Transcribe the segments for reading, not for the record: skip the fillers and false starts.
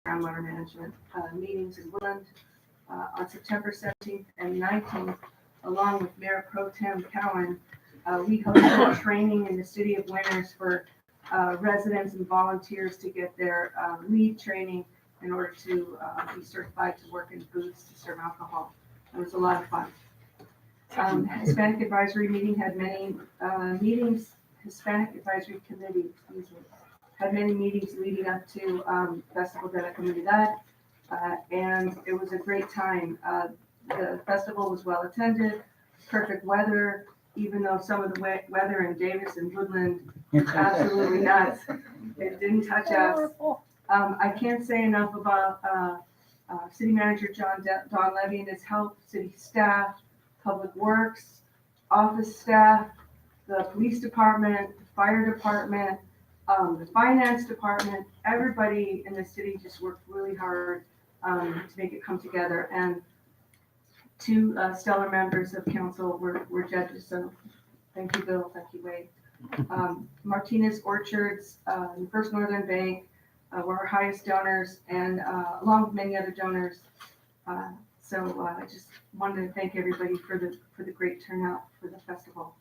groundwater management meetings in Woodland on September 17th and 19th, along with Mayor Pro Tem Cowan. We hosted training in the city of Winters for residents and volunteers to get their lead training in order to be certified to work in booths to serve alcohol. It was a lot of fun. Hispanic Advisory Meeting had many meetings. Hispanic Advisory Committee, excuse me, had many meetings leading up to Festival de la Comunidad, and it was a great time. The festival was well attended, perfect weather, even though some of the weather in Davis and Woodland absolutely nuts. It didn't touch us. I can't say enough about City Manager Don Levy and his help, city staff, public works, office staff, the police department, the fire department, the finance department. Everybody in the city just worked really hard to make it come together. And two stellar members of council were judges, so thank you, Bill, thank you, Wade. Martinez Orchards, First Northern Bank were our highest donors, and along with many other donors. So I just wanted to thank everybody for the great turnout for the festival.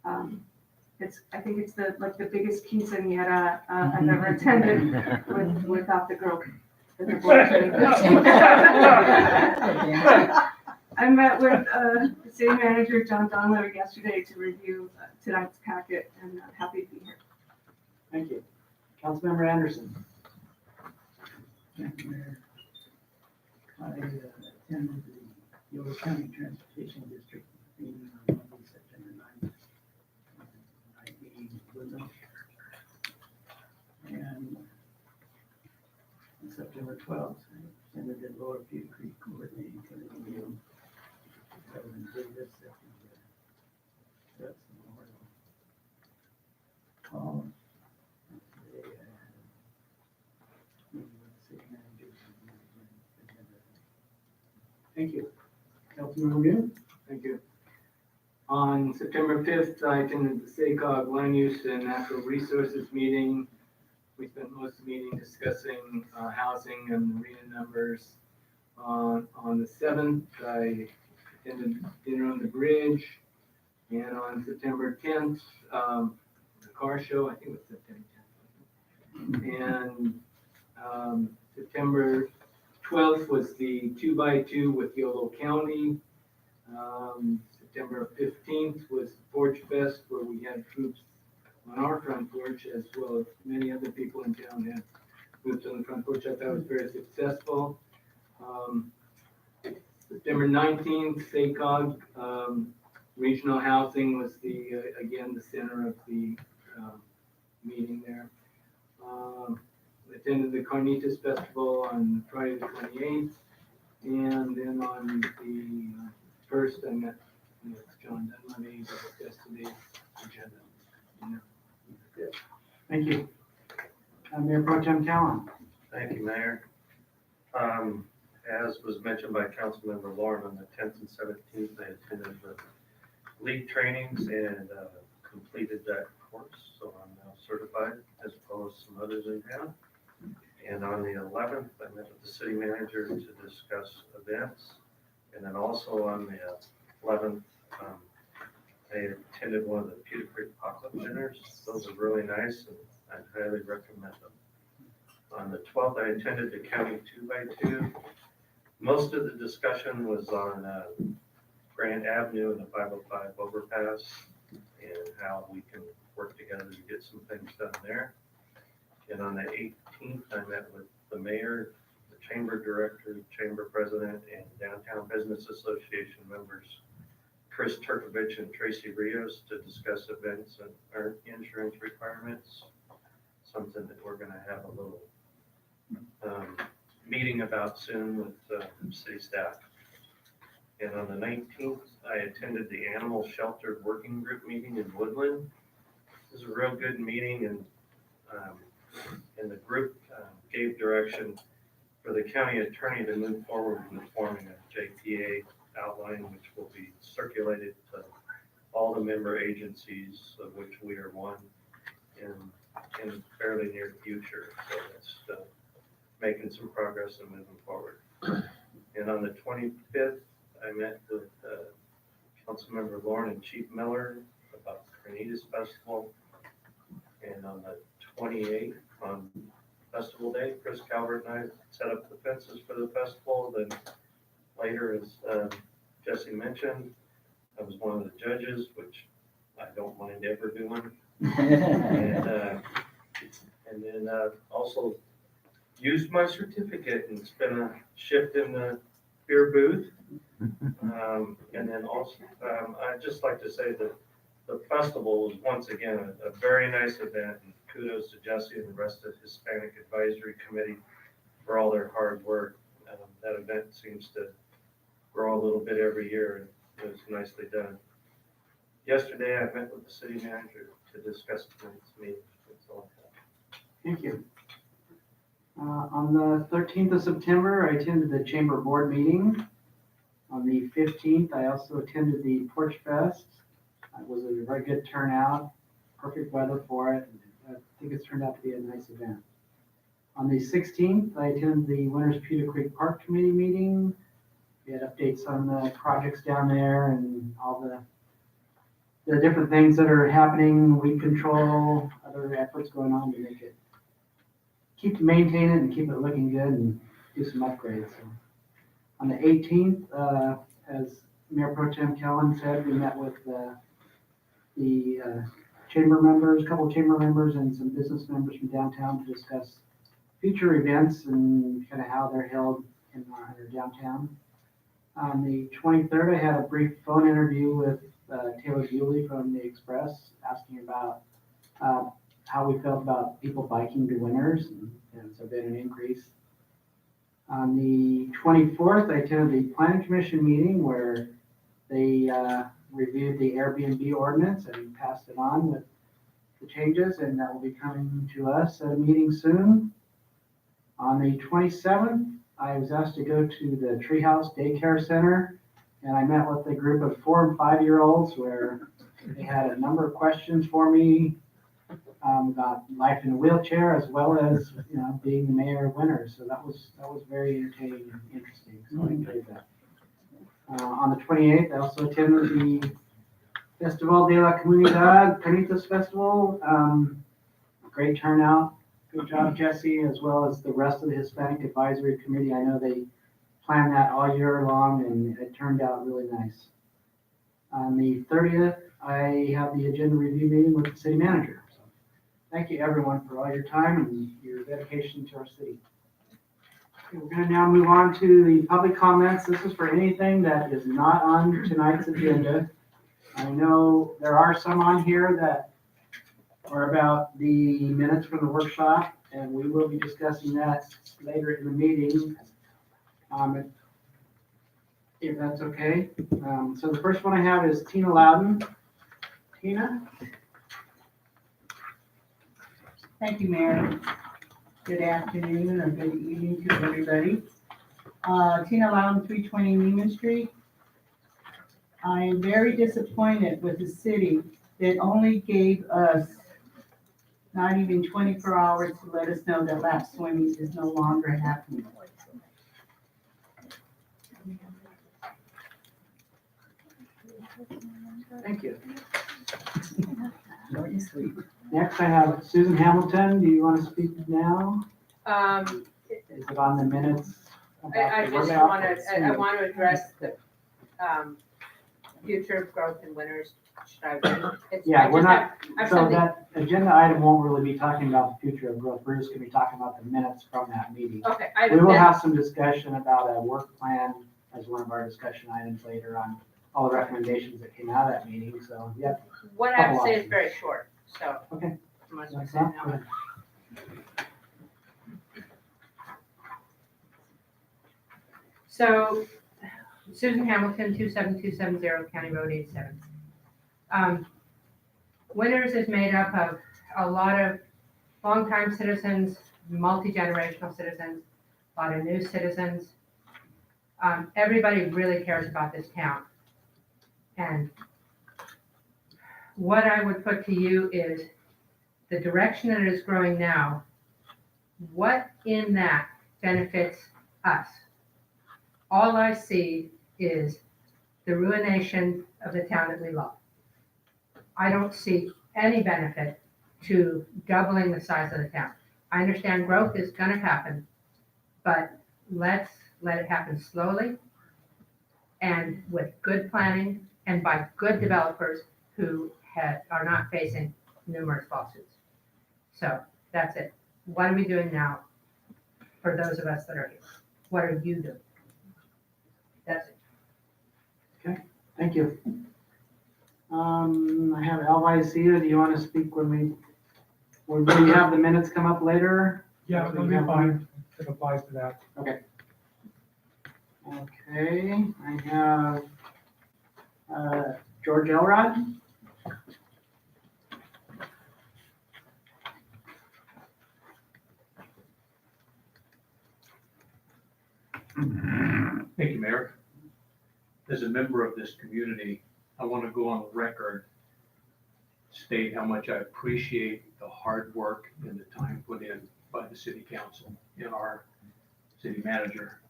I think it's the biggest quinceañera I've ever attended without the girl. I met with the city manager, John Donler, yesterday to review tonight's packet, and I'm happy to be here. Thank you. Councilmember Anderson. Thank you, Mayor. I attended the Yola County Transportation District meeting on Monday, September 9th. Night meeting with them. And on September 12th, I attended the Lower Butte Creek Coordinating Committee meeting. President Davis at the Judson Memorial Hall. Today I had a meeting with the city managers and Thank you. Councilmember Moon. Thank you. On September 5th, I attended the SACOG Land Use and Natural Resources meeting. We spent most of the meeting discussing housing and marina numbers. On the 7th, I attended dinner on the bridge. And on September 10th, the car show, I think it was September 10th. And September 12th was the 2x2 with Yolo County. September 15th was Porch Fest, where we had troops on our front porch, as well as many other people in town had groups on the front porch. I thought it was very successful. September 19th, SACOG Regional Housing was again the center of the meeting there. Attended the Carnitas Festival on Friday the 28th, and then on the 1st I met with John Dunleavy to discuss today's agenda. Good. Thank you. Mayor Pro Tem Cowan. Thank you, Mayor. As was mentioned by Councilmember Lauren, on the 10th and 17th, I attended the lead trainings and completed that course, so I'm now certified, as well as some others in town. And on the 11th, I met with the city manager to discuss events. And then also on the 11th, I attended one of the Pewter Creek pop-up dinners. Those are really nice, and I'd highly recommend them. On the 12th, I attended the county 2x2. Most of the discussion was on Grand Avenue and the 505 overpass and how we can work together to get some things done there. And on the 18th, I met with the mayor, the chamber director, chamber president, and Downtown Business Association members, Chris Turkovich and Tracy Rios, to discuss events and our insurance requirements, something that we're going to have a little meeting about soon with city staff. And on the 19th, I attended the Animal Shelter Working Group meeting in Woodland. It was a real good meeting, and the group gave direction for the county attorney to move forward with forming a JPA outline, which will be circulated to all the member agencies, of which we are one, in fairly near future. So that's making some progress and moving forward. And on the 25th, I met with Councilmember Lauren and Chief Miller about the Carnitas Festival. And on the 28th, on Festival Day, Chris Calvert and I set up the fences for the festival. Then later, as Jesse mentioned, I was one of the judges, which I don't mind ever doing. And then also used my certificate, and it's been a shift in the beer booth. And then also, I'd just like to say that the festival was once again a very nice event, and kudos to Jesse and the rest of the Hispanic Advisory Committee for all their hard work. That event seems to grow a little bit every year, and it was nicely done. Yesterday, I met with the city manager to discuss tonight's meeting. That's all I have. Thank you. On the 13th of September, I attended the Chamber Board meeting. On the 15th, I also attended the Porch Fest. It was a very good turnout, perfect weather for it. I think it's turned out to be a nice event. On the 16th, I attended the Winters Pewter Creek Park Committee meeting. We had updates on the projects down there and all the different things that are happening, weed control, other efforts going on to make it, maintain it and keep it looking good and do some upgrades. So, on the 18th, as Mayor Pro Tem Kellen said, we met with the chamber members, a couple of chamber members and some business members from downtown to discuss future events and kind of how they're held in our downtown. On the 23rd, I had a brief phone interview with Taylor Bewley from the Express, asking about how we felt about people biking to Winters, and it's been an increase. On the 24th, I attended the Planning Commission meeting where they reviewed the Airbnb ordinance and passed it on with the changes, and that will be coming to us at a meeting soon. On the 27th, I was asked to go to the Treehouse Daycare Center, and I met with a group of 4 and 5-year-olds where they had a number of questions for me about life in a wheelchair, as well as being the mayor of Winters. So that was very entertaining and interesting. So I enjoyed that. On the 28th, I also attended the Festival de la Comunidad Carnitas Festival. Great turnout. Good job, Jesse, as well as the rest of the Hispanic Advisory Committee. I know they planned that all year long, and it turned out really nice. On the 30th, I have the agenda review meeting with the city manager. So thank you, everyone, for all your time and your dedication to our city. Okay, we're going to now move on to the public comments. This is for anything that is not on tonight's agenda. I know there are some on here that are about the minutes from the workshop, and we will be discussing that later in the meeting, if that's okay. So the first one I have is Tina Loudon. Tina? Thank you, Mayor. Good afternoon or good evening to everybody. Tina Loudon, 320 Neiman Street. I am very disappointed with the city that only gave us not even 24 hours to let us know that lap swimming is no longer happening. Thank you. Short and sweet. Next, I have Susan Hamilton. Do you want to speak now? Um, Is it on the minutes? I just want to address the, future of growth in Winters. Should I read? Yeah, we're not, I have so something, that agenda item won't really be talking about the future of growth. We're just going to be talking about the minutes from that meeting. okay, We will have some discussion about a work plan as one of our discussion items later on all the recommendations that came out of that meeting. So, yeah. what I have to say is very short, so. Okay. I might as well That's say it not now. good. So, Susan Hamilton, 27270 County Road 87. Winters is made up of a lot of longtime citizens, multi-generational citizens, a lot of new citizens. Everybody really cares about this town. And what I would put to you is the direction that it is growing now, what in that benefits us. All I see is the ruination of the town that we love. I don't see any benefit to doubling the size of the town. I understand growth is gonna happen, but let's let it happen slowly and with good planning and by good developers who are not facing numerous lawsuits. So that's it. What are we doing now for those of us that are here? What are you doing? That's it. Thank you. I have Alvizia. Do you want to speak when we have the minutes come up later? Yeah, Do that'll we be have fine. It applies to that. Okay, I have, George Elrod. Thank you, Mayor. As a member of this community, I want to go on record, state how much I appreciate the hard work and the time put in by the city council and our city manager.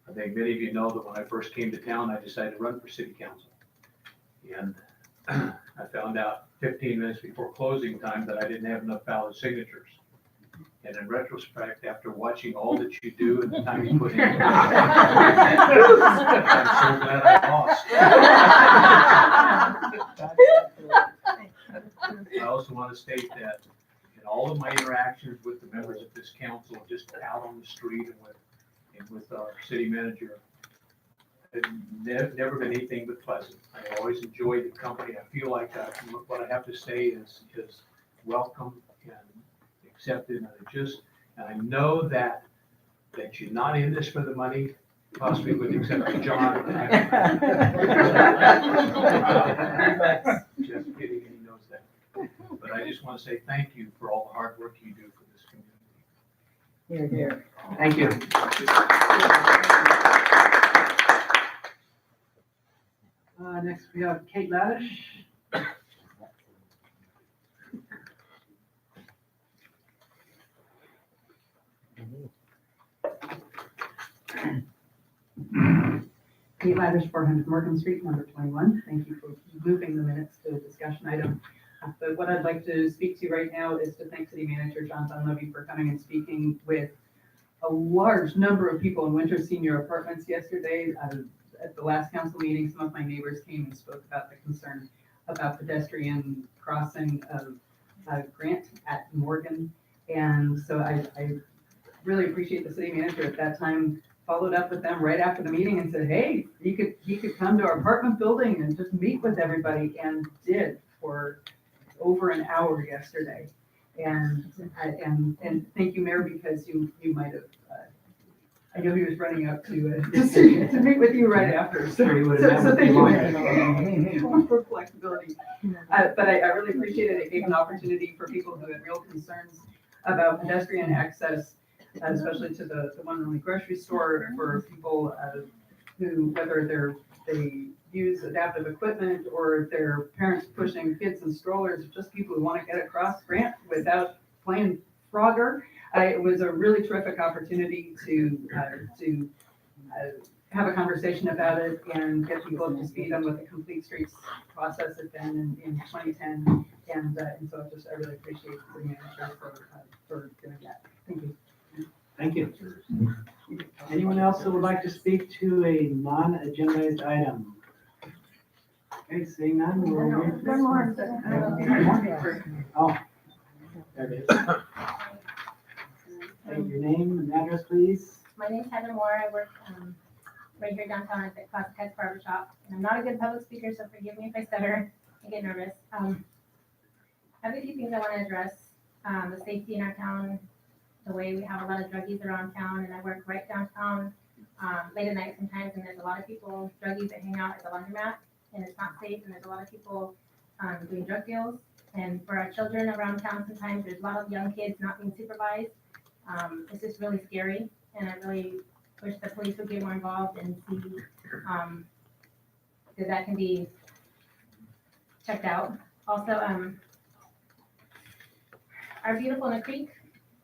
I think many of you know that when I first came to town, I decided to run for city council. And I found out 15 minutes before closing time that I didn't have enough valid signatures. And in retrospect, after watching all that you do and the time you put in, I'm so glad I also want to state that in all of my interactions with the members of this council, just out on the street and with our city manager, it's never been anything but pleasant. I always enjoy the company. I feel like what I have to say is welcome and accepted. And I know that you're not in this for the money, possibly with the exception of John. Just kidding, and he knows that. But I just want to say thank you for all the hard work you do for this community. Here, here. Thank you. Next we have Kate Ladish. Kate Ladish, 400 Morgan Street, number 21. Thank you for moving the minutes to a discussion item. But what I'd like to speak to right now is to thank City Manager John Dunleavy for coming and speaking with a large number of people in Winter Senior Apartments yesterday. At the last council meeting, some of my neighbors came and spoke about the concern about pedestrian crossing of Grant at Morgan. And so I really appreciate the city manager at that time followed up with them right after the meeting and said, hey, he could come to our apartment building and just meet with everybody, and did for over an hour yesterday. And thank you, Mayor, because you might have, I know he was running up to meet with you right after. So Sure, he would have so met thank with you for flexibility. But I really appreciated it. It gave an opportunity for people who had real concerns about pedestrian access, especially to the one only grocery store, for people who, whether they use adaptive equipment or if their parents pushing kids in strollers, just people who want to get across Grant without playing Frogger. It was a really terrific opportunity to have a conversation about it and get people up to speed on what the Complete Streets process had been in 2010. And so I really appreciate the manager for doing that. Thank you. Thank you. Anyone else that would like to speak to a non-agendized item? Okay, seeing none, we'll move. One more. Oh, there it is. State your name and address, please. My name's Heather Moore. I work right here downtown at the Classic Cuts Barber Shop. And I'm not a good public speaker, so forgive me if I stutter. I get nervous. I have a few things I want to address. The safety in our town, the way we have a lot of druggies around town, and I work right downtown late at night sometimes, and there's a lot of people, druggies that hang out at the laundromat, and it's not safe, and there's a lot of people doing drug deals. And for our children around town, sometimes there's a lot of young kids not being supervised. It's just really scary, and I really wish the police would get more involved and see that can be checked out. Also, our beautiful in the creek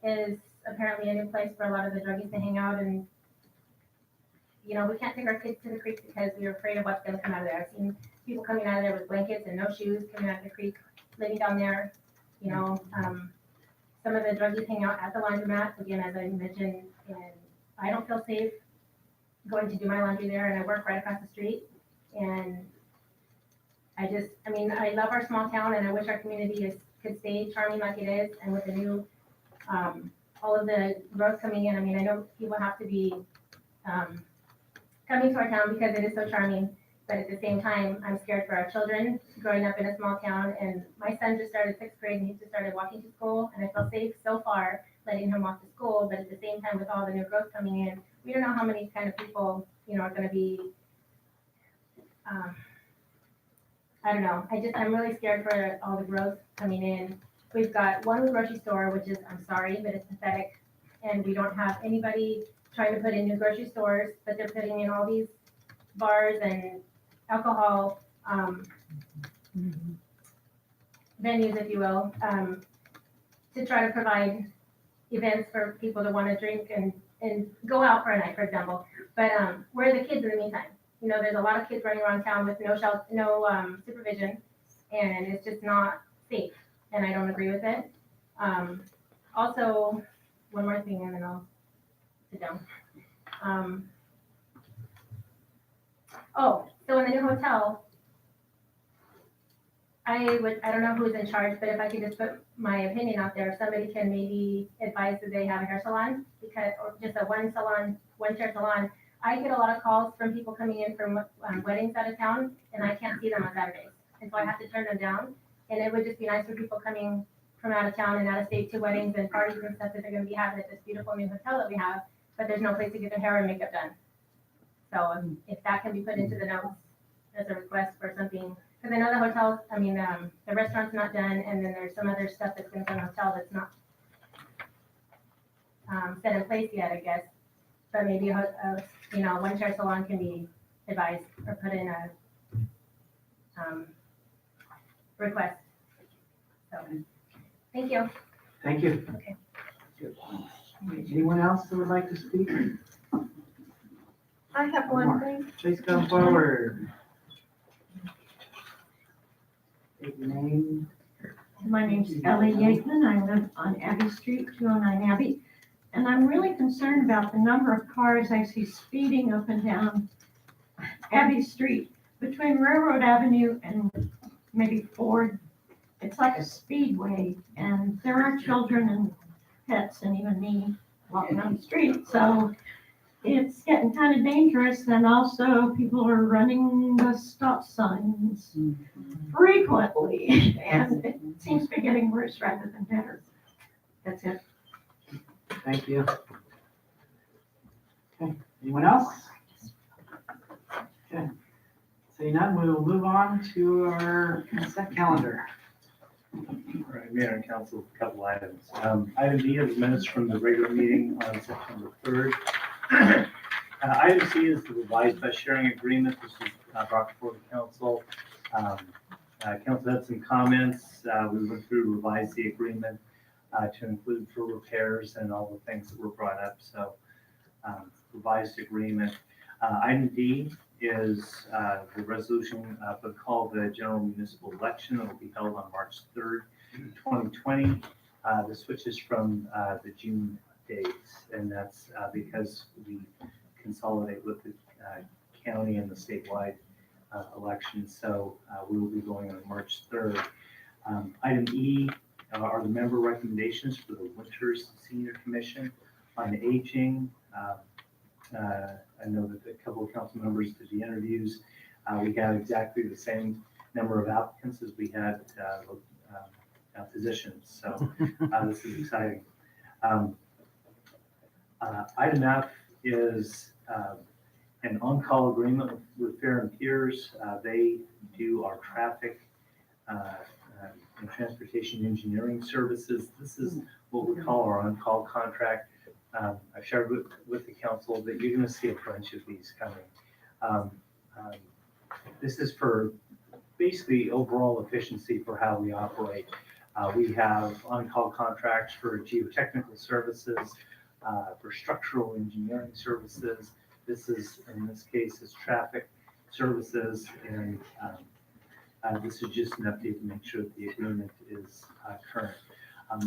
is apparently a new place for a lot of the druggies to hang out, and, you know, we can't take our kids to the creek because we're afraid of what's gonna come out of there. I've seen people coming out of there with blankets and no shoes, coming out of the creek, living down there, you know. Some of the druggies hang out at the laundromat, again, as I mentioned, and I don't feel safe going to do my laundry there, and I work right across the street. And I love our small town, and I wish our community could stay charming like it is, and with the new, all of the growth coming in, I mean, I know people have to be, coming to our town because it is so charming, but at the same time, I'm scared for our children growing up in a small town, and my son just started 6th grade, and he just started walking to school, and I feel safe so far letting him walk to school, but at the same time, with all the new growth coming in, we don't know how many kind of people, you know, are gonna be, I don't know, I'm really scared for all the growth coming in. We've got one grocery store, which is, I'm sorry, but it's pathetic, and we don't have anybody trying to put in new grocery stores, but they're putting in all these bars and alcohol, venues, if you will, to try to provide events for people to want to drink and go out for a night, for example. But where are the kids in the meantime? You know, there's a lot of kids running around town with no supervision, and it's just not safe, and I don't agree with it. Also, one more thing, and then I'll sit down. So in the new hotel, I don't know who's in charge, but if I could just put my opinion out there, if somebody can maybe advise that they have a hair salon, or just a one chair salon. I get a lot of calls from people coming in from weddings out of town, and I can't see them on Saturdays, and so I have to turn them down. And it would just be nice for people coming from out of town and out of state to weddings and parties and stuff that they're gonna be having at this beautiful new hotel that we have, but there's no place to get their hair and makeup done. So if that can be put into the notes as a request for something, because I know the hotels, the restaurant's not done, and then there's some other stuff that's gonna go in the hotel that's not set in place yet, I guess. But maybe one chair salon can be advised or put in a request. So, thank you. Thank you. Okay. Anyone else that would like to speak? I have one thing. Please come forward. State your name. My name's Ellie Yateman. I live on Abbey Street, 209 Abbey. And I'm really concerned about the number of cars I see speeding up and down Abbey Street between Railroad Avenue and maybe Ford. It's like a speedway, and there are children and pets and even me walking on the street. So it's getting kind of dangerous, and also people are running the stop signs frequently, and it seems to be getting worse rather than better. That's it. Thank you. Okay, anyone else? Okay, seeing none, we will move on to our consent calendar. All right, Mayor and Council, a couple items. Item D is minutes from the regular meeting on September 3rd. Item C is the revised bus sharing agreement. This is brought before the council. Council had some comments. We went through, revised the agreement to include for repairs and all the things that were brought up. So revised agreement. Item D is the resolution for the call of the general municipal election that will be held on March 3rd, 2020. This switches from the June dates, and that's because we consolidate with the county and the statewide elections. So we will be going on March 3rd. Item E are the member recommendations for the Winters Senior Commission on Aging. I know that a couple of council members did the interviews. We got exactly the same number of applicants as we had positions, so this is exciting. Item F is an on-call agreement with Fair and Peers. They do our traffic and transportation engineering services. This is what we call our on-call contract. I've shared with the council that you're going to see a bunch of these coming. This is for basically overall efficiency for how we operate. We have on-call contracts for geotechnical services, for structural engineering services. This is, in this case, is traffic services, and this is just an update to make sure that the agreement is current.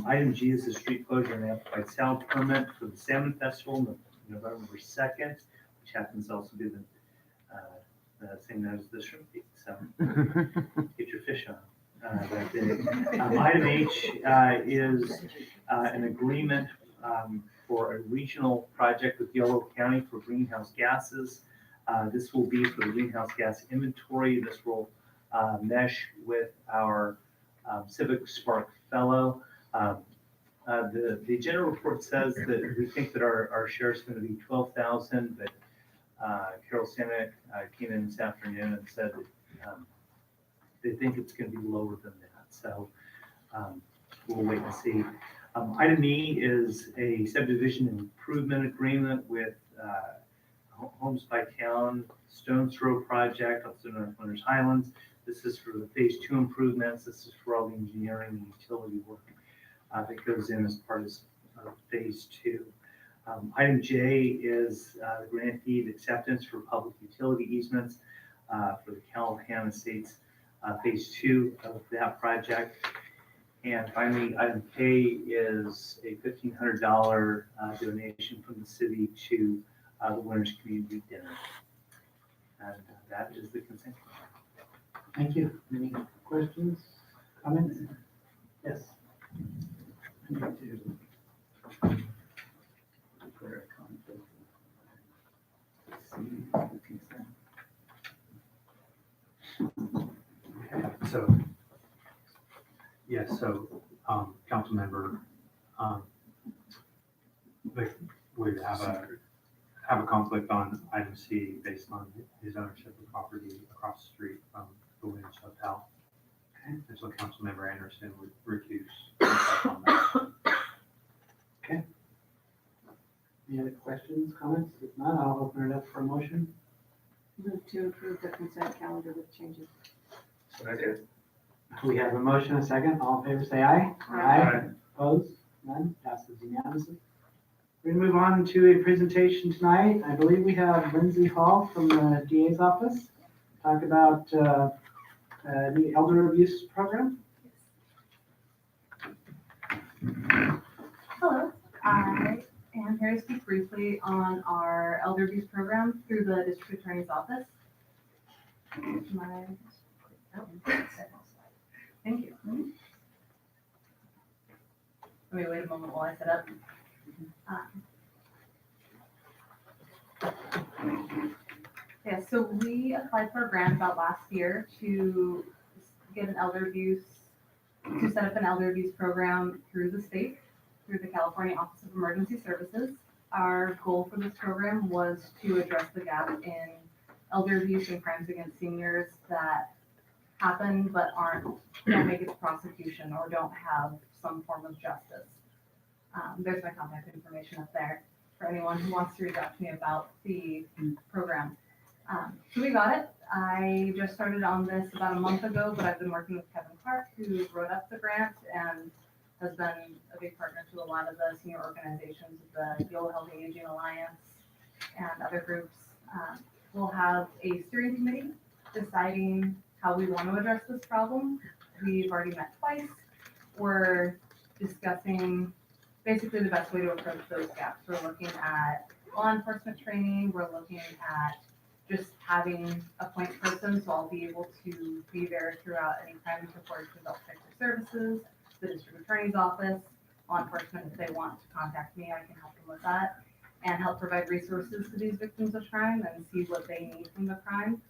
Item G is the street closure and amplified sound permit for the Salmon Festival, November 2nd, which happens to also be the same night as the shrimp feed, so get your fish on that day. Item H is an agreement for a regional project with Yolo County for greenhouse gases. This will be for the greenhouse gas inventory. This will mesh with our Civic Spark Fellow. The general report says that we think that our share is going to be 12,000, but Carol Simic came in this afternoon and said that they think it's going to be lower than that. So we'll wait and see. Item E is a subdivision improvement agreement with Homes by Town Stones Throw project, also known as Winners Highlands. This is for the phase 2 improvements. This is for all the engineering and utility work that goes in as part of phase 2. Item J is the grant deed acceptance for public utility easements for the Callahan Estates phase 2 of that project. And finally, item K is a $1,500 donation from the city to the Winners Community Dinner. And that is the consent. Thank you. Any questions, comments? Yes. I need to declare a conflict. See the consent. So, yes, so, council member, would have a conflict on item C based on his ownership of property across the street from the Winners Hotel. And so council member Anderson would recuse himself on that. Any other questions, comments? If not, I'll open it up for a motion. Move to approve the consent calendar with changes. Second. We have a motion, a second. All in favor, say aye. Aye. Opposed? None? Passes unanimously. We're going to move on to a presentation tonight. I believe we have Lindsay Hall from the DA's office. Talk about the elder abuse program. Hello, I am here to speak briefly on our elder abuse program through the district attorney's office. Thank you. Let me wait a moment while I set up. Yeah, so we applied for a grant about last year to get an elder abuse, to set up an elder abuse program through the state, through the California Office of Emergency Services. Our goal for this program was to address the gap in elder abuse and crimes against seniors that happen but don't make it to prosecution or don't have some form of justice. There's my contact information up there for anyone who wants to reach out to me about the program. So we got it. I just started on this about a month ago, but I've been working with Kevin Clark, who wrote up the grant and has been a big partner to a lot of the senior organizations, the Yolo Healthy Aging Alliance and other groups. We'll have a steering committee deciding how we want to address this problem. We've already met twice. We're discussing basically the best way to approach those gaps. We're looking at law enforcement training. We're looking at just having a point person, so I'll be able to be there throughout any crime reports with Adult Protective Services, the district attorney's office, law enforcement. If they want to contact me, I can help them with that and help provide resources to these victims of crime and see what they need from the crime.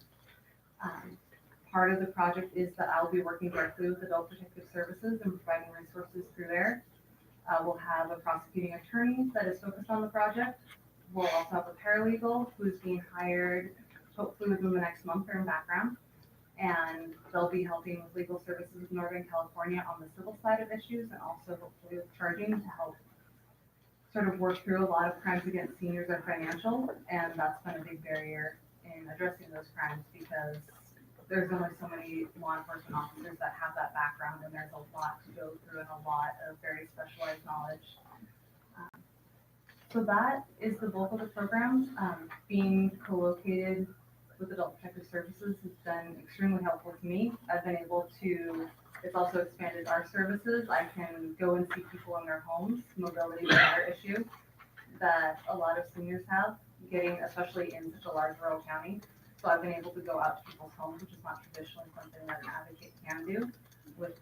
Part of the project is that I'll be working directly with Adult Protective Services and providing resources through there. We'll have a prosecuting attorney that is focused on the project. We'll also have a paralegal who's being hired hopefully within the next month or in background. And they'll be helping with legal services in Northern California on the civil side of issues and also hopefully with charging to help sort of work through a lot of crimes against seniors are financial. And that's been a big barrier in addressing those crimes because there's only so many law enforcement officers that have that background, and there's a lot to go through and a lot of very specialized knowledge. So that is the bulk of the program. Being co-located with Adult Protective Services has been extremely helpful to me. I've been able to, it's also expanded our services. I can go and see people in their homes. Mobility is another issue that a lot of seniors have, getting, especially in such a large rural county. So I've been able to go out to people's homes, which is not traditionally something that an advocate can do with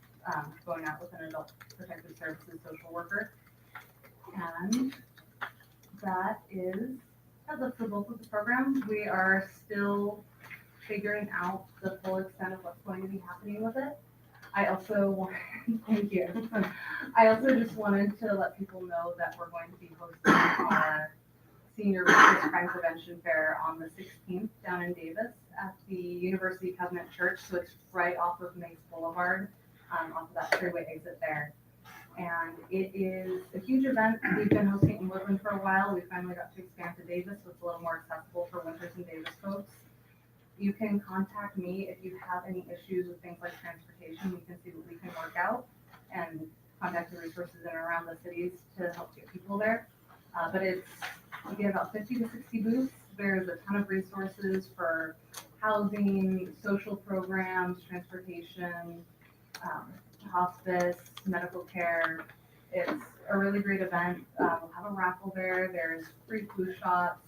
going out with an Adult Protective Services social worker. And that's the bulk of the program. We are still figuring out the full extent of what's going to be happening with it. I also, thank you. I also just wanted to let people know that we're going to be hosting our Senior Resource Crime Prevention Fair on the 16th down in Davis at the University Covenant Church. So it's right off of Mace Boulevard, off of that freeway exit there. And it is a huge event. We've been hosting it in Woodland for a while. We finally got to expand to Davis, so it's a little more accessible for Winters and Davis folks. You can contact me if you have any issues with things like transportation. We can see what we can work out and contact the resources in and around the cities to help get people there. But you get about 50 to 60 booths. There's a ton of resources for housing, social programs, transportation, hospice, medical care. It's a really great event. We'll have a raffle there. There's free flu shots,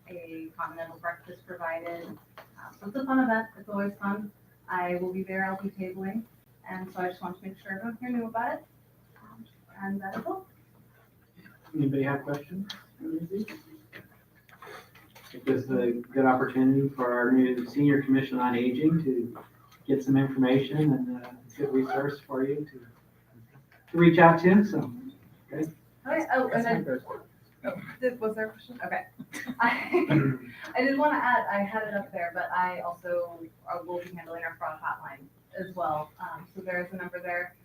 a continental breakfast provided. So it's a fun event. It's always fun. I will be there. I'll be tabling. And so I just want to make sure everyone here knew about it. And that is all. Anybody have questions? This is a good opportunity for our new Senior Commission on Aging to get some information and a good resource for you to reach out to. So, okay. Okay. Oh, and then, was there a question? Okay. I did want to add, I had it up there, but I also will be handling our fraud hotline as well. So there's a number there.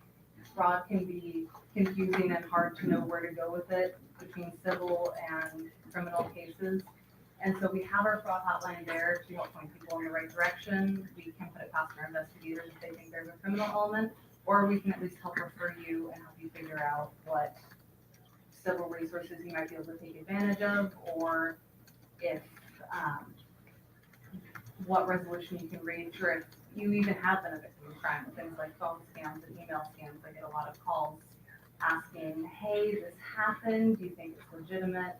Fraud can be confusing and hard to know where to go with it between civil and criminal cases. And so we have our fraud hotline there to help point people in the right direction. We can put it past our investigators if they think there's a criminal element, or we can at least help refer you and help you figure out what civil resources you might be able to take advantage of, or if what resolution you can reach, or if you even have been a victim of crime, things like phone scams and email scams. I get a lot of calls asking, hey, this happened, do you think it's legitimate?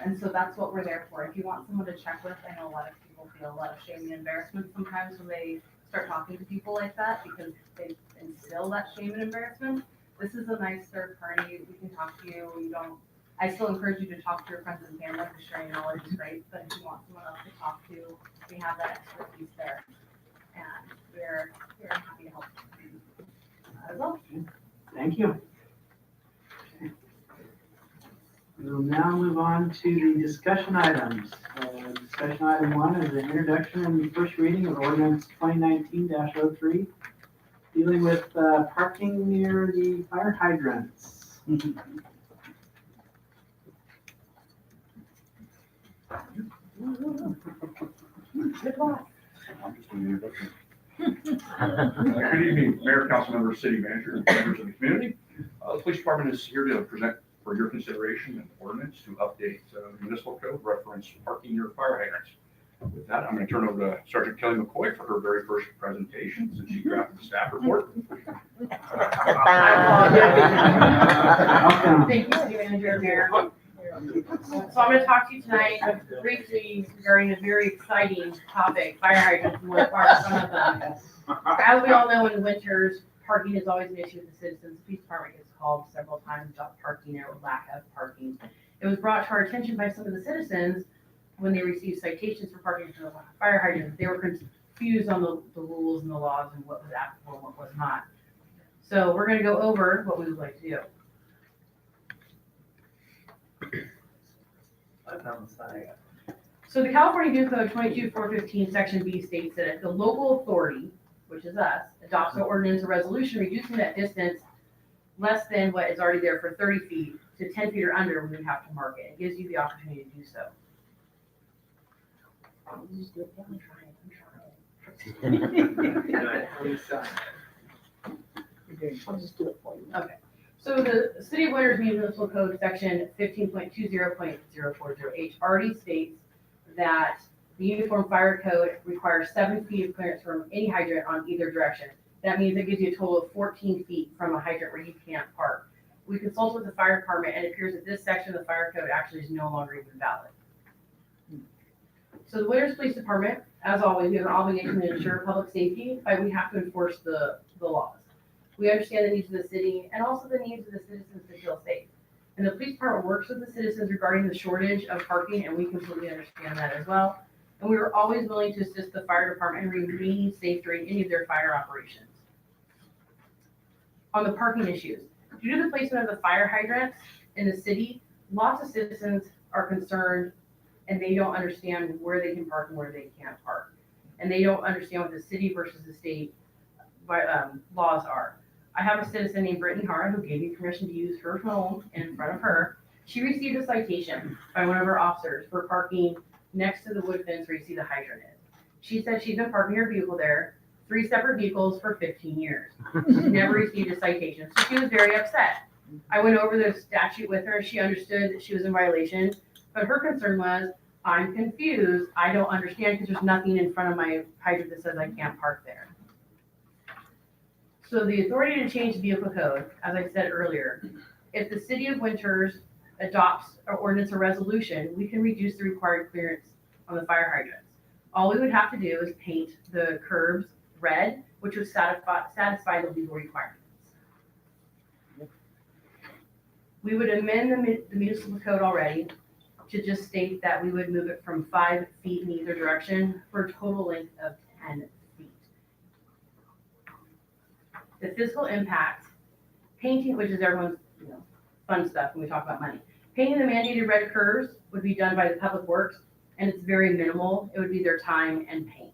And so that's what we're there for. If you want someone to check with, I know a lot of people feel a lot of shame and embarrassment sometimes when they start talking to people like that because they instill that shame and embarrassment. This is a nice third party. We can talk to you. I still encourage you to talk to your friends and family because sharing knowledge is great. But if you want someone else to talk to, we have that expertise there. And we're happy to help as well. Thank you. Okay. We'll now move on to the discussion items. Discussion item 1 is the introduction and first reading of ordinance 2019-03, dealing with parking near the fire hydrants. Good luck. Good evening, Mayor, Council members, City Manager, and members of the community. The Police Department is here to present for your consideration an ordinance to update municipal code reference parking near fire hydrants. With that, I'm going to turn over to Sergeant Kelly McCoy for her very first presentation since she drafted the staff report. Thank you, City Manager, Mayor. So I'm going to talk to you tonight briefly regarding a very exciting topic, fire hydrants and what are some of them. As we all know, in winters, parking is always an issue with the citizens. The police department gets called several times about parking or lack of parking. It was brought to our attention by some of the citizens when they received citations for parking for the fire hydrants. They were confused on the rules and the laws and what was applicable and what was not. So we're going to go over what we would like to do. So the California Vehicle Code 22-415 Section B states that if the local authority, which is us, adopts an ordinance or resolution reducing that distance less than what is already there for 30 feet to 10 feet or under, we would have to mark it. It gives you the opportunity to do so. I'm trying. Good. On the side. I'll just do it for you. So the City of Winters Municipal Code, section 15.20.040H already states that the Uniform Fire Code requires 7 feet of clearance from any hydrant on either direction. That means it gives you a total of 14 feet from a hydrant where you can't park. We consulted with the fire department and it appears that this section of the fire code actually is no longer even valid. So the Winters Police Department, as always, we have an obligation to ensure public safety, but we have to enforce the laws. We understand the needs of the city and also the needs of the citizens to feel safe. And the police department works with the citizens regarding the shortage of parking, and we completely understand that as well. And we were always willing to assist the fire department in remaining safe during any of their fire operations. On the parking issues, due to the placement of the fire hydrants in the city, lots of citizens are concerned and they don't understand where they can park and where they can't park. And they don't understand what the city versus the state laws are. I have a citizen named Brittany Hara who gave me permission to use her home in front of her. She received a citation by one of her officers for parking next to the wood fence where you see the hydrant is. She said she's been parking her vehicle there, 3 separate vehicles for 15 years. She's never received a citation, so she was very upset. I went over the statute with her. She understood that she was in violation, but her concern was, I'm confused. I don't understand because there's nothing in front of my hydrant that says I can't park there. So the authority to change the vehicle code, as I said earlier, if the City of Winters adopts or ordinance or resolution, we can reduce the required clearance on the fire hydrants. All we would have to do is paint the curbs red, which would satisfy the legal requirements. We would amend the municipal code already to just state that we would move it from 5 feet in either direction for a total length of 10 feet. The physical impact, painting, which is everyone's fun stuff when we talk about money. Painting the mandated red curves would be done by the Public Works, and it's very minimal. It would be their time and paint.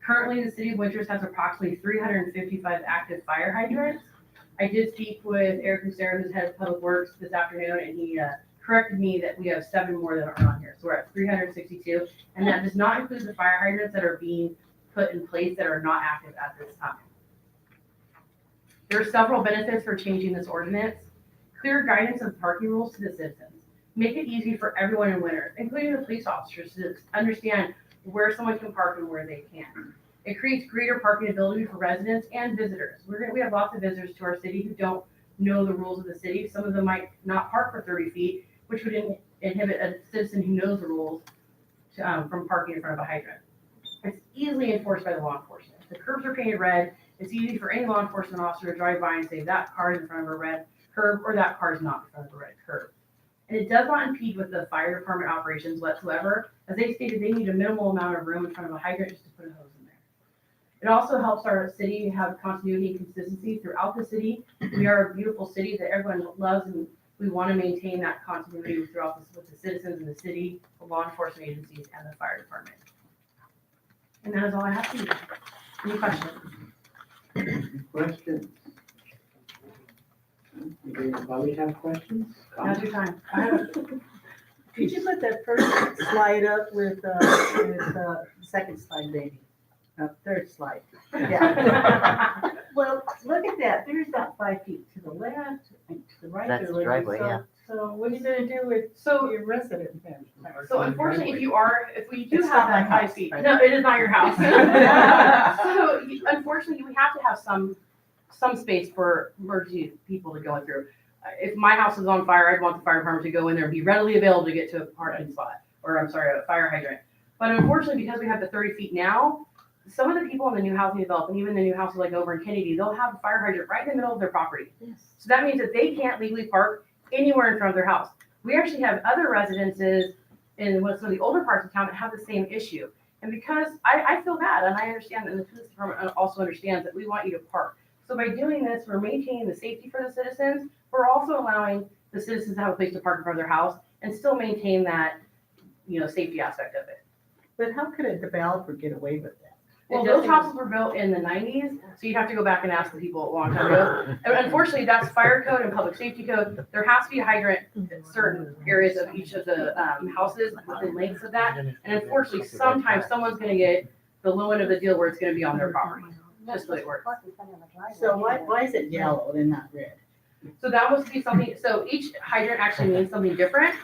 Currently, the City of Winters has approximately 355 active fire hydrants. I did speak with Eric Lucero, who's head of Public Works, this afternoon, and he corrected me that we have 7 more that are on here. So we're at 362, and that does not include the fire hydrants that are being put in place that are not active at this time. There are several benefits for changing this ordinance. Clear guidance of parking rules to the citizens. Make it easy for everyone in Winters, including the police officers, to understand where someone can park and where they can't. It creates greater parking ability for residents and visitors. We have lots of visitors to our city who don't know the rules of the city. Some of them might not park for 30 feet, which would inhibit a citizen who knows the rules from parking in front of a hydrant. It's easily enforced by the law enforcement. The curbs are painted red. It's easy for any law enforcement officer to drive by and say that car is in front of a red curb or that car is not in front of a red curb. And it does not impede with the fire department operations whatsoever, as they stated they need a minimal amount of room in front of a hydrant just to put a hose in there. It also helps our city have continuity and consistency throughout the city. We are a beautiful city that everyone loves, and we want to maintain that continuity throughout with the citizens in the city, the law enforcement agencies, and the fire department. And that is all I have for you. Any questions? Questions? Anybody have questions? Now's your time. Could you put that first slide up with the second slide, maybe? Third slide. Yeah. Well, look at that. There's about 5 feet to the left and to the right. That's there, the driveway, so- yeah. So what are you gonna do with your resident then? So unfortunately, if we do It's have not my that 5 house, feet, right? no, it is not your house. So unfortunately, we have to have some space for emergency people to go through. If my house is on fire, I'd want the fire department to go in there and be readily available to get to a parking spot, or I'm sorry, a fire hydrant. But unfortunately, because we have the 30 feet now, some of the people in the new housing development, even the new houses like over in Kennedy, they'll have a fire hydrant right in the middle of their property. So that means that they can't legally park anywhere in front of their house. We actually have other residences in some of the older parts of town that have the same issue. And because I feel bad, and I understand that the police department also understands that we want you to park. So by doing this, we're maintaining the safety for the citizens. We're also allowing the citizens to have a place to park in front of their house and still maintain that, safety aspect of it. But how could a developer get away with that? Well, those houses were built in the 90s, so you'd have to go back and ask the people a long time ago. And unfortunately, that's fire code and public safety code. There has to be a hydrant in certain areas of each of the houses within lengths of that. And unfortunately, sometimes someone's gonna get the low end of the deal where it's gonna be on their property. That's the way it works. So why is it yellow and not red? So that must be something, so each hydrant actually means something different.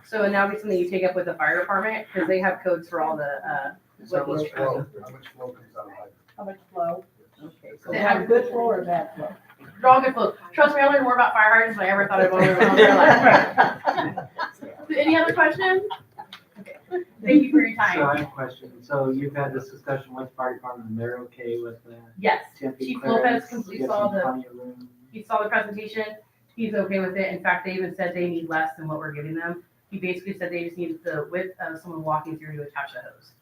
So and that would be something you take up with the fire department, because they have codes for all the, what each. How much flow comes out of hydrant? How much flow? Okay, so They they have have good flow or bad flow? They're all good flow. Trust me, I learned more about fire hydrants than I ever thought I'd want to learn in my life. Any other questions? Okay. Thank you for your So I time. have a question. So you've had this discussion with the fire department and they're okay with the Yes, 10 feet Chief clearance, Lopez completely gives saw them the, plenty of room. he saw the presentation. He's okay with it. In fact, they even said they need less than what we're giving them. He basically said they just need the width of someone walking through to attach the hose.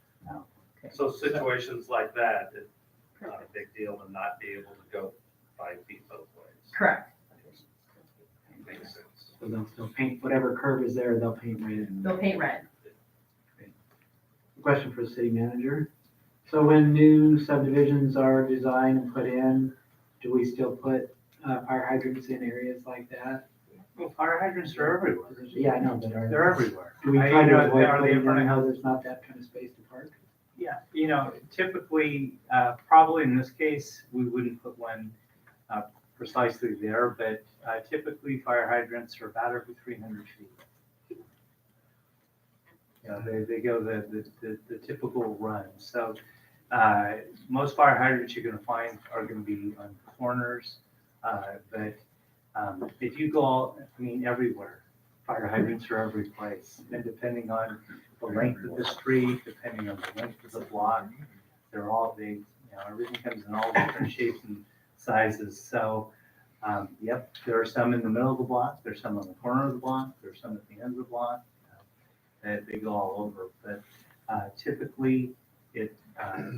So situations like that, it's not a big deal to not be able to go 5 feet both ways. Correct. Makes sense. So they'll still paint, whatever curve is there, they'll paint red. They'll paint red. Question for the city manager. So when new subdivisions are designed and put in, do we still put fire hydrants in areas like that? Well, fire hydrants are everywhere. Yeah, I know, but are. They're everywhere. Do we I- try you to know, avoid are they in putting front them of where houses? there's not that kind of space to park? Yeah, typically, probably in this case, we wouldn't put one precisely there, but typically fire hydrants are about every 300 feet. They go the typical run. So most fire hydrants you're gonna find are gonna be on corners. But if you go all, everywhere, fire hydrants are every place. And depending on the length of the street, depending on the length of the block, they're all big, everything comes in all different shapes and sizes. So, yep, there are some in the middle of the block, there's some on the corner of the block, there's some at the end of the block. They go all over, but typically,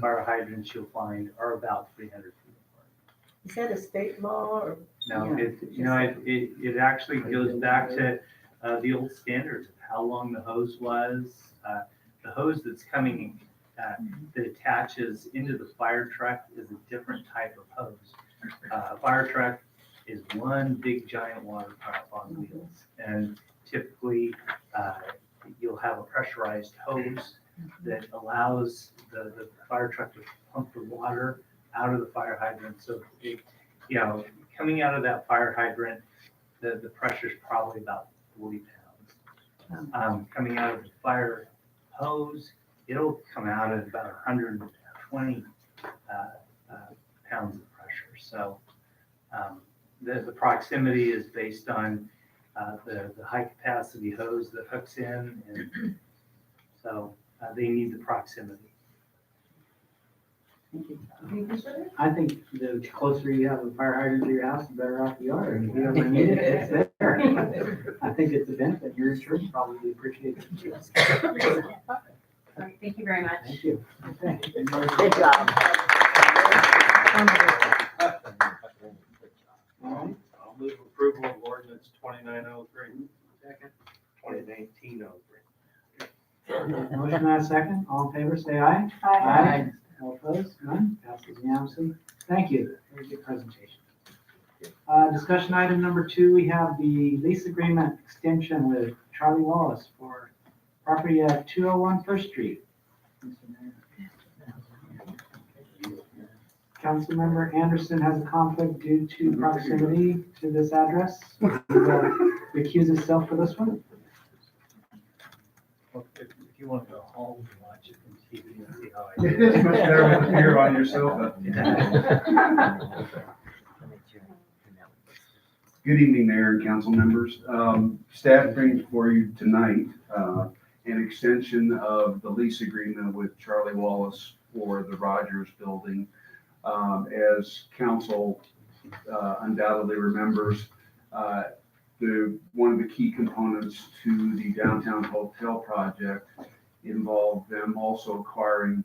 fire hydrants you'll find are about 300 feet apart. Is that a state law or? No, Yeah, it actually goes back to the old standards of how long the hose was. The hose that's coming, that attaches into the fire truck is a different type of hose. A fire truck is one big giant water pump on wheels. And typically, you'll have a pressurized hose that allows the fire truck to pump the water out of the fire hydrant. So, coming out of that fire hydrant, the pressure is probably about 40 pounds. Coming out of the fire hose, it'll come out at about 120 pounds of pressure. So the proximity is based on the high capacity hose that hooks in, and so they need the proximity. I think the closer you have a fire hydrant to your house, the better off you are. And if you ever need it, it's there. I think it's a benefit. Your insurance probably appreciates it. All right, thank you very much. Thank you. Okay. Good job. All right. I'll move approval of ordinance 2903. Second. 2019-03. Motion and a second. All in favor, say aye. Aye. All opposed? None? Passes unanimously. Thank you. Very good presentation. Discussion item number 2, we have the lease agreement extension with Charlie Wallace for property at 201 First Street. Councilmember Anderson has a conflict due to proximity to this address. Will recuse himself for this one. If you want to go home and watch it on TV and see how I do. It's much better with the beer on yourself. Good evening, Mayor and council members. Staff brings for you tonight an extension of the lease agreement with Charlie Wallace for the Rogers Building. As council undoubtedly remembers, one of the key components to the downtown hotel project involved them also acquiring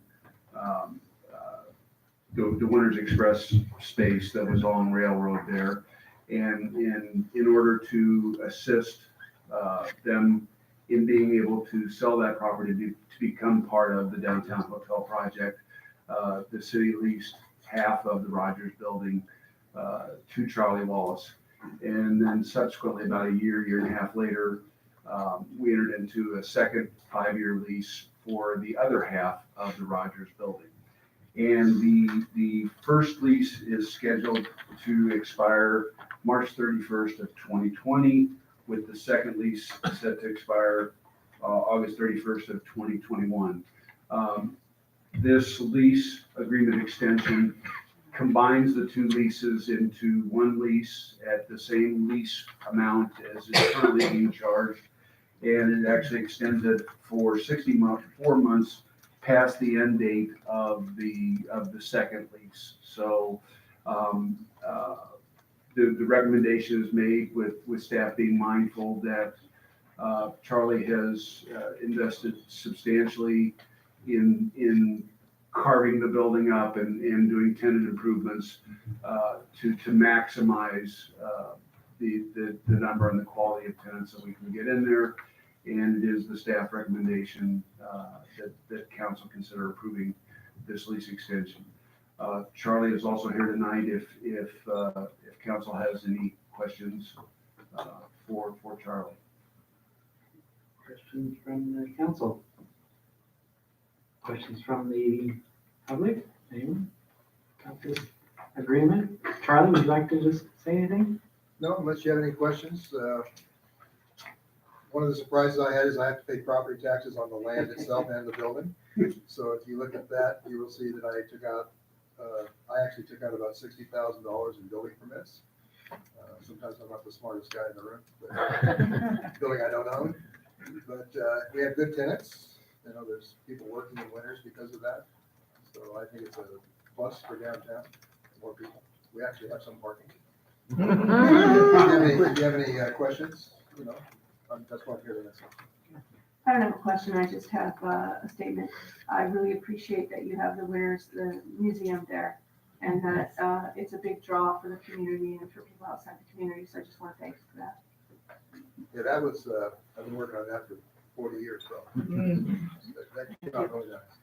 the Winners Express space that was on Railroad there. And in order to assist them in being able to sell that property to become part of the downtown hotel project, the city leased half of the Rogers Building to Charlie Wallace. And then subsequently, about a year and a half later, we entered into a second 5-year lease for the other half of the Rogers Building. And the first lease is scheduled to expire March 31st of 2020, with the second lease set to expire August 31st of 2021. This lease agreement extension combines the two leases into one lease at the same lease amount as is currently being charged. And it actually extends it for 4 months past the end date of the second lease. So the recommendation is made with staff being mindful that Charlie has invested substantially in carving the building up and doing tenant improvements to maximize the number and the quality of tenants that we can get in there. And it is the staff recommendation that council consider approving this lease extension. Charlie is also here tonight if council has any questions for Charlie. Questions from the council? Questions from the public? Anyone? Got this agreement? Charlie, would you like to just say anything? No, unless you have any questions. One of the surprises I had is I have to pay property taxes on the land itself and the building. So if you look at that, you will see that I actually took out about $60,000 in building permits. Sometimes I'm not the smartest guy in the room, but building I don't own. But we have good tenants. You know, there's people working in winters because of that. So I think it's a plus for downtown, more people. We actually have some parking. Do you have any questions? You know, that's what I'm here to answer. I don't have a question, I just have a statement. I really appreciate that you have the museum there, and that it's a big draw for the community and for people outside the community, so I just want to thank you for that. Yeah, that was, I've been working on that for 40 years, so. That came out really nice.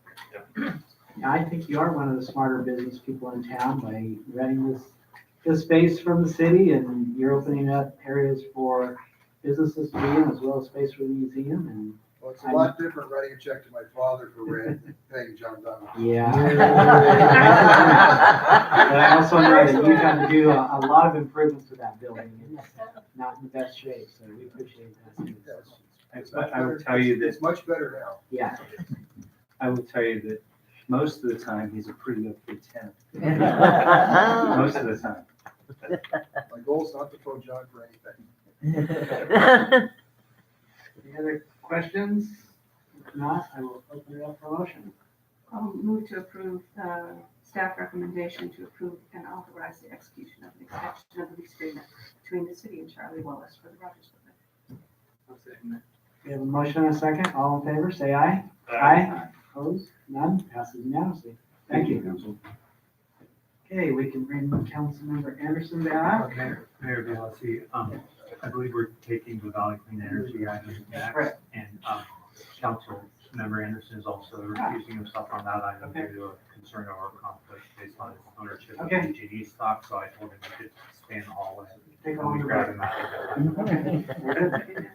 Yeah, I think you are one of the smarter business people in town by renting this space from the city, and you're opening up areas for businesses to be in, as well as space for the museum. And Well, it's a lot different writing a check to my father for rent than paying John Donovan. yeah. But I also know that you've had to do a lot of improvements to that building. It's not in the best shape, so we appreciate that. I would tell you that, It's much better now. Yeah. I would tell you that most of the time, he's a pretty okay tenant. Most of the time. My goal is not to throw John for anything. Any other questions? If not, I will open it up for motion. I'll move to approve staff recommendation to approve and authorize the execution of an extension of the lease agreement between the city and Charlie Wallace for the Rogers Building. I'll second that. We have a motion and a second. All in favor, say aye. Aye. Opposed? None? Passes unanimously. Thank you. Council. Okay, we can bring Councilmember Anderson back. Mayor Biassy, I believe we're taking the Valley Clean Energy item back. Correct. And Council Member Anderson is also recusing himself on that item due to a concern of our conflict based on his ownership of Okay. PG&E stock. So I told him he could stay in the hallway. Take And all we the grab him out. Okay, we're good.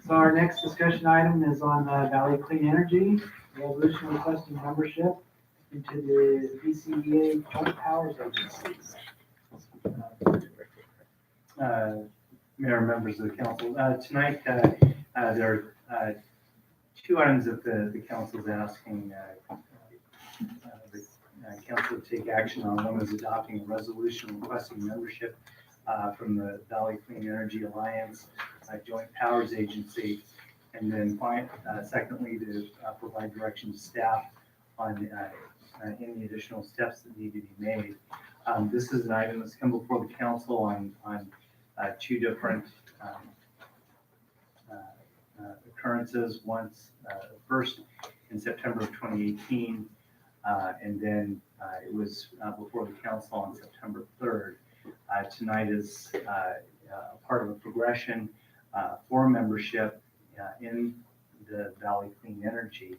So our next discussion item is on Valley Clean Energy, resolution requesting membership into the VCEA Joint Powers Agency. Mayor and members of the council, tonight, there are two items that the council is asking the council to take action on. One is adopting a resolution requesting membership from the Valley Clean Energy Alliance Joint Powers Agency. And then secondly, to provide direction to staff on any additional steps that need to be made. This is an item that's come before the council on two different occurrences. Once, first in September of 2018, and then it was before the council on September 3rd. Tonight is part of a progression for membership in the Valley Clean Energy.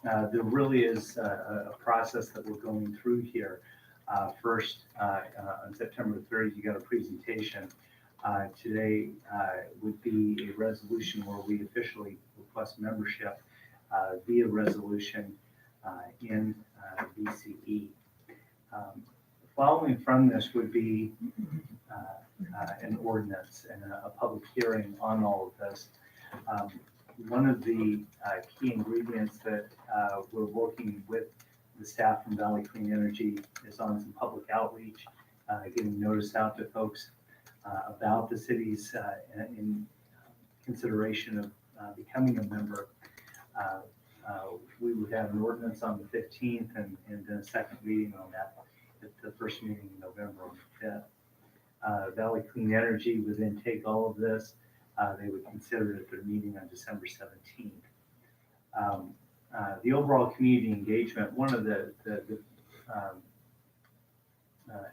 There really is a process that we're going through here. First, on September 3rd, you got a presentation. Today would be a resolution where we officially request membership via resolution in BCE. Following from this would be an ordinance and a public hearing on all of this. One of the key ingredients that we're working with the staff from Valley Clean Energy is on some public outreach, getting notice out to folks about the city's in consideration of becoming a member. We would have an ordinance on the 15th and then a second reading on that at the first meeting in November on the 5th. Valley Clean Energy would then take all of this. They would consider it at their meeting on December 17th. The overall community engagement, one of the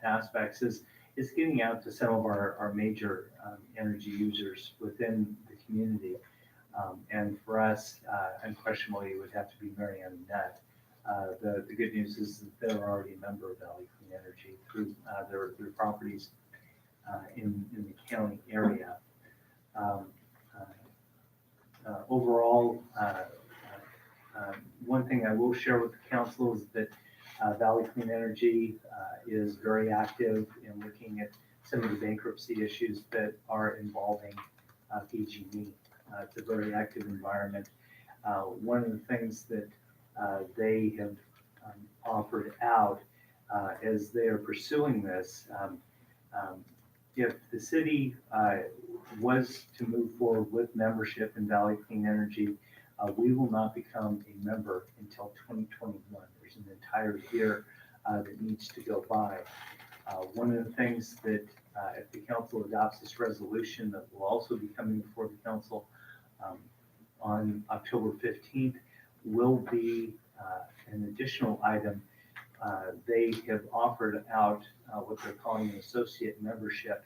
aspects is getting out to some of our major energy users within the community. And for us, unquestionably, it would have to be Marianne Net. The good news is that they're already a member of Valley Clean Energy through their properties in the county area. Overall, one thing I will share with the council is that Valley Clean Energy is very active in looking at some of the bankruptcy issues that are involving PG&E. It's a very active environment. One of the things that they have offered out as they are pursuing this, if the city was to move forward with membership in Valley Clean Energy, we will not become a member until 2021. There's an entire year that needs to go by. One of the things that if the council adopts this resolution that will also be coming before the council on October 15th will be an additional item. They have offered out what they're calling an associate membership,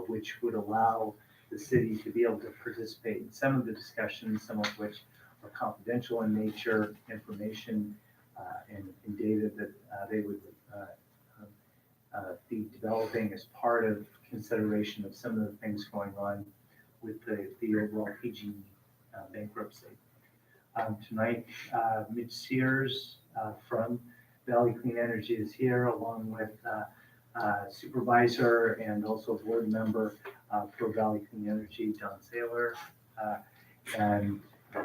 which would allow the city to be able to participate in some of the discussions, some of which are confidential in nature, information and data that they would be developing as part of consideration of some of the things going on with the overall PG bankruptcy. Tonight, Mitch Sears from Valley Clean Energy is here, along with supervisor and also board member for Valley Clean Energy, John Saylor. And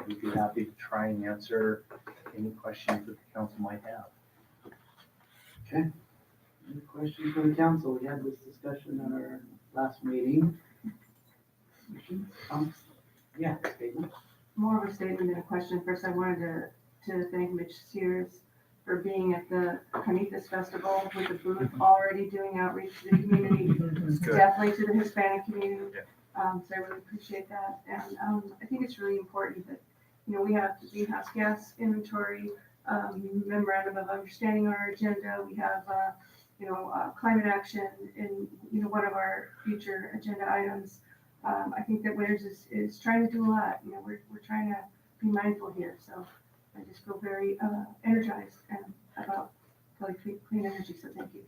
we'd be happy to try and answer any questions that the council might have. Okay. Any questions from the council? We had this discussion at our last meeting. Yeah, statement. More of a statement than a question. First, I wanted to thank Mitch Sears for being at the Canitas Festival with the booth, already doing outreach to the community, definitely to the Hispanic community. So I really appreciate that. And I think it's really important that, you know, we have the greenhouse gas inventory, memorandum of understanding on our agenda. We have, climate action in, one of our future agenda items. I think that Winters is trying to do a lot. You know, we're trying to be mindful here. So I just feel very energized about Valley Clean Energy. So thank you.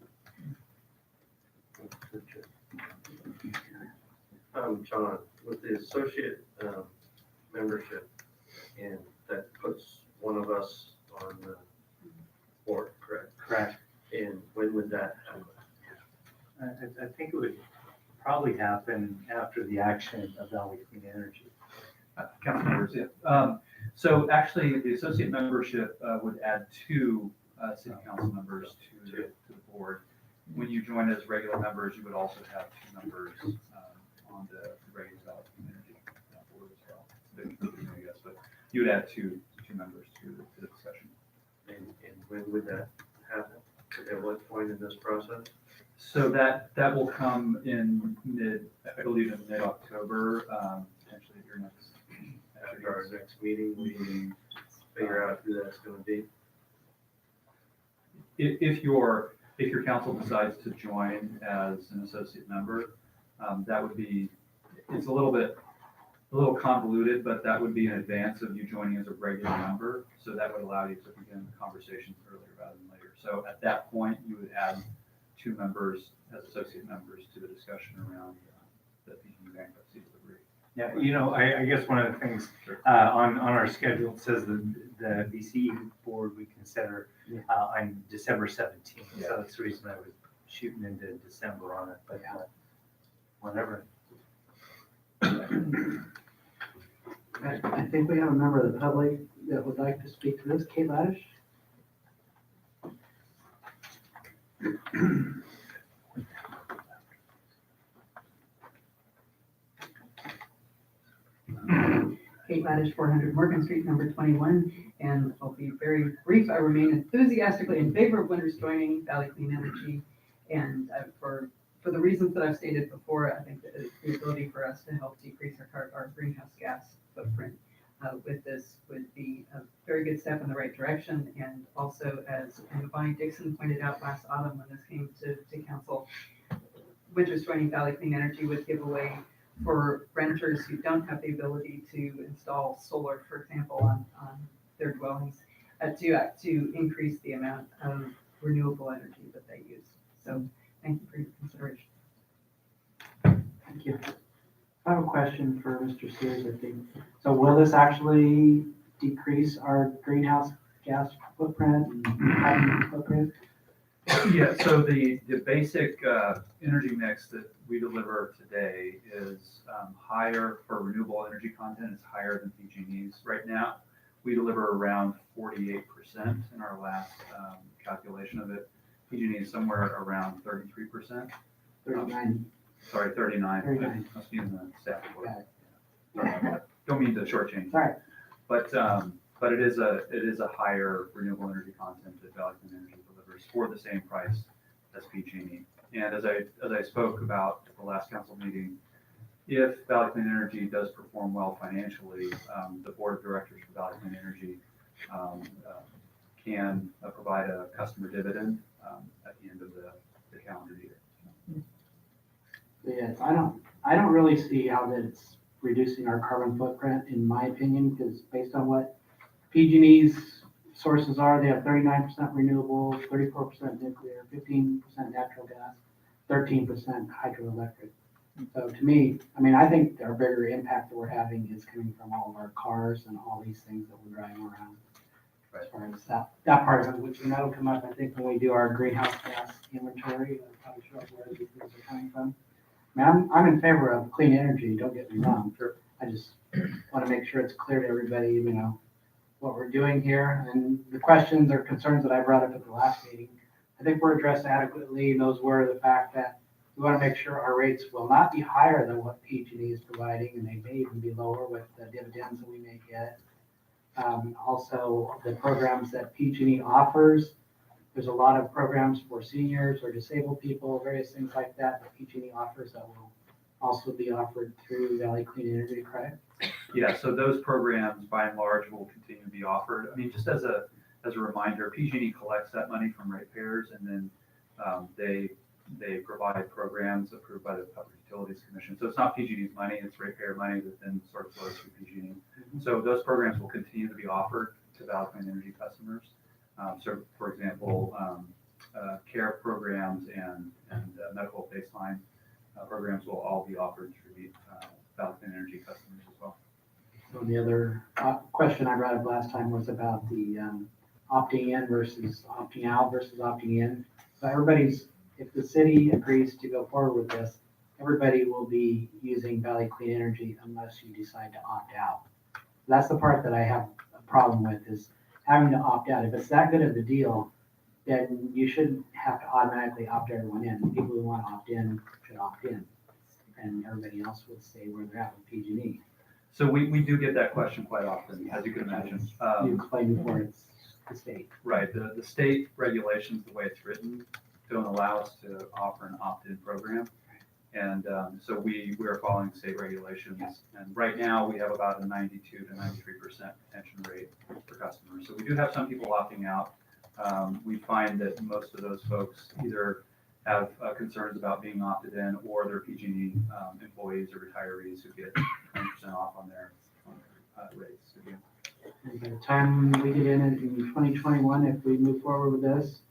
John, with the associate membership, and that puts one of us on the board, correct? Correct. And when would that happen? I think it would probably happen after the action of Valley Clean Energy. Council members, yeah. So actually, the associate membership would add two city council members to the board. When you join as regular members, you would also have two members on the regular Valley Clean Energy board as well. It's a bit confusing, I guess, but you would add two members to the discussion. And when would that happen? At what point in this process? So that will come in I believe in mid-October, potentially at your next. After our next meeting, we figure out who that's gonna be. If your council decides to join as an associate member, that would be, it's a little convoluted, but that would be in advance of you joining as a regular member. So that would allow you to begin the conversations earlier rather than later. So at that point, you would add two members as associate members to the discussion around the PG bankruptcy delivery. Yeah, I guess one of the things, on our schedule, it says the BCE board we consider, on December 17th. So that's the reason I was shooting into December on it, but, whatever. I think we have a member of the public that would like to speak to this. Kate Laddish? Kate Laddish, 400 Morgan Street, number 21, and I'll be very brief. I remain enthusiastically in favor of Winters joining Valley Clean Energy, and for the reasons that I've stated before, I think that the ability for us to help decrease our greenhouse gas footprint with this would be a very good step in the right direction, and also, as Bonnie Dixon pointed out last autumn when this came to council, Winters joining Valley Clean Energy would give away for renters who don't have the ability to install solar, for example, on their dwellings, to increase the amount of renewable energy that they use. So thank you for your consideration. Thank you. I have a question for Mr. Sears, I think. So will this actually decrease our greenhouse gas footprint and carbon footprint? Yeah, so the basic energy mix that we deliver today is higher for renewable energy content, it's higher than PG&E's. Right now, we deliver around 48% in our last calculation of it. PG&E is somewhere around 33%. 39. Sorry, 39. 39. I was using the staff report. Sorry about that. Don't mean to shortchange. Sorry. But it is a higher renewable energy content that Valley Clean Energy delivers for the same price as PG&E. And as I spoke about at the last council meeting, if Valley Clean Energy does perform well financially, the board of directors for Valley Clean Energy can provide a customer dividend at the end of the calendar year. Yes, I don't really see how that it's reducing our carbon footprint, in my opinion, because based on what PG&E's sources are, they have 39% renewable, 34% nuclear, 15% natural gas, 13% hydroelectric. So to me, I think our bigger impact that we're having is coming from all of our cars and all these things that we're driving around. As far as that part of it, which that'll come up, I think, when we do our greenhouse gas inventory, probably show where these things are coming from. I'm in favor of clean energy, don't get me wrong. I just want to make sure it's clear to everybody, what we're doing here. And the questions or concerns that I brought up at the last meeting, I think were addressed adequately. And those were the fact that we want to make sure our rates will not be higher than what PG&E is providing, and they may even be lower with the dividends that we may get. Also, the programs that PG&E offers, there's a lot of programs for seniors or disabled people, various things like that PG&E offers that will also be offered through Valley Clean Energy, correct? Yeah, so those programs by and large will continue to be offered. Just as a reminder, PG&E collects that money from ratepayers, and then they provide programs approved by the Public Utilities Commission. So it's not PG&E's money, it's ratepayer money that then sort of flows through PG&E. So those programs will continue to be offered to Valley Clean Energy customers. So for example, care programs and medical baseline programs will all be offered through Valley Clean Energy customers as well. So the other question I brought up last time was about the opting in versus opting out versus opting in. So if the city agrees to go forward with this, everybody will be using Valley Clean Energy unless you decide to opt out. That's the part that I have a problem with, is having to opt out. If it's that good of a deal, then you shouldn't have to automatically opt everyone in. People who want to opt in should opt in, and everybody else would stay where they're at with PG&E. So we do get that question quite often, as you can imagine. You explained before, it's the state. Right, the state regulations, the way it's written, don't allow us to offer an opt-in program. And so we are following state regulations. And right now, we have about a 92 to 93% retention rate for customers. So we do have some people opting out. We find that most of those folks either have concerns about being opted in, or they're PG&E employees or retirees who get 20% off on their rates. Again. And by the time we get in 2021, if we move forward with this,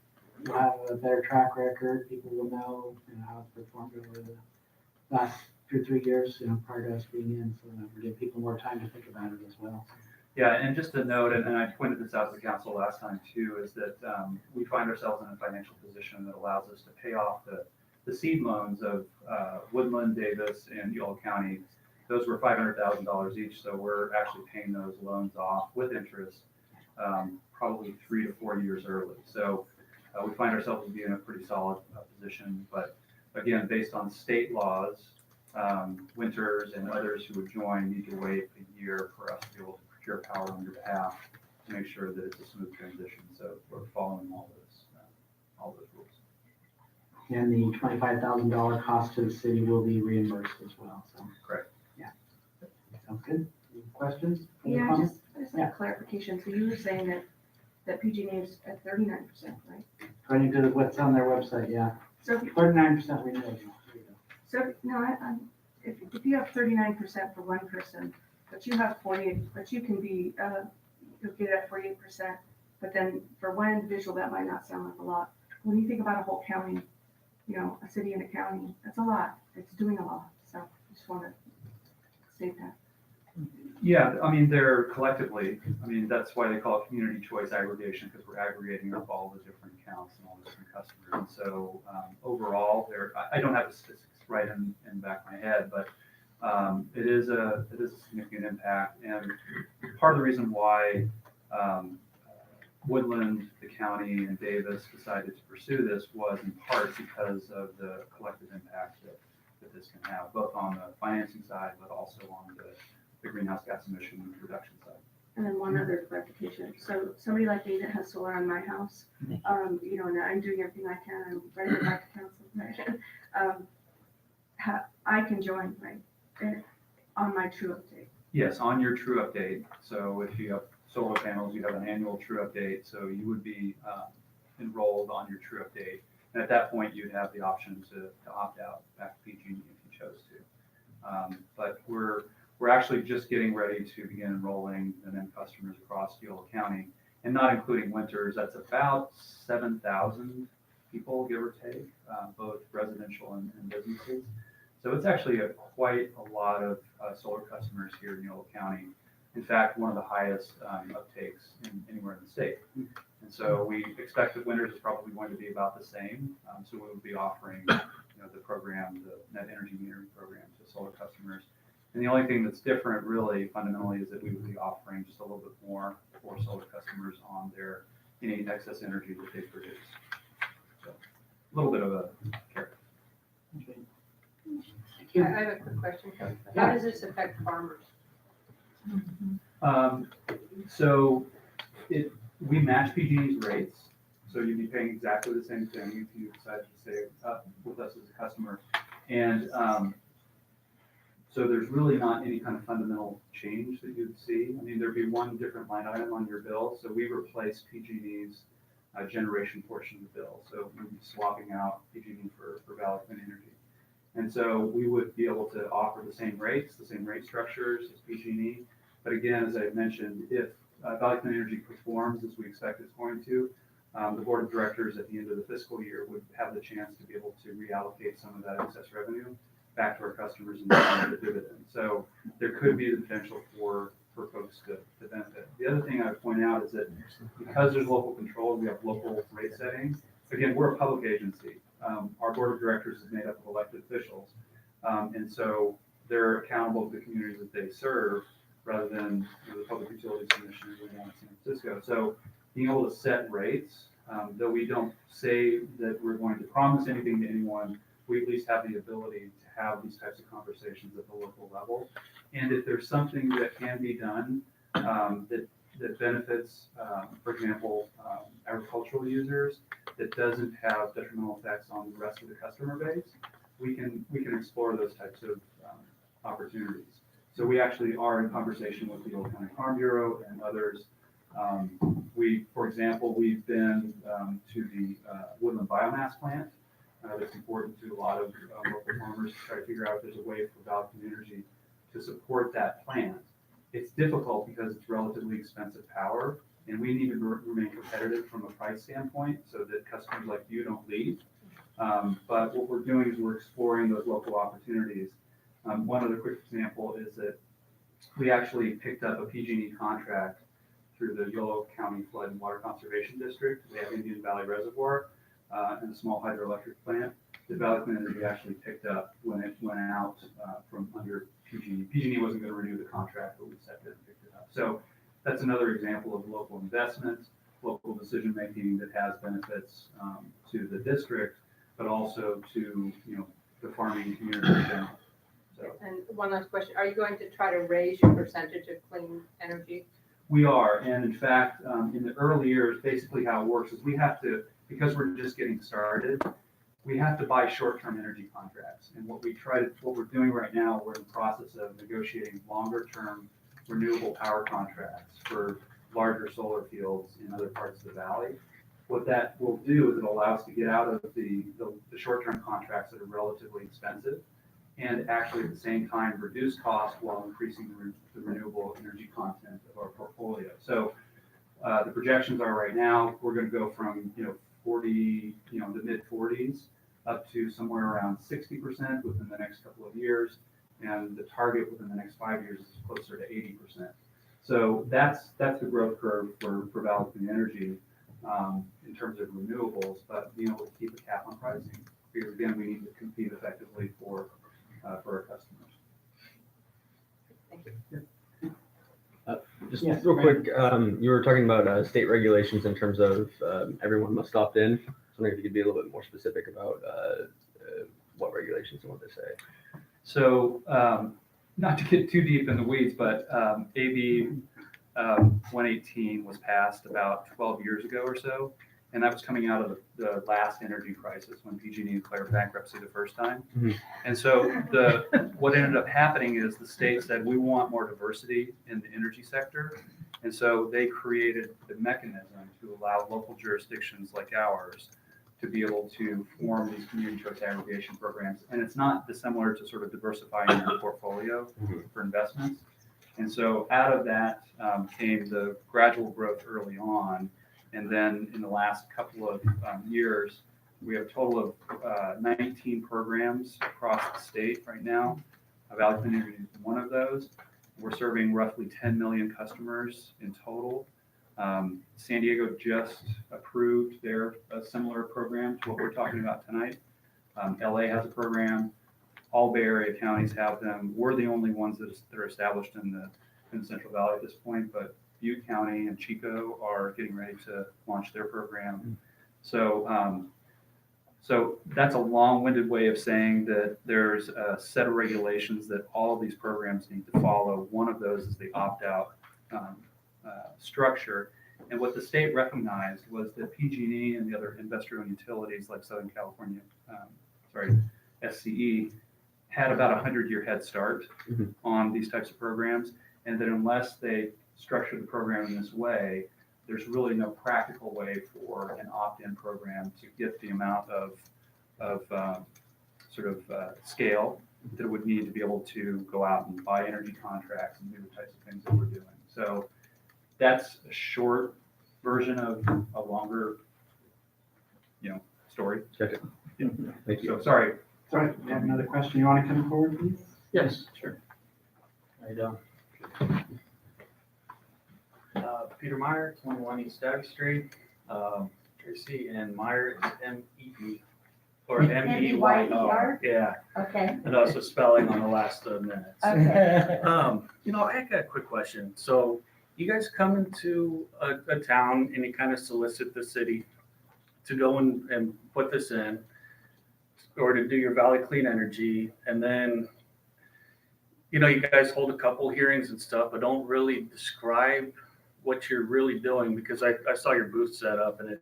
we'll have a better track record. People will know how it's performed over the last through 3 years, prior to us being in, so that we give people more time to think about it as well. Yeah, and just a note, and I pointed this out to the council last time too, is that we find ourselves in a financial position that allows us to pay off the seed loans of Woodland, Davis, and Yolo County. Those were $500,000 each, so we're actually paying those loans off with interest probably 3 to 4 years early. So we find ourselves to be in a pretty solid position, but again, based on state laws, Winters and others who would join need to wait a year for us to be able to procure power on your behalf to make sure that it's a smooth transition. So we're following all those rules. And the $25,000 cost to the city will be reimbursed as well, so. Correct. Yeah. Sounds good. Any questions? Yeah, Comments? just like clarification. So you were saying that PG&E is at 39%, right? According to what's on their website, yeah. So 39% renewable. So, no, if you have 39% for one person, but you have 48, but you can be, you'll get it at 48%, but then for one individual, that might not sound like a lot. When you think about a whole county, a city and a county, that's a lot. It's doing a lot. So I just want to state that. Yeah, I mean, they're collectively, that's why they call it community choice aggregation, because we're aggregating up all the different accounts and all the different customers. And so overall, I don't have the statistics right in the back of my head, but it is a significant impact. And part of the reason why Woodland, the county, and Davis decided to pursue this was in part because of the collective impact that this can have, both on the financing side, but also on the greenhouse gas emission reduction side. And then one other clarification. So somebody like me that has solar on my house, and I'm doing everything I can, I'm ready to back to council, right? I can join, right, on my true update. Yes, on your true update. So if you have solar panels, you have an annual true update, so you would be enrolled on your true update. And at that point, you'd have the option to opt out back to PG&E if you chose to. But we're actually just getting ready to begin enrolling the end customers across Yolo County, and not including Winters. That's about 7,000 people, give or take, both residential and businesses. So it's actually quite a lot of solar customers here in Yolo County. In fact, one of the highest uptakes anywhere in the state. And so we expect that Winters is probably going to be about the same. So we will be offering the program, the net energy metering program, to solar customers. And the only thing that's different really fundamentally is that we would be offering just a little bit more for solar customers on their any excess energy that they produce. So a little bit of a carrot. I have a quick question. How does this affect farmers? So we match PG&E's rates, so you'd be paying exactly the same thing if you decided to stay with us as a customer. And so there's really not any kind of fundamental change that you'd see. I mean, there'd be one different line item on your bill. So we replace PG&E's generation portion of the bill. So we'd be swapping out PG&E for Valley Clean Energy. And so we would be able to offer the same rates, the same rate structures as PG&E. But again, as I mentioned, if Valley Clean Energy performs as we expect it's going to, the board of directors at the end of the fiscal year would have the chance to be able to reallocate some of that excess revenue back to our customers and the dividend. So there could be the potential for folks to benefit. The other thing I would point out is that because there's local control, we have local rate setting. Again, we're a public agency. Our board of directors is made up of elected officials. And so they're accountable to the communities that they serve rather than the Public Utilities Commission in San Francisco. So being able to set rates, though we don't say that we're going to promise anything to anyone, we at least have the ability to have these types of conversations at the local level. And if there's something that can be done that benefits, for example, agricultural users, that doesn't have detrimental effects on the rest of the customer base, we can explore those types of opportunities. So we actually are in conversation with the Yolo County Farm Bureau and others. For example, we've been to the Woodland Biomass Plant. That's important to a lot of local farmers to try to figure out if there's a way for Valley Clean Energy to support that plant. It's difficult because it's relatively expensive power, and we need to remain competitive from a price standpoint so that customers like you don't leave. But what we're doing is we're exploring those local opportunities. One other quick example is that we actually picked up a PG&E contract through the Yolo County Flood and Water Conservation District. They have Indian Valley Reservoir and a small hydroelectric plant that Valley Clean Energy actually picked up when it went out from under PG&E. PG&E wasn't going to renew the contract, but we stepped in and picked it up. So that's another example of local investment, local decision-making that has benefits to the district, but also to, the farming community in general. So And one last question, are you going to try to raise your percentage of clean energy? we are, and in fact, in the early years, basically how it works is we have to, because we're just getting started, we have to buy short-term energy contracts. And what we're doing right now, we're in the process of negotiating longer-term renewable power contracts for larger solar fields in other parts of the valley. What that will do is it allows us to get out of the short-term contracts that are relatively expensive and actually at the same time reduce costs while increasing the renewable energy content of our portfolio. So the projections are right now, we're going to go from 40, the mid 40s up to somewhere around 60% within the next couple of years, and the target within the next 5 years is closer to 80%. So that's the growth curve for Valley Clean Energy in terms of renewables, but being able to keep a cap on pricing, because again, we need to compete effectively for our customers. Just Yes, real Brandon. quick, you were talking about state regulations in terms of everyone must opt in. I was wondering if you could be a little bit more specific about what regulations and what they say. So, not to get too deep in the weeds, but AB 118 was passed about 12 years ago or so, and that was coming out of the last energy crisis when PG&E declared bankruptcy the first time. Mm-hmm. And so what ended up happening is the state said, we want more diversity in the energy sector. And so they created the mechanism to allow local jurisdictions like ours to be able to form these community choice aggregation programs. And it's not dissimilar to sort of diversifying your portfolio for investments. And so out of that came the gradual growth early on. And then in the last couple of years, we have a total of 19 programs across the state right now. Valley Clean Energy is one of those. We're serving roughly 10 million customers in total. San Diego just approved their similar program to what we're talking about tonight. LA has a program. All Bay Area counties have them. We're the only ones that are established in the Central Valley at this point, but Butte County and Chico are getting ready to launch their program. So, so that's a long-winded way of saying that there's a set of regulations that all of these programs need to follow. One of those is the opt-out structure. And what the state recognized was that PG&E and the other investor-owned utilities like Southern California, SCE, had about a 100-year head start on these types of programs. And that unless they structure the program in this way, there's really no practical way for an opt-in program to get the amount of scale that it would need to be able to go out and buy energy contracts and do the types of things that we're doing. So that's a short version of a longer, story. Gotcha. Yeah. Thank you. So sorry. Sorry, we have another question. You want to come forward, please? Yes, sure. How you doing? Peter Meyer, 21 East Dagg Street. Tracy and Meyer is M-E-E, or M-E-Y-E-R? Yeah. Okay. And also spelling on the last minutes. Okay. I got a quick question. So you guys come into a town and you kind of solicit the city to go and put this in, or to do your Valley Clean Energy, and then you guys hold a couple hearings and stuff, but don't really describe what you're really doing, because I saw your booth set up and it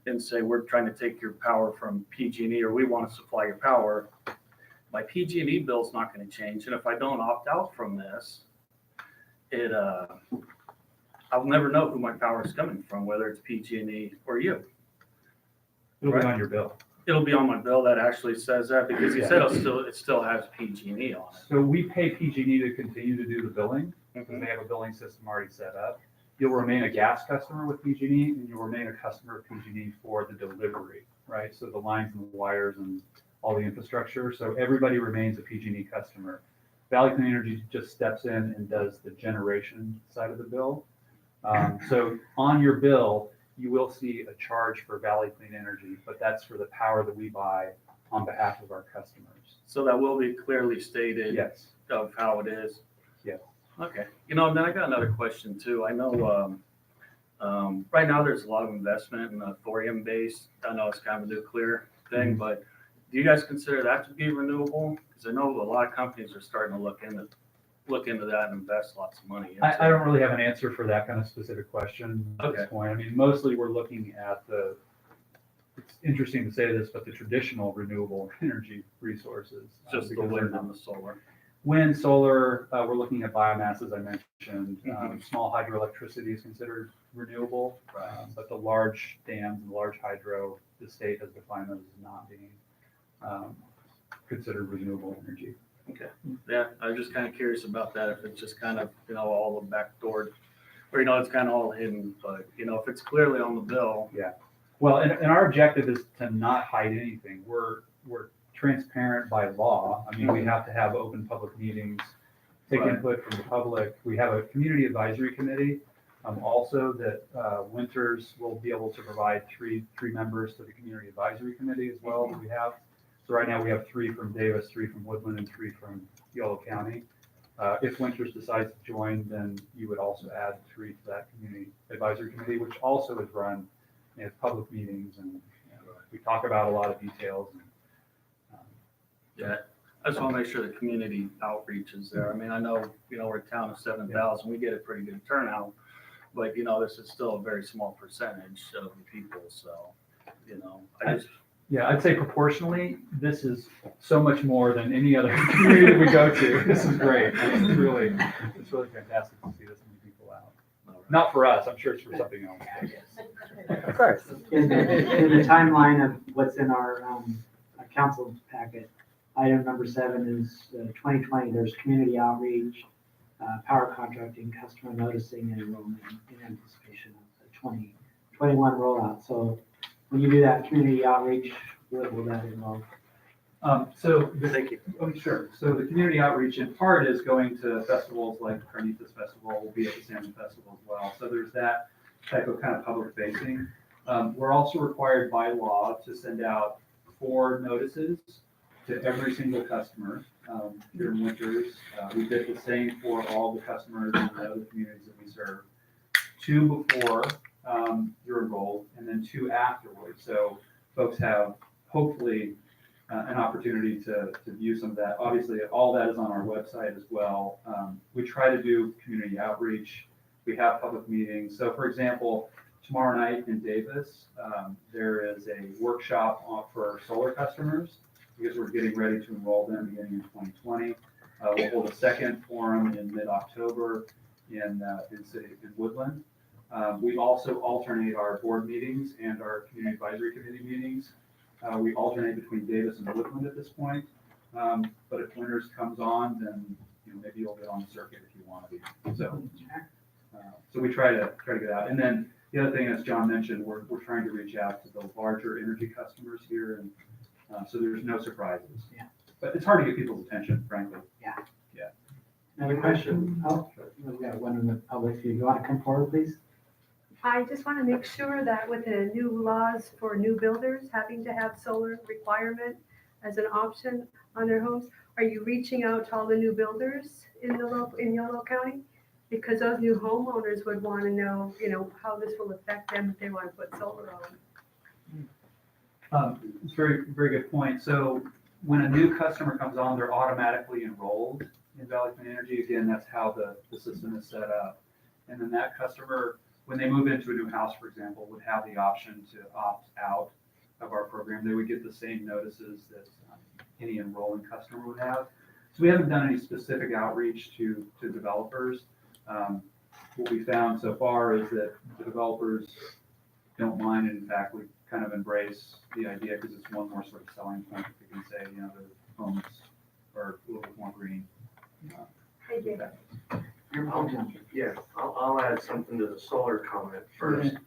didn't say we're trying to take your power from PG&E or we want to supply your power. My PG&E bill's not going to change, and if I don't opt out from this, I'll never know who my power is coming from, whether it's PG&E or you. It'll be on your bill. It'll be on my bill that actually says that, because he said it still has PG&E on it. So we pay PG&E to continue to do the billing. Because they have a billing system already set up. You'll remain a gas customer with PG&E, and you'll remain a customer of PG&E for the delivery, right? So the lines and the wires and all the infrastructure. So everybody remains a PG&E customer. Valley Clean Energy just steps in and does the generation side of the bill. So on your bill, you will see a charge for Valley Clean Energy, but that's for the power that we buy on behalf of our customers. So that will be clearly stated. Yes. Of how it is. Yes. Okay. And then I got another question too. I know, right now there's a lot of investment in the thorium base. I know it's kind of a nuclear thing, but do you guys consider that to be renewable? Because I know a lot of companies are starting to look into that and invest lots of money. I don't really have an answer for that kind of specific question at this point. I mean, mostly we're looking at it's interesting to say this, but the traditional renewable energy resources. Just the wind and the solar. Wind, solar, we're looking at biomass, as I mentioned. Small hydroelectricity is considered renewable, but the large dams and large hydro, the state has defined those as not being considered renewable energy. Okay. Yeah, I was just kind of curious about that, if it's just kind of, all the backdoored, or, it's kind of all hidden, but, if it's clearly on the bill. Yeah. Well, and our objective is to not hide anything. We're transparent by law. I mean, we have to have open public meetings, take input from the public. We have a community advisory committee, also that Winters will be able to provide three members to the community advisory committee as well that we have. So right now we have 3 from Davis, 3 from Woodland, and 3 from Yolo County. If Winters decides to join, then you would also add 3 to that community advisory committee, which also is run in public meetings, and we talk about a lot of details. Yeah, I just want to make sure the community outreach is there. I mean, I know, we're a town of 7,000, we get a pretty good turnout, but, this is still a very small percentage of the people, so, Yeah, I'd say proportionally, this is so much more than any other community that we go to. This is great. It's really fantastic to see this many people out. Not for us, I'm sure it's for something else. Of course. In the timeline of what's in our council packet, item number 7 is 2020, there's community outreach, power contracting, customer noticing, and enrollment in anticipation of the 2021 rollout. So when you do that community outreach, what will that involve? Thank you. Oh, sure. So the community outreach in part is going to festivals like Carnitas Festival, will be at the Salmon Festival as well. So there's that type of kind of public facing. We're also required by law to send out 4 notices to every single customer during Winters. We did the same for all the customers in the other communities that we serve. 2 before you're enrolled, and then 2 afterwards. So folks have hopefully an opportunity to view some of that. Obviously, all that is on our website as well. We try to do community outreach. We have public meetings. So for example, tomorrow night in Davis, there is a workshop for solar customers because we're getting ready to enroll them beginning in 2020. We'll hold a second forum in mid-October in Woodland. We also alternate our board meetings and our community advisory committee meetings. We alternate between Davis and Woodland at this point. But if Winters comes on, then maybe you'll get on the circuit if you want to be. So we try to get out. And then the other thing, as John mentioned, we're trying to reach out to the larger energy customers here, and so there's no surprises. Yeah. But it's hard to get people's attention, frankly. Yeah. Yeah. Another question? Oh, we've got one in the public. If you want to come forward, please. I just want to make sure that with the new laws for new builders having to have solar requirement as an option on their homes, are you reaching out to all the new builders in Yolo County? Because those new homeowners would want to know, how this will affect them if they want to put solar on. It's a very, very good point. So when a new customer comes on, they're automatically enrolled in Valley Clean Energy. Again, that's how the system is set up. And then that customer, when they move into a new house, for example, would have the option to opt out of our program. They would get the same notices that any enrolling customer would have. So we haven't done any specific outreach to developers. What we found so far is that the developers don't mind, and in fact, we kind of embrace the idea because it's one more sort of selling point. If you can say, the homes are a little bit more green. Thank you. Yeah, I'll add something to the solar comment first.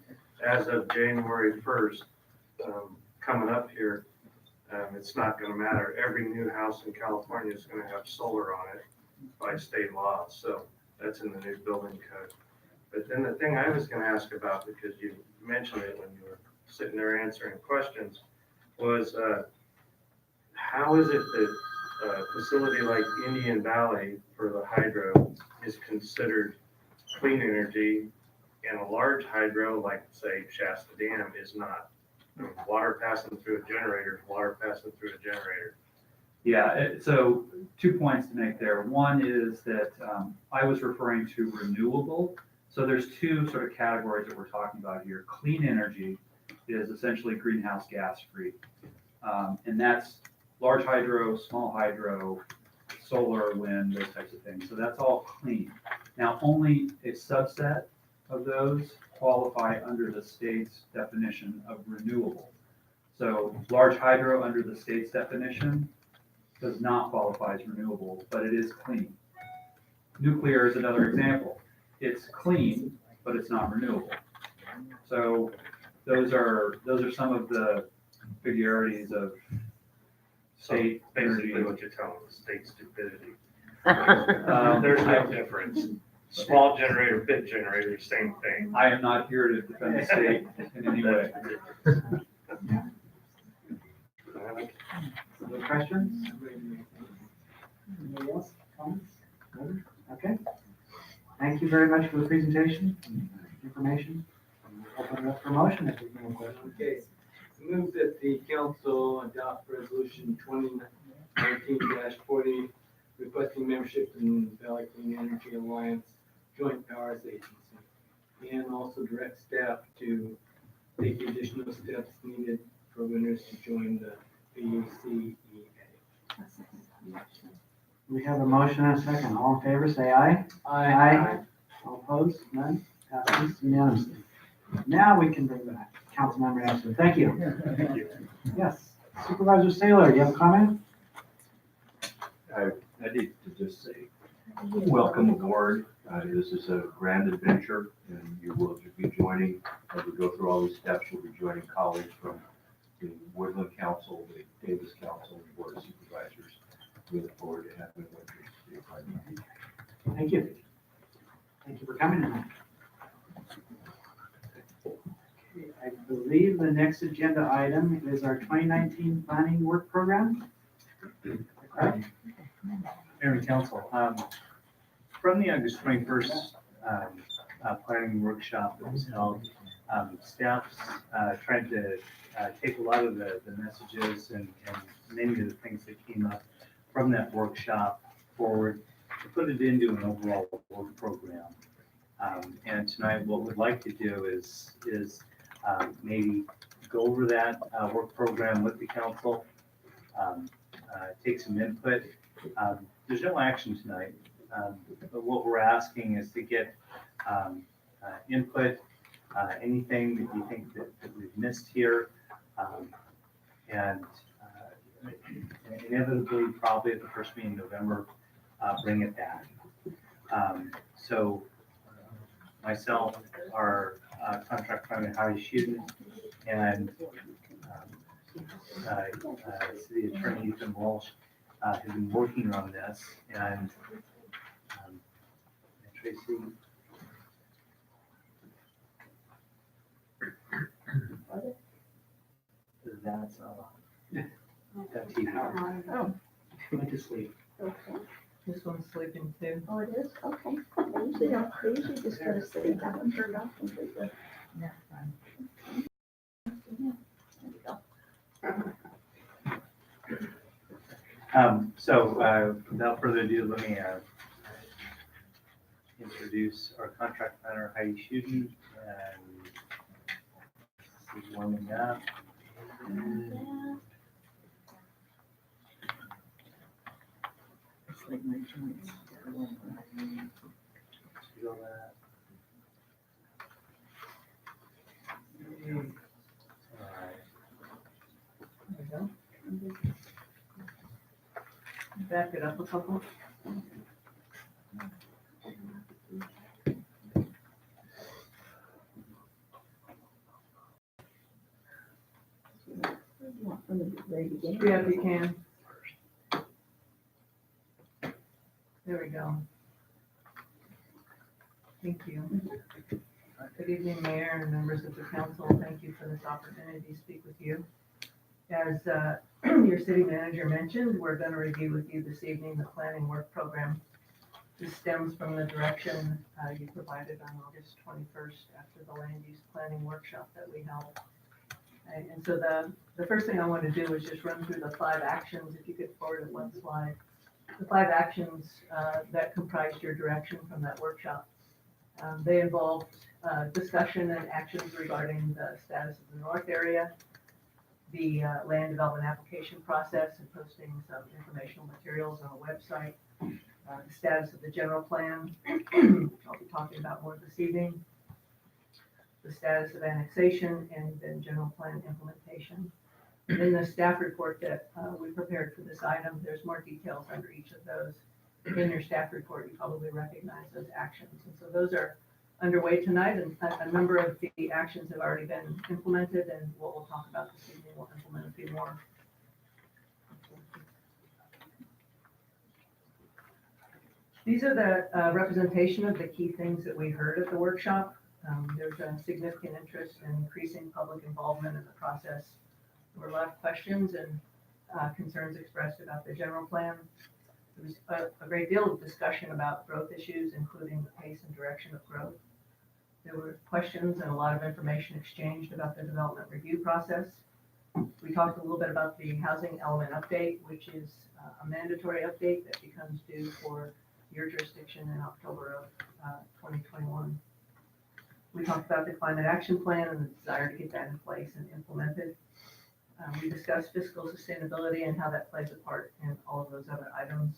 As of January 1st, coming up here, It's not gonna matter. Every new house in California is gonna have solar on it by state law, so that's in the new building code. But then the thing I was gonna ask about, because you mentioned it when you were sitting there answering questions, was, how is it that a facility like Indian Valley for the hydro is considered clean energy and a large hydro, like say Shasta Dam, is not? I mean, water passing through a generator, water passing through a generator. Yeah, so 2 points to make there. One is that I was referring to renewable. So there's 2 sort of categories that we're talking about here. Clean energy is essentially greenhouse gas free. And that's large hydro, small hydro, solar, wind, those types of things. So that's all clean. Now, only a subset of those qualify under the state's definition of renewable. So large hydro under the state's definition does not qualify as renewable, but it is clean. Nuclear is another example. It's clean, but it's not renewable. So those are some of the peculiarities of state Basically energy. what you're telling the state stupidity. Um, There's no difference. Small generator, big generator, same thing. I am not here to defend the state in any way. Other questions? Anybody else? Comments? No? Okay. Thank you very much for the presentation, and information. Open it up for motion if there's no questions. Okay, move that the council adopt resolution 2019-40, requesting membership in Valley Clean Energy Alliance Joint Powers Agency, and also direct staff to take the additional steps needed for winners to join the VCEA. We have a motion and a second. All in favor, say aye. Aye. All opposed? None? Passes unanimously. Now we can bring back Councilmember Anderson. Thank you. Thank you. Yes. Supervisor Saylor, you have a comment? I need to just say, welcome aboard. This is a grand adventure, and you will be joining, as we go through all these steps, you'll be joining colleagues from the Woodland Council, the Davis Council, and the Board of Supervisors. We look forward to having you. Thank you. Thank you for coming tonight. Okay, I believe the next agenda item is our 2019 planning work program. Correct? Mayor and Council, from the August 21st planning workshop that was held, staff's tried to take a lot of the messages and many of the things that came up from that workshop forward to put it into an overall work program. And tonight, what we'd like to do is maybe go over that work program with the council, take some input. There's no action tonight, but what we're asking is to get input, anything that you think that we've missed here, and inevitably, probably at the first meeting in November, bring it back. So myself, our contract planner, Harry Shuden, and City Attorney Ethan Walsh have been working on this, and Tracy. That's that TV. Oh, Went to sleep. okay. This one's sleeping too. Oh, it is? Okay. They usually just go to sleep. That one turned off completely. Next time. So without further ado, let me introduce our contract planner, Heidi Shuden, and she's warming up. It's like my joints. Feel that. All right. There we go. Back it up a couple. Yeah, if you can. There we go. Thank you. Good evening, Mayor and members of the council. Thank you for this opportunity to speak with you. As your city manager mentioned, we're going to review with you this evening the planning work program. This stems from the direction you provided on August 21st after the land use planning workshop that we held. And so the first thing I want to do is just run through the 5 actions, if you could forward it one slide. The 5 actions that comprised your direction from that workshop. They involved discussion and actions regarding the status of the north area, the land development application process and posting some informational materials on a website, the status of the general plan, I'll be talking about more this evening, the status of annexation, and then general plan implementation. In the staff report that we prepared for this item, there's more details under each of those. In your staff report, you probably recognize those actions. And so those are underway tonight, and a number of the actions have already been implemented, and what we'll talk about this evening, we'll implement a few more. These are the representation of the key things that we heard at the workshop. There's a significant interest in increasing public involvement in the process. There were a lot of questions and concerns expressed about the general plan. There was a great deal of discussion about growth issues, including the pace and direction of growth. There were questions and a lot of information exchanged about the development review process. We talked a little bit about the housing element update, which is a mandatory update that becomes due for your jurisdiction in October of 2021. We talked about the climate action plan and the desire to get that in place and implemented. We discussed fiscal sustainability and how that plays a part in all of those other items.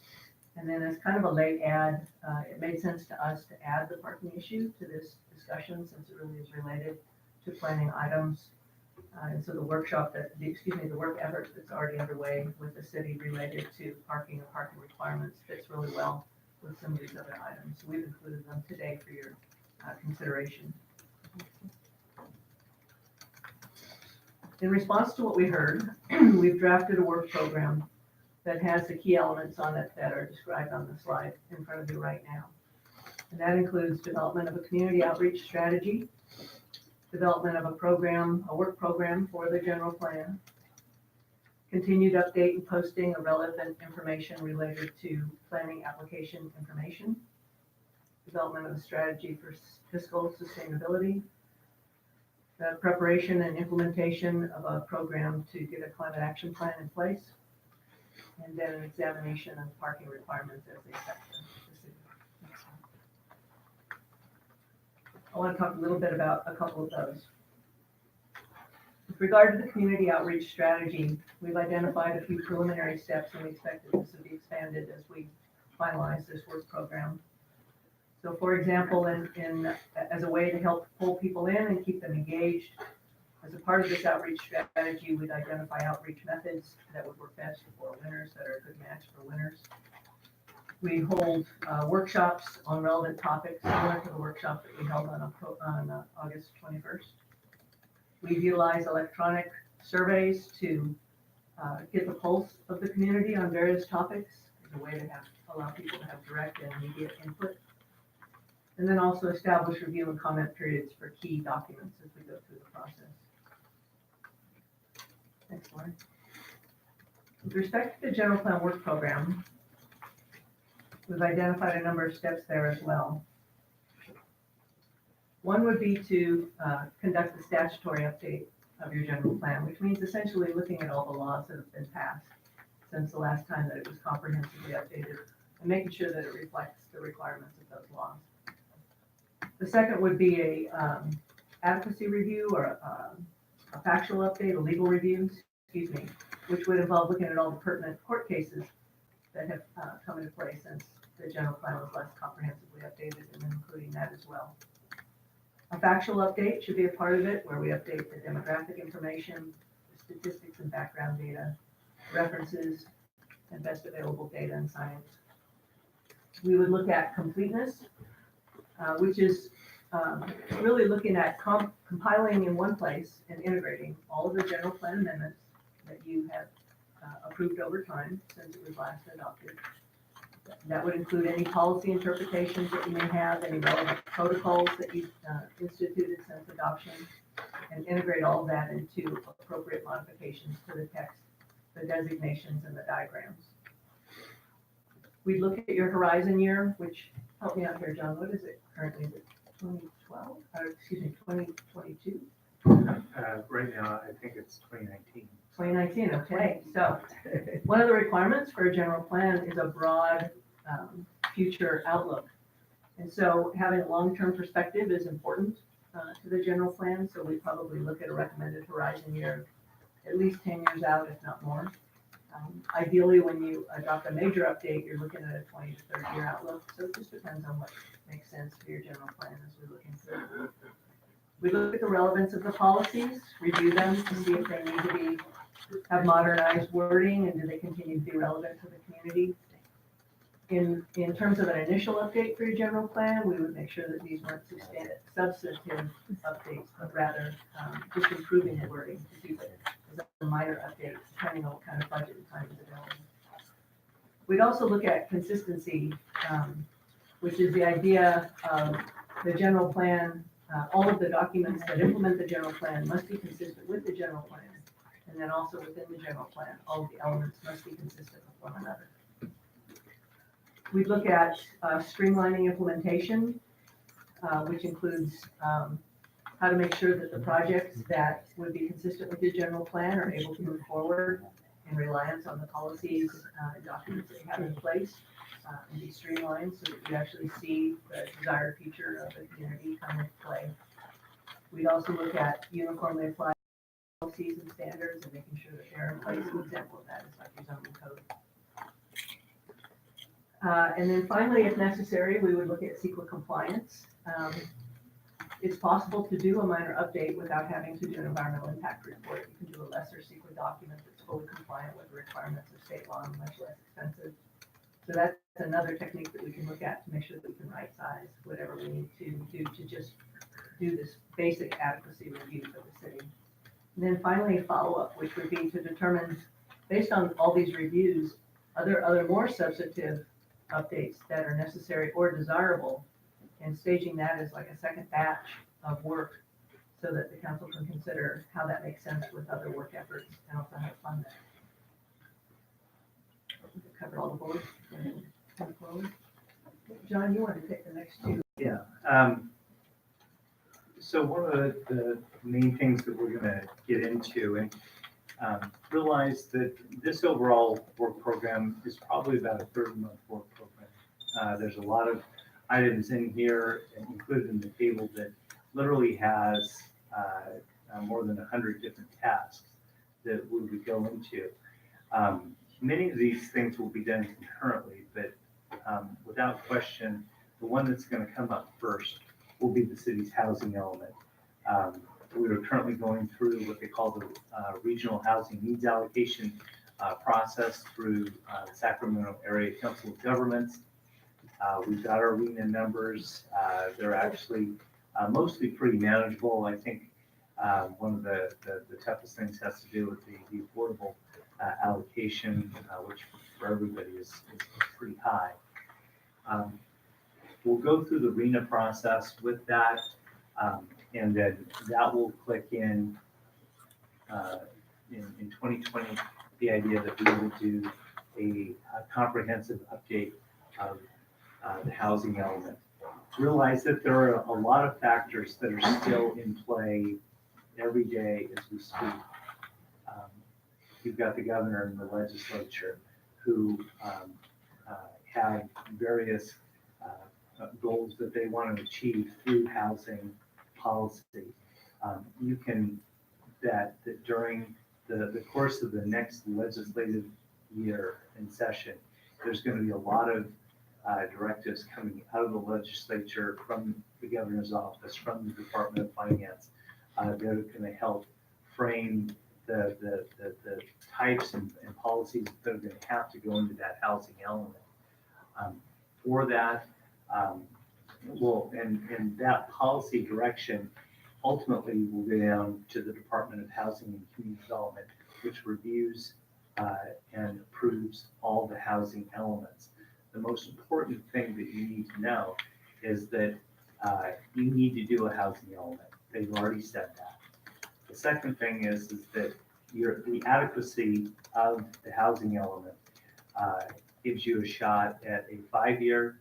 And then as kind of a late add, it made sense to us to add the parking issue to this discussion since it really is related to planning items. And so the workshop the work effort that's already underway with the city related to parking and parking requirements fits really well with some of these other items. So we've included them today for your consideration. In response to what we heard, we've drafted a work program that has the key elements on it that are described on the slide in front of you right now. And that includes development of a community outreach strategy, development of a work program for the general plan, continued update and posting of relevant information related to planning application information, development of a strategy for fiscal sustainability, the preparation and implementation of a program to get a climate action plan in place, and then an examination of parking requirements as they affect the city. I want to talk a little bit about a couple of those. With regard to the community outreach strategy, we've identified a few preliminary steps, and we expect that this will be expanded as we finalize this work program. So for example, as a way to help pull people in and keep them engaged, as a part of this outreach strategy, we'd identify outreach methods that would work best for winners, that are a good match for winners. We hold workshops on relevant topics, similar to the workshop that we held on August 21st. We utilize electronic surveys to get the pulse of the community on various topics as a way to allow people to have direct and immediate input. And then also establish review and comment periods for key documents as we go through the process. Thanks, Lauren. With respect to the general plan work program, we've identified a number of steps there as well. One would be to conduct a statutory update of your general plan, which means essentially looking at all the laws that have been passed since the last time that it was comprehensively updated and making sure that it reflects the requirements of those laws. The second would be a adequacy review or a factual update, a legal review, which would involve looking at all the pertinent court cases that have come into play since the general plan was last comprehensively updated, and then including that as well. A factual update should be a part of it, where we update the demographic information, the statistics and background data, references, and best available data and science. We would look at completeness, which is really looking at compiling in one place and integrating all of the general plan amendments that you have approved over time since it was last adopted. That would include any policy interpretations that you may have, any relevant protocols that you've instituted since adoption, and integrate all of that into appropriate modifications to the text, the designations, and the diagrams. We look at your horizon year, which, help me out here, John, what is it currently? Is it 2012, or excuse me, 2022? Right now, I think it's 2019. 2019, okay. So one of the requirements for a general plan is a broad future outlook. And so having a long-term perspective is important to the general plan. So we probably look at a recommended horizon year at least 10 years out, if not more. Ideally, when you adopt a major update, you're looking at a 20 to 30 year outlook. So it just depends on what makes sense for your general plan as we look into it. We look at the relevance of the policies, review them to see if they need to have modernized wording and do they continue to be relevant to the community. In terms of an initial update for your general plan, we would make sure that these weren't substantive updates, but rather just improving the wording to do it as a minor update, depending on what kind of budget and time is available. We'd also look at consistency, which is the idea of the general plan. All of the documents that implement the general plan must be consistent with the general plan. And then also within the general plan, all of the elements must be consistent with one another. We look at streamlining implementation, which includes how to make sure that the projects that would be consistent with your general plan are able to move forward in reliance on the policies and documents that you have in place and be streamlined so that you actually see the desired future of the community come into play. We'd also look at uniformly applied policies and standards and making sure that they're in place. An example of that is like your zoning code. And then finally, if necessary, we would look at CEQA compliance. It's possible to do a minor update without having to do an environmental impact report. You can do a lesser CEQA document that's fully compliant with the requirements of state law and much less expensive. So that's another technique that we can look at to make sure that we can right size whatever we need to do to just do this basic adequacy review for the city. And then finally, a follow-up, which would be to determine, based on all these reviews, are there other more substantive updates that are necessary or desirable, and staging that as like a second batch of work so that the council can consider how that makes sense with other work efforts and also how to fund that. We've covered all the bullets. John, you want to take the next two? Yeah. So one of the main things that we're going to get into and realize that this overall work program is probably about a 30-month work program. There's a lot of items in here, included in the table, that literally has more than 100 different tasks that we would go into. Many of these things will be done concurrently, but without question, the one that's going to come up first will be the city's housing element. We are currently going through what they call the regional housing needs allocation process through the Sacramento Area Council of Governments. We've got our RENA numbers. They're actually mostly pretty manageable. I think one of the toughest things has to do with the affordable allocation, which for everybody is pretty high. We'll go through the RENA process with that, and then that will click in 2020, the idea that we will do a comprehensive update of the housing element. Realize that there are a lot of factors that are still in play every day as we speak. You've got the governor and the legislature who have various goals that they want to achieve through housing policy. You can bet that during the course of the next legislative year in session, there's going to be a lot of directives coming out of the legislature, from the governor's office, from the Department of Finance, that are going to help frame the types and policies that are going to have to go into that housing element. For that, and that policy direction ultimately will go down to the Department of Housing and Community Development, which reviews and approves all the housing elements. The most important thing that you need to know is that you need to do a housing element. They've already said that. The second thing is that the adequacy of the housing element gives you a shot at a 5-year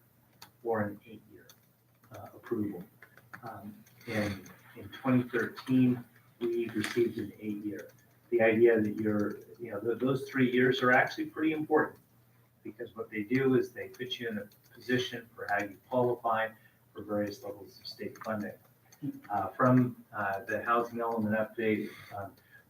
or an 8-year approval. In 2013, we received an 8-year. The idea that those 3 years are actually pretty important, because what they do is they put you in a position for how you qualify for various levels of state funding. From the housing element update,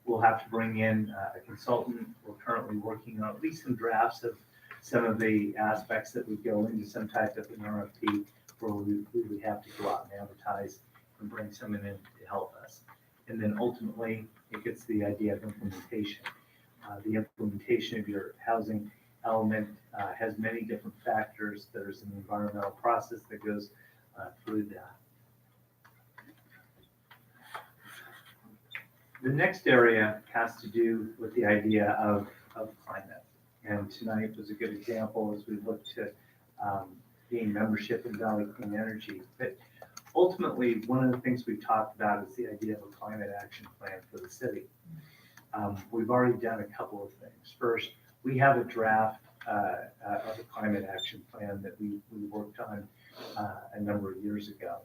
we'll have to bring in a consultant. We're currently working on at least some drafts of some of the aspects that would go into some type of an RFP where we would have to go out and advertise and bring someone in to help us. And then ultimately, it gets the idea of implementation. The implementation of your housing element has many different factors. There's an environmental process that goes through that. The next area has to do with the idea of climate. And tonight was a good example as we look to gain membership in Valley Clean Energy. But ultimately, one of the things we've talked about is the idea of a climate action plan for the city. We've already done a couple of things. First, we have a draft of a climate action plan that we worked on a number of years ago.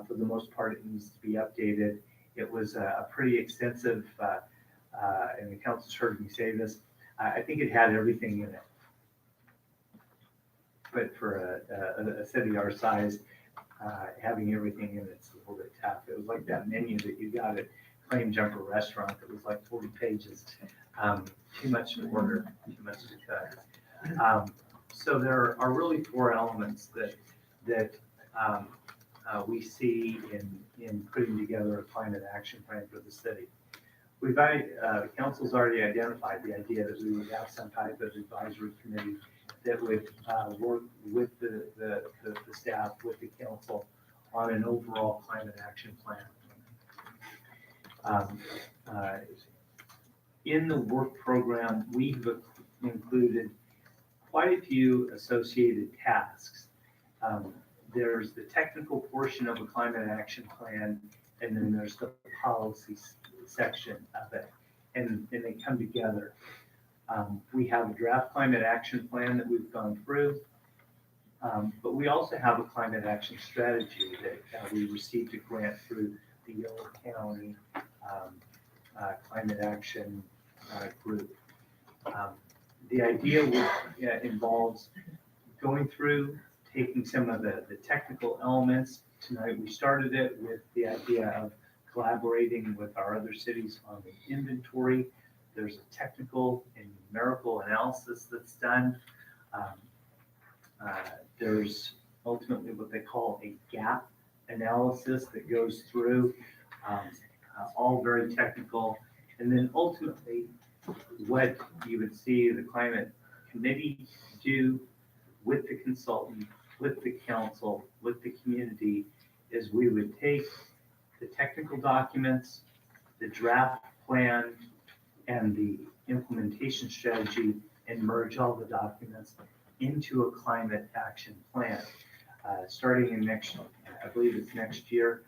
For the most part, it needs to be updated. It was a pretty extensive, and the council's heard me say this, I think it had everything in it. But for a city our size, having everything in it's a little bit tough. It was like that menu that you got at Claim Jumper Restaurant that was like 40 pages. Too much to order, too much to cut. So there are really 4 elements that we see in putting together a climate action plan for the city. The council's already identified the idea that we would have some type of advisory committee that would work with the staff, with the council on an overall climate action plan. In the work program, we've included quite a few associated tasks. There's the technical portion of a climate action plan, and then there's the policy section of it, and they come together. We have a draft climate action plan that we've gone through, but we also have a climate action strategy that we received a grant through the Yolo County Climate Action Group. The idea involves going through, taking some of the technical elements. Tonight we started it with the idea of collaborating with our other cities on the inventory. There's a technical and numerical analysis that's done. There's ultimately what they call a gap analysis that goes through, all very technical. And then ultimately, what you would see the climate committee do with the consultant, with the council, with the community, is we would take the technical documents, the draft plan, and the implementation strategy and merge all the documents into a climate action plan. Starting in I believe it's next year,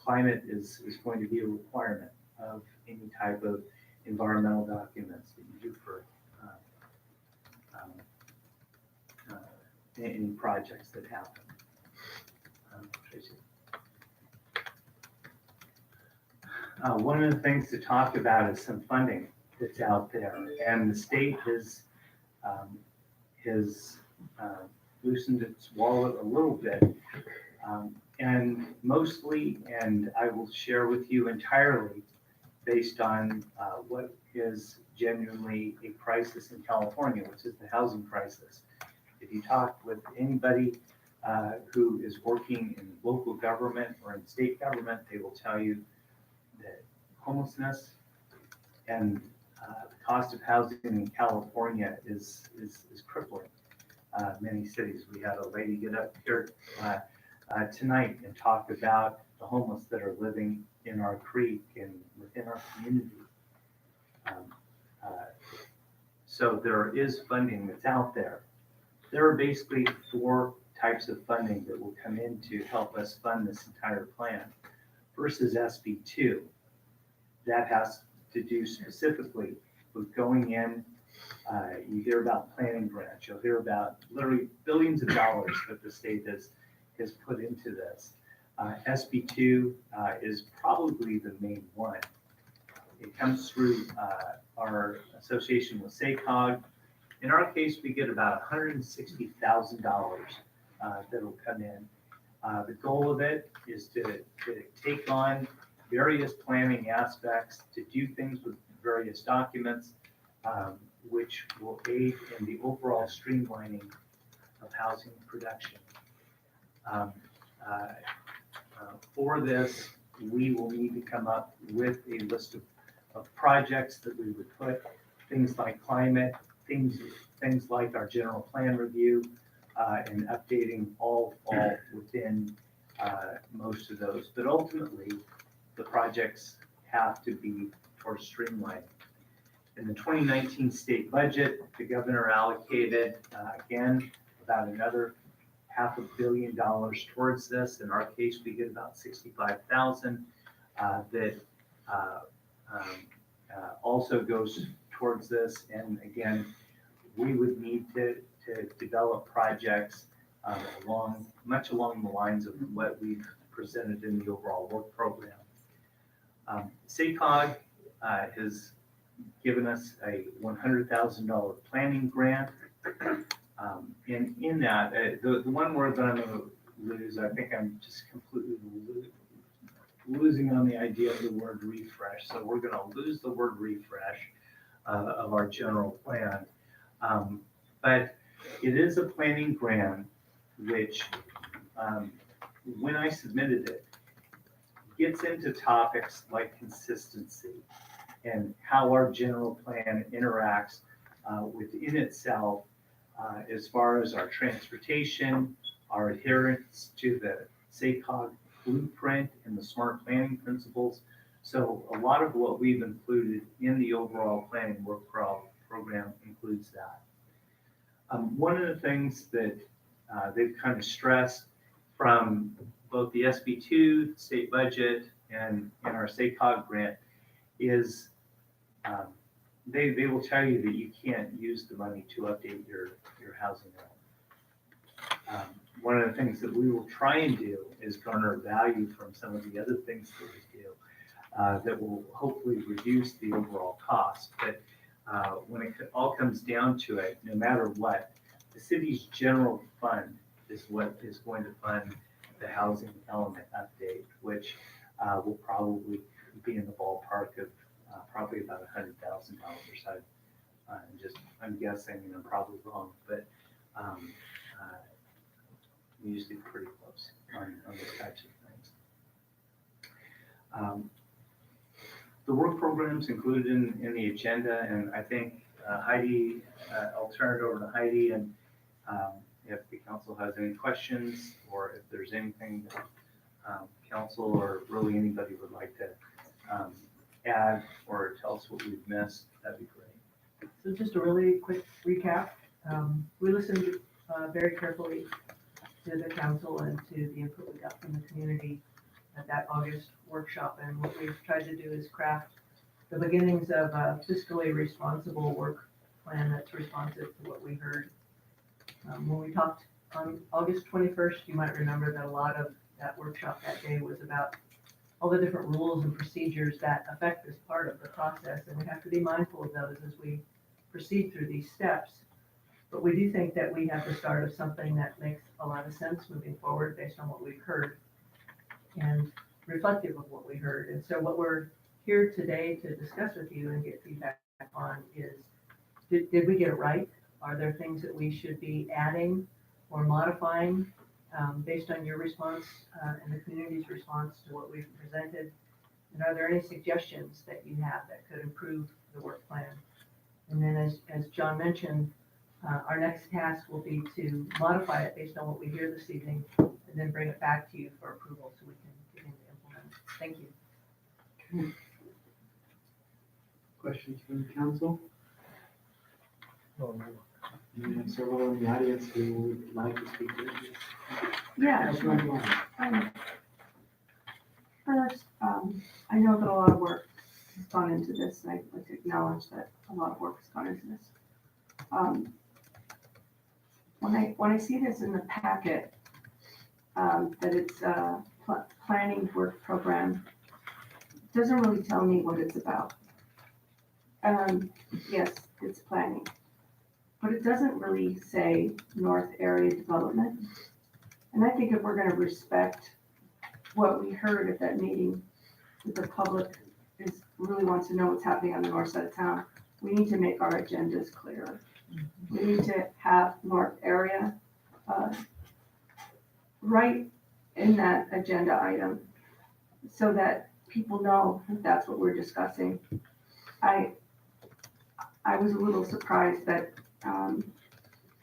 climate is going to be a requirement of any type of environmental documents that you do for any projects that happen. Tracy. One of the things to talk about is some funding that's out there, and the state has loosened its wallet a little bit, and mostly, and I will share with you entirely, based on what is genuinely a crisis in California, which is the housing crisis. If you talk with anybody who is working in local government or in state government, they will tell you that homelessness and the cost of housing in California is crippling many cities. We had a lady get up here tonight and talk about the homeless that are living in our creek and within our community. Um, So there is funding that's out there. There are basically 4 types of funding that will come in to help us fund this entire plan. First is SB2. That has to do specifically with going in, you hear about planning grants, you'll hear about literally billions of dollars that the state has put into this. SB2 is probably the main one. It comes through our association with SACOG. In our case, we get about $160,000 that'll come in. The goal of it is to take on various planning aspects, to do things with various documents, which will aid in the overall streamlining of housing production. For this, we will need to come up with a list of projects that we would put, things like climate, things like our general plan review, and updating all fall within most of those. But ultimately, the projects have to be towards streamlining. In the 2019 state budget, the governor allocated, again, about another $500 million towards this. In our case, we get about 65,000 that also goes towards this. And again, we would need to develop projects much along the lines of what we've presented in the overall work program. SACOG has given us a $100,000 planning grant. And in that, the one word that I'm going to lose, I think I'm just completely losing on the idea of the word refresh. So we're going to lose the word refresh of our general plan. But it is a planning grant, which when I submitted it, gets into topics like consistency and how our general plan interacts within itself as far as our transportation, our adherence to the SACOG blueprint and the smart planning principles. So a lot of what we've included in the overall planning work program includes that. One of the things that they've kind of stressed from both the SB2 state budget and our SACOG grant is they will tell you that you can't use the money to update your housing element. One of the things that we will try and do is garner value from some of the other things that we do that will hopefully reduce the overall cost. But when it all comes down to it, no matter what, the city's general fund is what is going to fund the housing element update, which will probably be in the ballpark of probably about $100,000. I'm guessing, and I'm probably wrong, but we usually pretty close on those types of things. The work programs included in the agenda, and I think Heidi, I'll turn it over to Heidi, and if the council has any questions, or if there's anything that council or really anybody would like to add or tell us what we've missed, that'd be great. So just a really quick recap. We listened very carefully to the council and to the input we got from the community at that August workshop. And what we've tried to do is craft the beginnings of a fiscally responsible work plan that's responsive to what we heard. When we talked on August 21st, you might remember that a lot of that workshop that day was about all the different rules and procedures that affect this part of the process. And we have to be mindful of those as we proceed through these steps. But we do think that we have the start of something that makes a lot of sense moving forward based on what we've heard and reflective of what we heard. And so what we're here today to discuss with you and get feedback on is, did we get it right? Are there things that we should be adding or modifying based on your response and the community's response to what we've presented? And are there any suggestions that you have that could improve the work plan? And then as John mentioned, our next task will be to modify it based on what we hear this evening and then bring it back to you for approval so we can begin to implement. Thank you. questions from the council? We have several in the audience who would like to speak to this. Yeah, Councilmember Warren. First, I know that a lot of work has gone into this, and I'd like to acknowledge that a lot of work has gone into this. When I see this in the packet, that it's a planning work program, it doesn't really tell me what it's about. Yes, it's planning, but it doesn't really say North Area Development. And I think if we're gonna respect what we heard at that meeting, that the public really wants to know what's happening on the north side of town, we need to make our agendas clearer. We need to have North Area right in that agenda item so that people know that that's what we're discussing. I was a little surprised that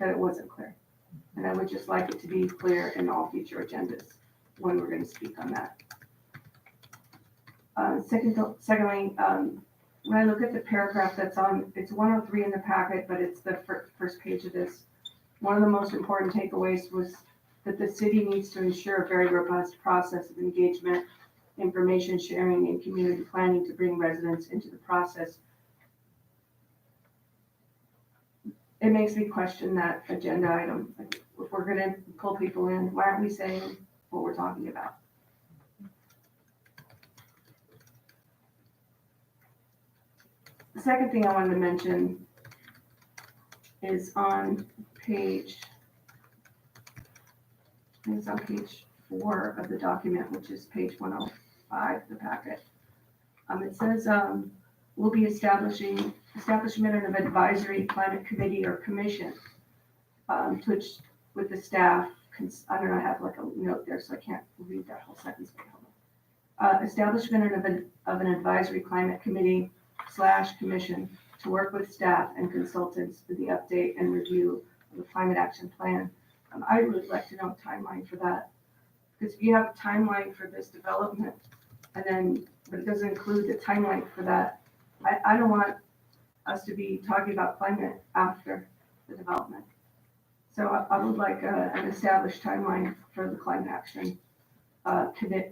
it wasn't clear. And I would just like it to be clear in all future agendas when we're gonna speak on that. Secondly, when I look at the paragraph that's on, it's 103 in the packet, but it's the first page of this. One of the most important takeaways was that the city needs to ensure a very robust process of engagement, information sharing, and community planning to bring residents into the process. It makes me question that agenda item. Like, if we're gonna pull people in, why aren't we saying what we're talking about? The second thing I wanted to mention is on page 4 of the document, which is page 105 of the packet. It says, we'll be establishment of an advisory climate committee or commission, which with the staff, I don't know, I have like a note there, so I can't read that whole sentence. Establishment of an advisory climate committee / commission to work with staff and consultants for the update and review of the climate action plan. I would like to know a timeline for that. Because if you have a timeline for this development, but it doesn't include the timeline for that, I don't want us to be talking about climate after the development. So I would like an established timeline for the climate action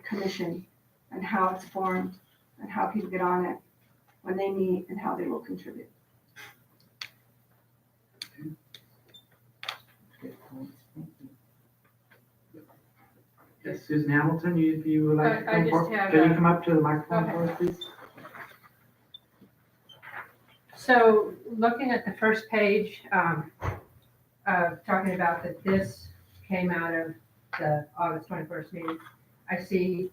commission and how it's formed and how people get on it, when they meet, and how they will contribute. Yes, Susan Hamilton, if you would like to I come just forward, have can you a- come up to the microphone Okay. for us, please? So looking at the first page, talking about that this came out of the August 21st meeting, I see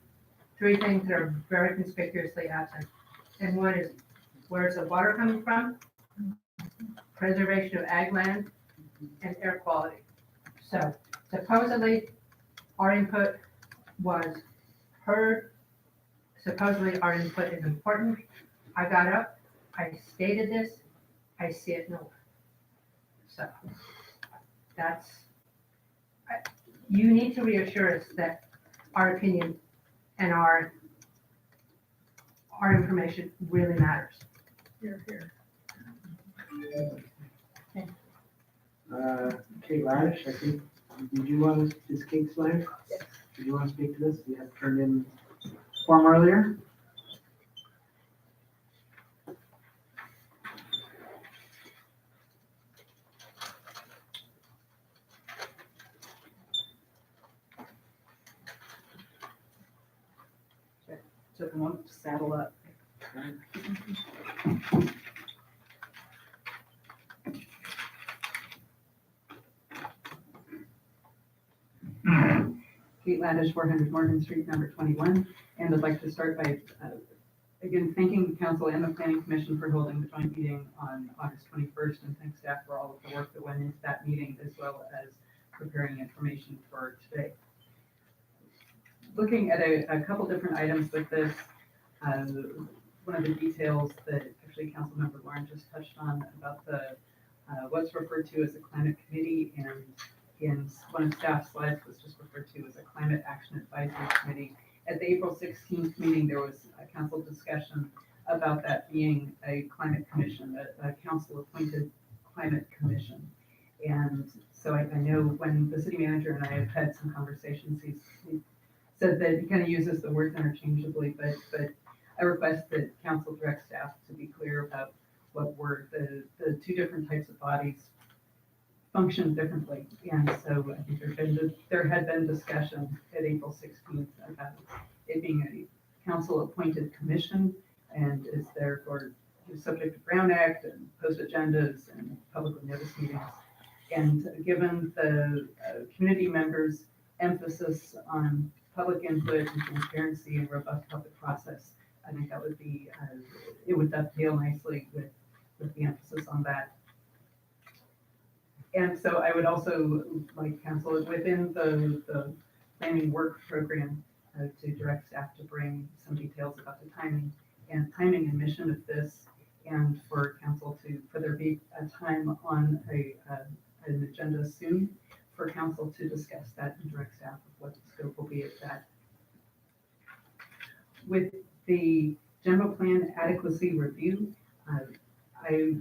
3 things that are very conspicuously absent. And one is, where's the water coming from? Preservation of ag land and air quality. So supposedly our input was heard. Supposedly our input is important. I got up, I stated this, I see it nowhere. So you need to reassure us that our opinion and our information really matters. Here, here. Kate Radish, I think, did you want to, is Kate Slater? Yes. Did you want to speak to this? You had turned in form earlier? Took a moment to saddle up. Kate Laddish, 400 Morgan Street, number 21. And I'd like to start by, again, thanking the council and the planning commission for holding the joint meeting on August 21st, and thank staff for all of the work that went into that meeting, as well as preparing information for today. Looking at a couple different items with this, one of the details that actually Councilmember Warren just touched on about the what's referred to as a climate committee, and in one of staff slides was just referred to as a climate action advisory committee. At the April 16th meeting, there was a council discussion about that being a climate commission, a council-appointed climate commission. And so I know when the city manager and I have had some conversations, he said that he kind of uses the words interchangeably, but I request that council direct staff to be clear about what were the two different types of bodies function differently. And so I think there had been discussion at April 16th about it being a council-appointed commission and is therefore subject to Brown Act and post agendas and publicly noticed meetings. And given the community members' emphasis on public input and transparency and robust public process, I think that would be, it would dovetail nicely with the emphasis on that. And so I would also like council within the planning work program to direct staff to bring some details about the timing and mission of this, and for council for there be a time on an agenda soon for council to discuss that and direct staff of what the scope will be of that. With the general plan adequacy review, I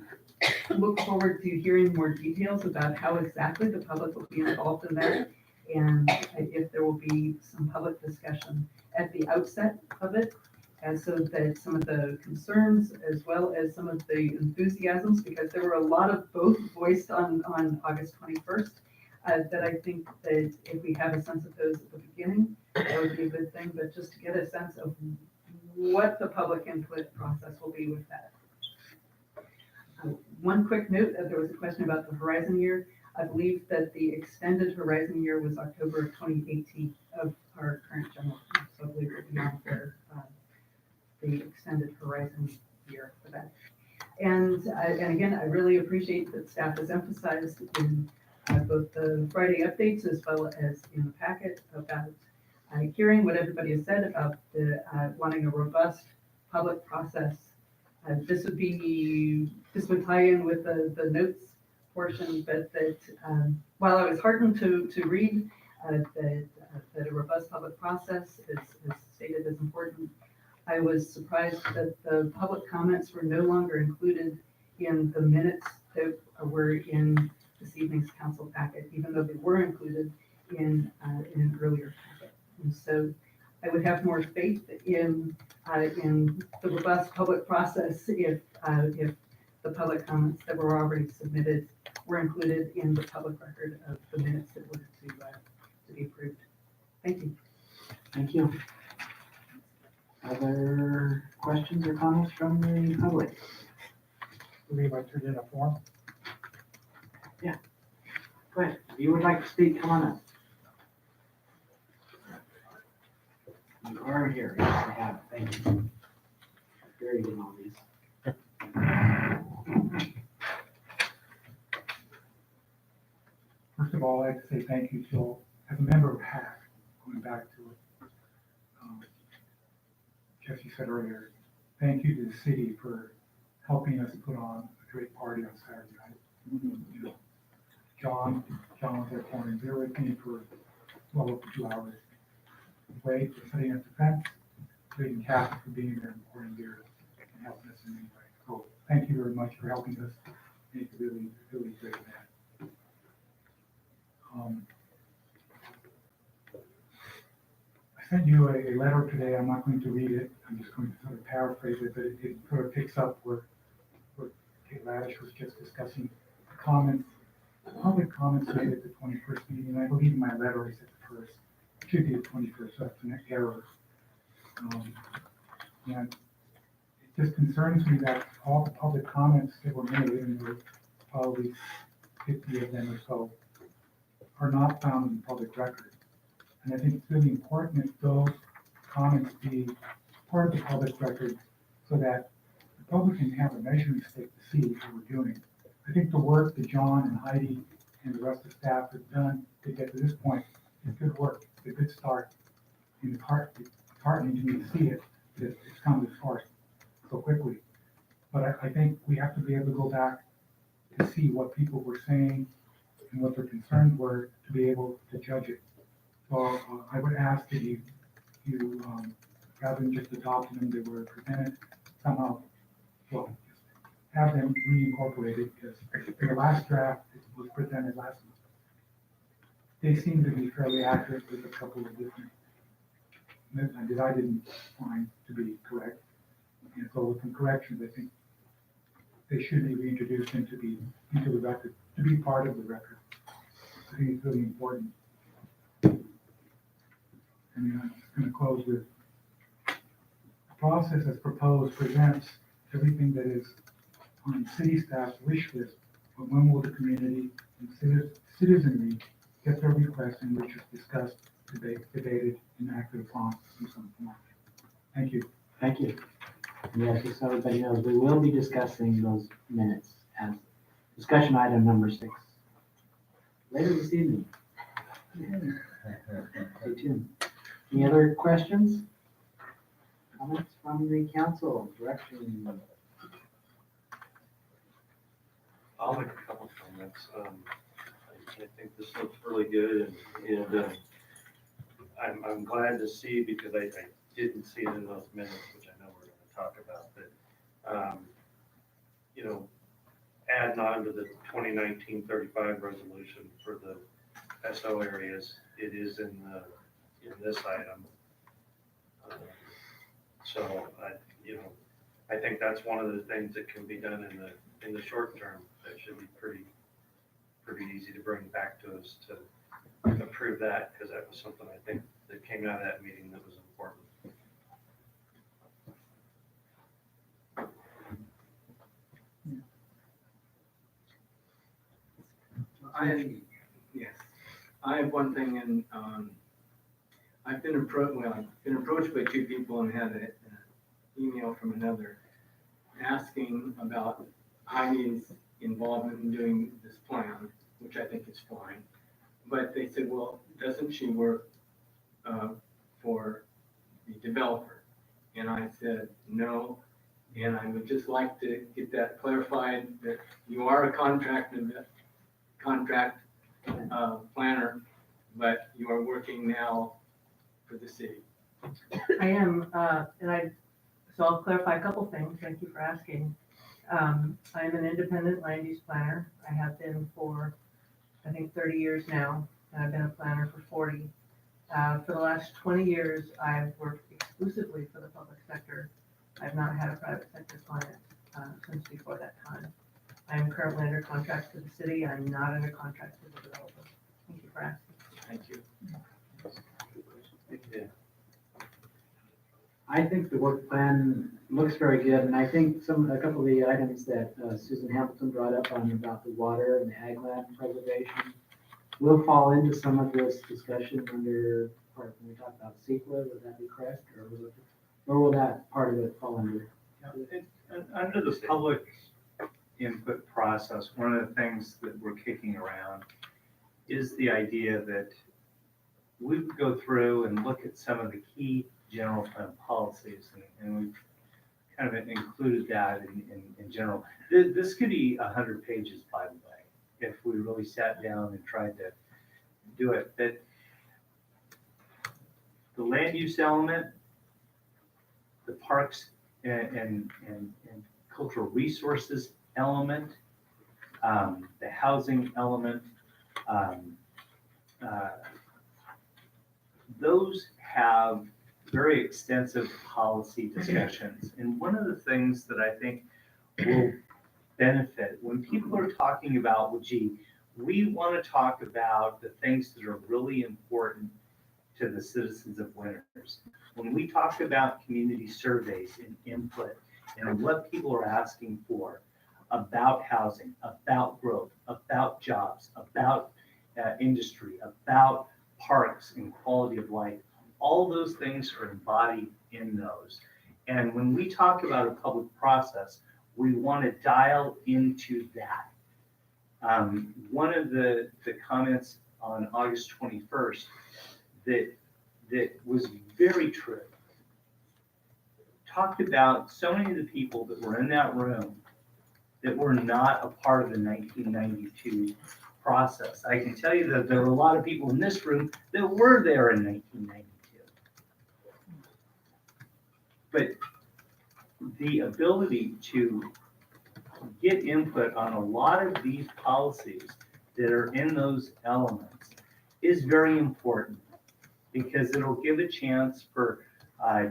look forward to hearing more details about how exactly the public will be involved in that, and if there will be some public discussion at the outset of it, and so that some of the concerns as well as some of the enthusiasms, because there were a lot of both voiced on August 21st, that I think that if we have a sense of those at the beginning, that would be a good thing, but just to get a sense of what the public input process will be with that. One quick note, there was a question about the horizon year. I believe that the extended horizon year was October of 2018 of our current general plan, so I believe we're beyond the extended horizon year for that. And again, I really appreciate that staff has emphasized in both the Friday updates as well as in the packet about hearing what everybody has said about the wanting a robust public process. This would tie in with the notes portion, but that while I was heartened to read that a robust public process is stated as important, I was surprised that the public comments were no longer included in the minutes that were in this evening's council packet, even though they were included in an earlier packet. And so I would have more faith in the robust public process if the public comments that were already submitted were included in the public record of the minutes that were to be approved. Thank you. Thank you. Other questions or comments from the public? I believe I turned in a form. Yeah. Go ahead. If you would like to speak, come on up. You are here. Yes, I have. Thank you. Buried in all these. First of all, I'd like to say thank you to, as a member of HAC, going back to what Jesse said earlier, thank you to the city for helping us put on a great party on Saturday night. You know, John was there pouring beer with me for well over 2 hours. Wade for setting up the fence, Wade Kathy for being there and pouring beer and helping us in any way. So thank you very much for helping us make a really, really great event. I sent you a letter today. I'm not going to read it. I'm just going to sort of paraphrase it, but it sort of picks up where Kate Ladish was just discussing the comments, public comments made at the 21st meeting. I believe my letter is at the first. It should be the 21st, so that's an error. And it just concerns me that all the public comments that were made, and there were probably 50 of them or so, are not found in the public record. And I think it's really important that those comments be part of the public record so that the public can have a measuring stick to see how we're doing. I think the work that John and Heidi and the rest of the staff have done to get to this point is good work. It's a good start. And it's heartening to me to see it, that it's come this far so quickly. But I think we have to be able to go back to see what people were saying and what their concerns were to be able to judge it. So I would ask that you rather than just adopting them, they were presented, somehow, well, have them reincorporated, because the last draft that was presented last month, they seem to be fairly accurate with a couple of different that I didn't find to be correct. And so with some corrections, I think they should be reintroduced into the record, to be part of the record. I think it's really important. And I'm just going to close with, the process as proposed presents everything that is on city staff's wish list, but when will the community and citizenry get their requests and which is discussed, debated, and acted upon in some form? Thank you. Thank you. And yes, just so everybody knows, we will be discussing those minutes as discussion item number 6 later this evening. Stay tuned. Any other questions? Comments from the council, direction? I'll make a couple of comments. I think this looks really good and I'm glad to see, because I didn't see it in those minutes, which I know we're going to talk about, but, you know, adding on to the 2019-35 resolution for the SO areas, it is in this item. So I think that's one of the things that can be done in the short term. That should be pretty easy to bring back to us to approve that, because that was something I think that came out of that meeting that was important. I have one thing, and I've been approached by two people and had an email from another asking about Heidi's involvement in doing this plan, which I think is fine. But they said, well, doesn't she work for the developer? And I said, no. And I would just like to get that clarified, that you are a contract planner, but you are working now for the city. I am, so I'll clarify a couple things. Thank you for asking. I'm an independent land use planner. I have been for, I think, 30 years now, and I've been a planner for 40. For the last 20 years, I've worked exclusively for the public sector. I've not had a private sector client since before that time. I am currently under contract to the city. I'm not under contract to the developer. Thank you for asking. Thank you. I think the work plan looks very good, and I think a couple of the items that Susan Hamilton brought up on about the water and the ag land preservation will fall into some of this discussion under, when we talk about CEQA, would that be correct? Or will that part of it fall under? Under the public input process, one of the things that we're kicking around is the idea that we would go through and look at some of the key general plan policies, and we've kind of included that in general. This could be 100 pages, by the way, if we really sat down and tried to do it. But the land use element, the parks and cultural resources element, the housing element, those have very extensive policy discussions. And one of the things that I think will benefit when people are talking about, well, gee, we want to talk about the things that are really important to the citizens of Winters. When we talk about community surveys and input and what people are asking for about housing, about growth, about jobs, about industry, about parks and quality of life, all those things are embodied in those. And when we talk about a public process, we want to dial into that. One of the comments on August 21st that was very true talked about so many of the people that were in that room that were not a part of the 1992 process. I can tell you that there were a lot of people in this room that were there in 1992. But the ability to get input on a lot of these policies that are in those elements is very important, because it'll give a chance for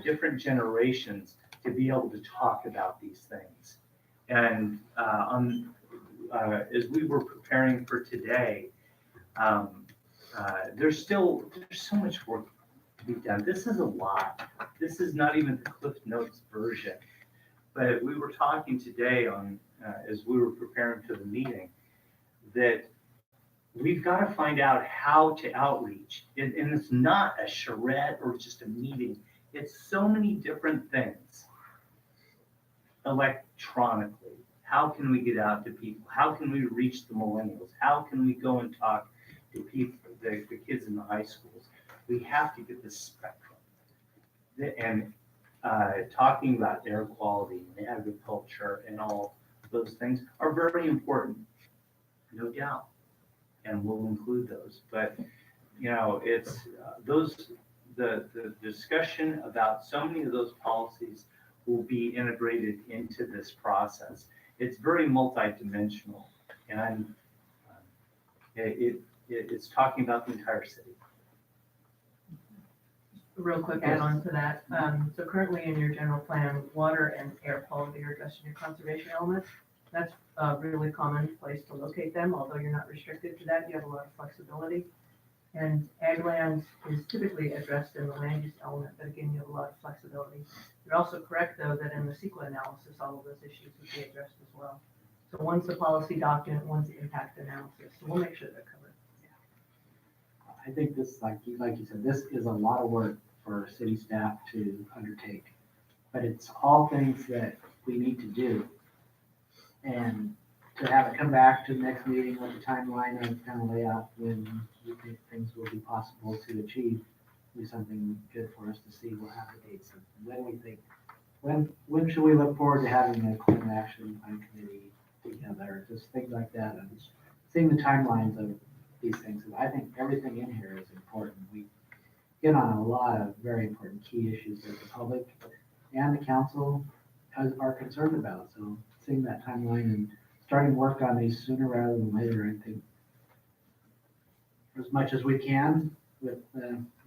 different generations to be able to talk about these things. And as we were preparing for today, there's so much work to be done. This is a lot. This is not even the Cliff Notes version. But we were talking today as we were preparing for the meeting, that we've got to find out how to outreach. And it's not a charrette or just a meeting. It's so many different things electronically. How can we get out to people? How can we reach the millennials? How can we go and talk to people, the kids in the high schools? We have to get this spectrum. And talking about air quality and agriculture and all those things are very important, no doubt. And we'll include those. But, it's the discussion about so many of those policies will be integrated into this process. It's very multidimensional, and it's talking about the entire city. Real quick add on to that. So currently in your general plan, water and air quality are addressed in your conservation elements. That's a really common place to locate them, although you're not restricted to that. You have a lot of flexibility. And ag lands is typically addressed in the land use element, but again, you have a lot of flexibility. You're also correct, though, that in the CEQA analysis, all of those issues would be addressed as well. So one's the policy document, one's the impact analysis. So we'll make sure they're covered. I think this, like you said, this is a lot of work for city staff to undertake, but it's all things that we need to do. And to have it come back to the next meeting with a timeline and kind of lay out when we think things will be possible to achieve, be something good for us to see. We'll have the dates and when we think, when should we look forward to having a climate action plan committee together, just things like that, and seeing the timelines of these things. I think everything in here is important. We get on a lot of very important key issues that the public and the council are concerned about. So seeing that timeline and starting work on these sooner rather than later, I think, as much as we can, with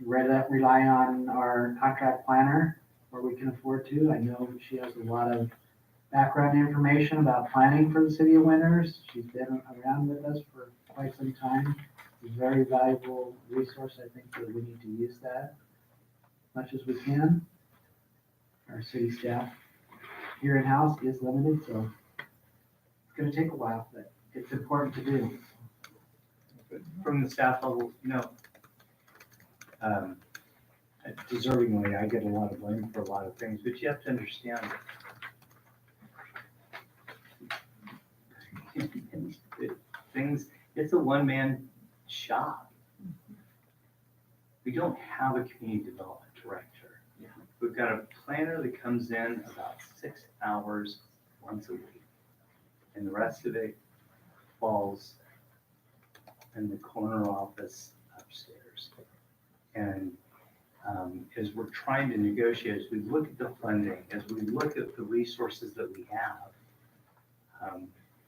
rely on our contract planner where we can afford to. I know she has a lot of background information about planning for the city of Winters. She's been around with us for quite some time. It's a very valuable resource. I think that we need to use that as much as we can. Our city staff here in-house is limited, so it's going to take a while, but it's important to do. From the staff level, deservingly, I get a lot of blame for a lot of things, but you have to understand it's a one-man shop. We don't have a community development director. We've got a planner that comes in about 6 hours once a week, and the rest of it falls in the corner office upstairs. And as we're trying to negotiate, as we look at the funding, as we look at the resources that we have,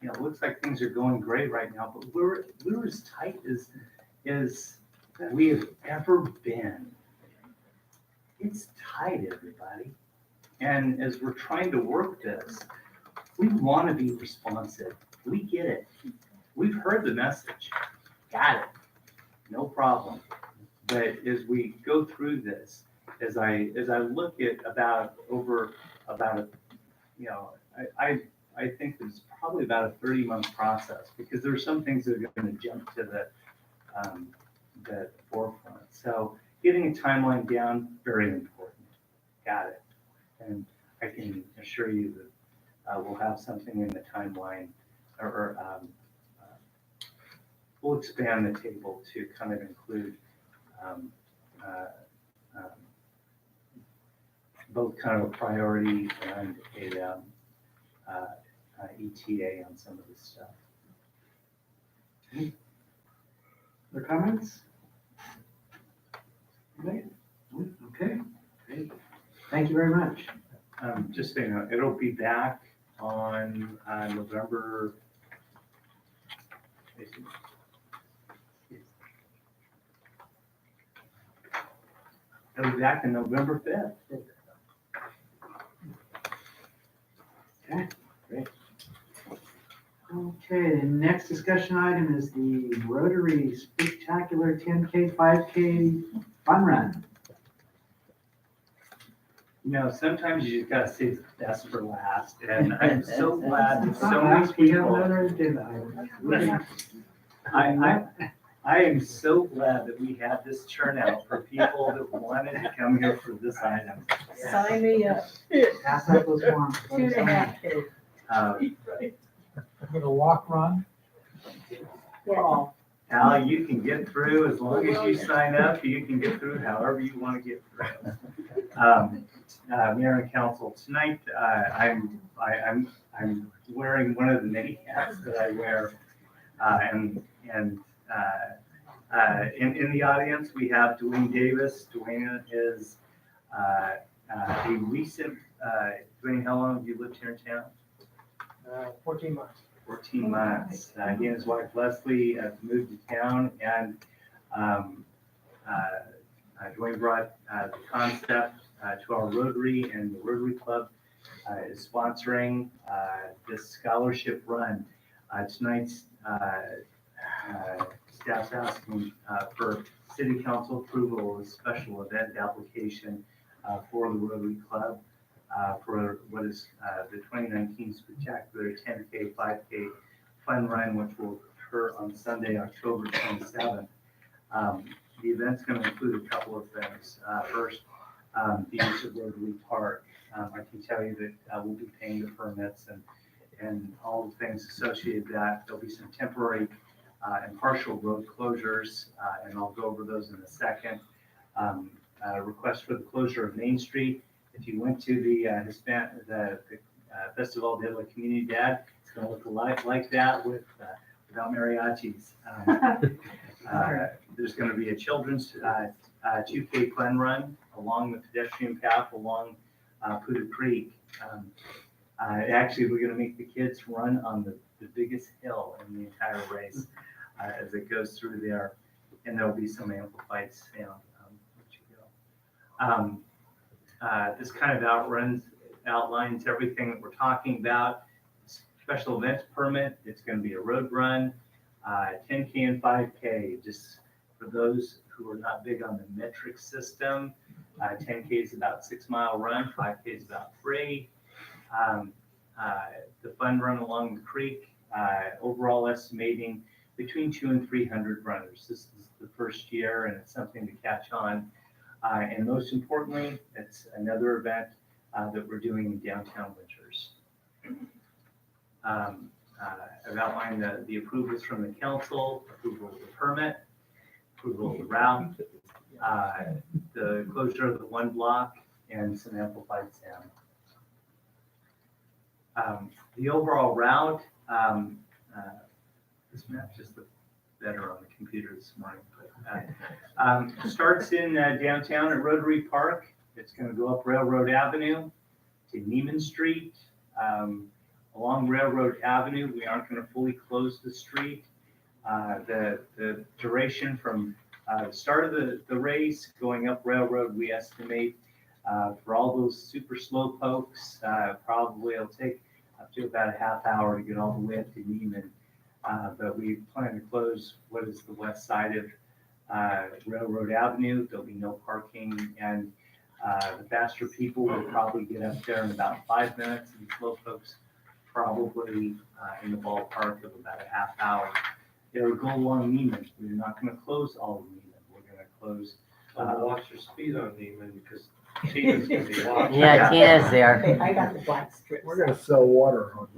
it looks like things are going great right now, but we're as tight as we have ever been. It's tight, everybody. And as we're trying to work this, we want to be responsive. We get it. We've heard the message. Got it. No problem. But as we go through this, as I look at I think it's probably about a 30-month process, because there are some things that are going to jump to the forefront. So getting a timeline down, very important. Got it. And I can assure you that we'll have something in the timeline, or we'll expand the table to kind of include both kind of a priority and a ETA on some of this stuff. Other comments? Okay, great. Thank you very much. Just so you know, it'll be back on November. It'll be back on November 5th. Okay, great. Okay, the next discussion item is the Rotary Spectacular 10K, 5K Fun Run. You know, sometimes you just gotta save the best for last, and I'm so glad that so many people. I am so glad that we had this turnout for people that wanted to come here for this item. Sign me up. Pass out those forms. 2.5K. I'm gonna walk, run. Crawl. Al, you can get through as long as you sign up, you can get through however you want to get through. Mayor and council, tonight, I'm wearing one of the many hats that I wear. In the audience, we have Dwayne Davis. Dwayne is a recent, Dwayne, how long have you lived here in town? 14 months. 14 months. He and his wife Leslie have moved to town, and Dwayne brought the concept to our Rotary, and the Rotary Club is sponsoring this scholarship run. Tonight's staff's asking for city council approval of a special event application for the Rotary Club for what is the 2019 Spectacular 10K, 5K Fun Run, which will occur on Sunday, October 27th. The event's going to include a couple of things. First, the use of Rotary Park. I can tell you that we'll be paying the permits and all the things associated with that. There'll be some temporary and partial road closures, and I'll go over those in a second. Request for the closure of Main Street. If you went to the Festival de la Comunidad, it's going to look a lot like that without mariachis. There's going to be a children's 2K fun run along the pedestrian path along Poudre Creek. Actually, we're going to make the kids run on the biggest hill in the entire race as it goes through there, and there'll be some amplified sound. This kind of outlines everything that we're talking about. Special events permit, it's going to be a road run, 10K and 5K. Just for those who are not big on the metric system, 10K is about 6 mile run, 5K is about 3. The fun run along the creek, overall estimating between 200 and 300 runners. This is the first year, and it's something to catch on. And most importantly, it's another event that we're doing in downtown Winters. I've outlined the approvals from the council, approval of the permit, approval of the route, the closure of the one block, and some amplified sound. The overall route, this map just looked better on the computer this morning. But, starts in downtown at Rotary Park. It's going to go up Railroad Avenue to Neiman Street. Along Railroad Avenue, we aren't going to fully close the street. The duration from the start of the race going up Railroad, we estimate for all those super slow pokes, probably it'll take up to about a half hour to get all the way up to Neiman. But we plan to close what is the west side of Railroad Avenue. There'll be no parking, and the faster people will probably get up there in about 5 minutes, and slow folks probably in the ballpark of about a half hour. It'll go along Neiman. We're not going to close all of Neiman. We're going to close. Watch your speed on Neiman because Tina's going to be watching. Yeah, Tina's there. I got the black strips. We're gonna sell water on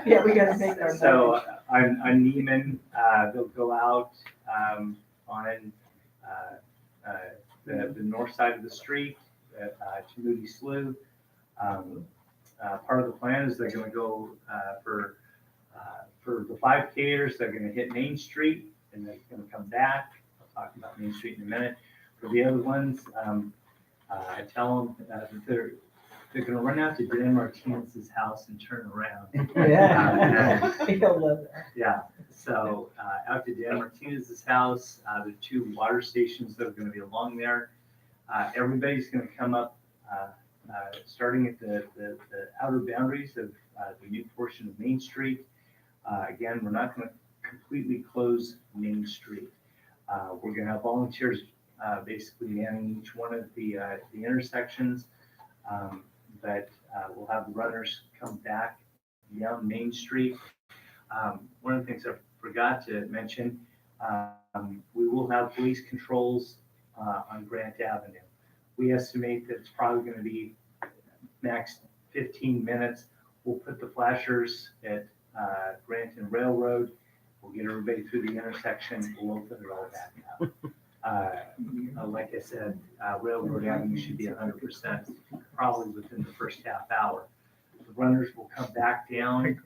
Yeah, we gotta make our. So on Neiman, they'll go out on the north side of the street to Moody Slough. Part of the plan is they're going to go for the 5Kers, they're going to hit Main Street and they're going to come back. I'll talk about Main Street in a minute. For the other ones, I tell them that they're gonna run out to Dan Martinez's house and turn around. Yeah. He'll love that. Yeah, so, out to Dan Martinez's house, the 2 water stations that are gonna be along there. Everybody's gonna come up, starting at the outer boundaries of, the new portion of Main Street. Again, we're not gonna completely close Main Street. We're gonna have volunteers, basically manning each one of the intersections. But, we'll have the runners come back down Main Street. One of the things I forgot to mention, we will have police controls, on Grant Avenue. We estimate that it's probably gonna be max 15 minutes. We'll put the flashers at, Grant and Railroad. We'll get everybody through the intersection. We'll open it all back up. Like I said, Railroad Avenue should be 100%, probably within the first half hour. The runners will come back down,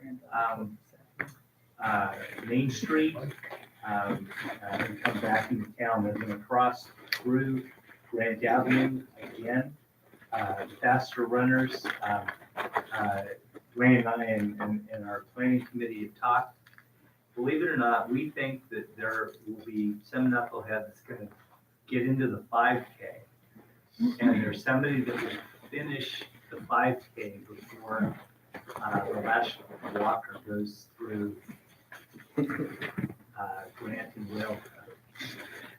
Main Street, and come back into town. They're gonna cross through Grant Avenue again. The faster runners, Dwayne and I and our planning committee have talked. Believe it or not, we think that there will be some knucklehead that's gonna get into the 5K. And there's somebody that will finish the 5K before, the last walker goes through, Grant and Railroad.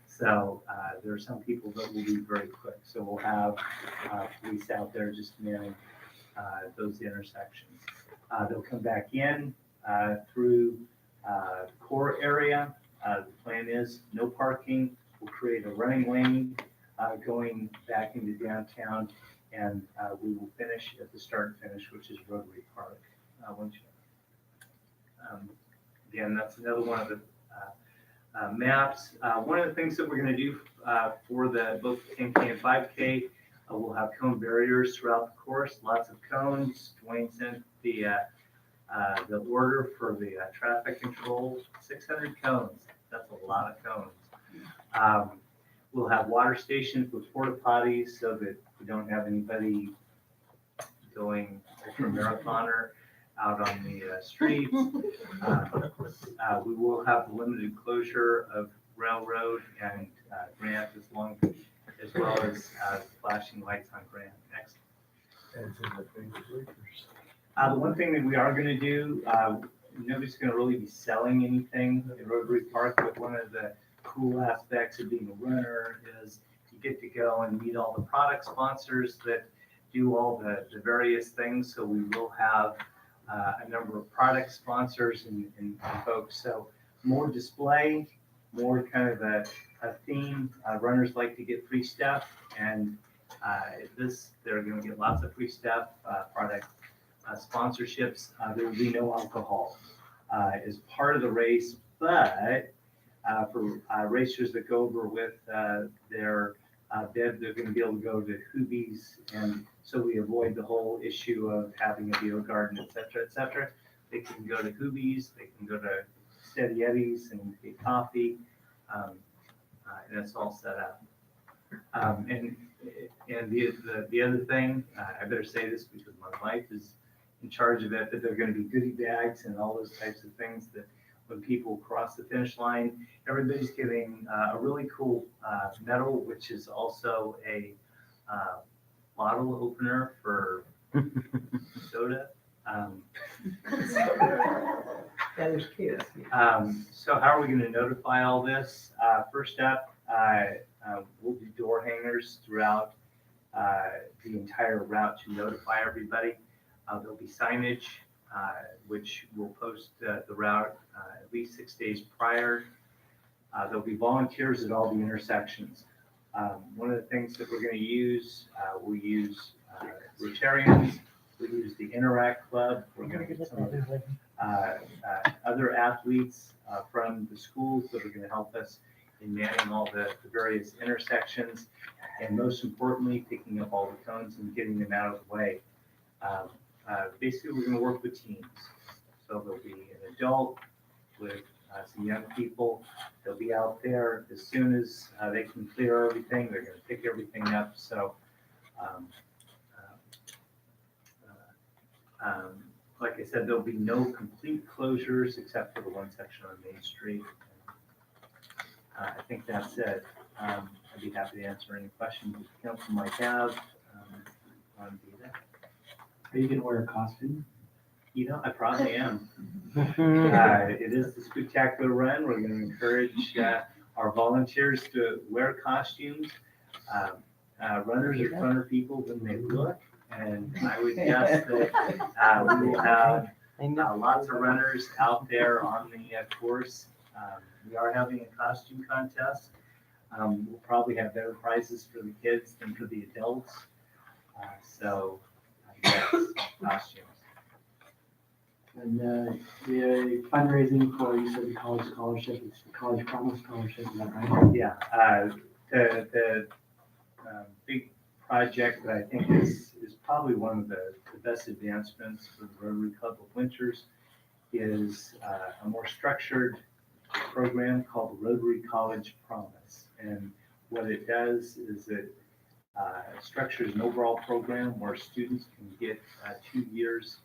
So, there are some people that will be very quick. So we'll have, police out there just manning, those intersections. They'll come back in, through, core area. The plan is no parking. We'll create a running lane, going back into downtown, and, we will finish at the start and finish, which is Rotary Park. Again, that's another one of the, maps. One of the things that we're gonna do, for both 10K and 5K, we'll have cone barriers throughout the course, lots of cones. Dwayne sent the order for the, traffic control, 600 cones. That's a lot of cones. We'll have water stations with porta potties so that we don't have anybody going ultra marathoner out on the streets. We will have the limited closure of Railroad and Grant as well as flashing lights on Grant. Next. The one thing that we are going to do, nobody's going to really be selling anything in Rotary Park, but one of the cool aspects of being a runner is you get to go and meet all the product sponsors that do all the various things. So we will have a number of product sponsors and folks. So more display, more kind of a theme. Runners like to get free stuff, and they're going to get lots of free stuff, product sponsorships. There will be no alcohol as part of the race, but for racers that go over with their bib, they're going to be able to go to Hoobies, and so we avoid the whole issue of having a beer garden, et cetera, et cetera. They can go to Hoobies, they can go to Steady Eddies and get coffee, and it's all set up. And the other thing, I better say this because my wife is in charge of it, that there are going to be goodie bags and all those types of things that when people cross the finish line, everybody's getting a really cool medal, which is also a bottle opener for soda. That is cute. So how are we going to notify all this? First up, we'll do door hangers throughout the entire route to notify everybody. There'll be signage, which will post the route at least 6 days prior. There'll be volunteers at all the intersections. One of the things that we're going to use, we'll use Rotarians, we'll use the Interact Club, we're going to get some other athletes from the schools that are going to help us in manning all the various intersections, and most importantly, picking up all the cones and getting them out of the way. Basically, we're going to work with teams. So there'll be an adult with some young people. They'll be out there as soon as they can clear everything. They're going to pick everything up. So Like I said, there'll be no complete closures except for the one section on Main Street. I think that's it. I'd be happy to answer any questions that the council might have. On Vita. Are you gonna wear a costume? You know, I probably am. It is the spectacular run. We're gonna encourage our volunteers to wear costumes. Runners are funner people than they look, and I would guess that we will have lots of runners out there on the course. We are having a costume contest. We'll probably have better prizes for the kids than for the adults. So, yes, costumes. And the fundraising for, you said the college scholarship, it's the College Promise Scholarship, is that right? Yeah, the big project that I think is probably one of the best advancements for the Rotary Club of Winters is a more structured program called the Rotary College Promise. And what it does is it structures an overall program where students can get 2 years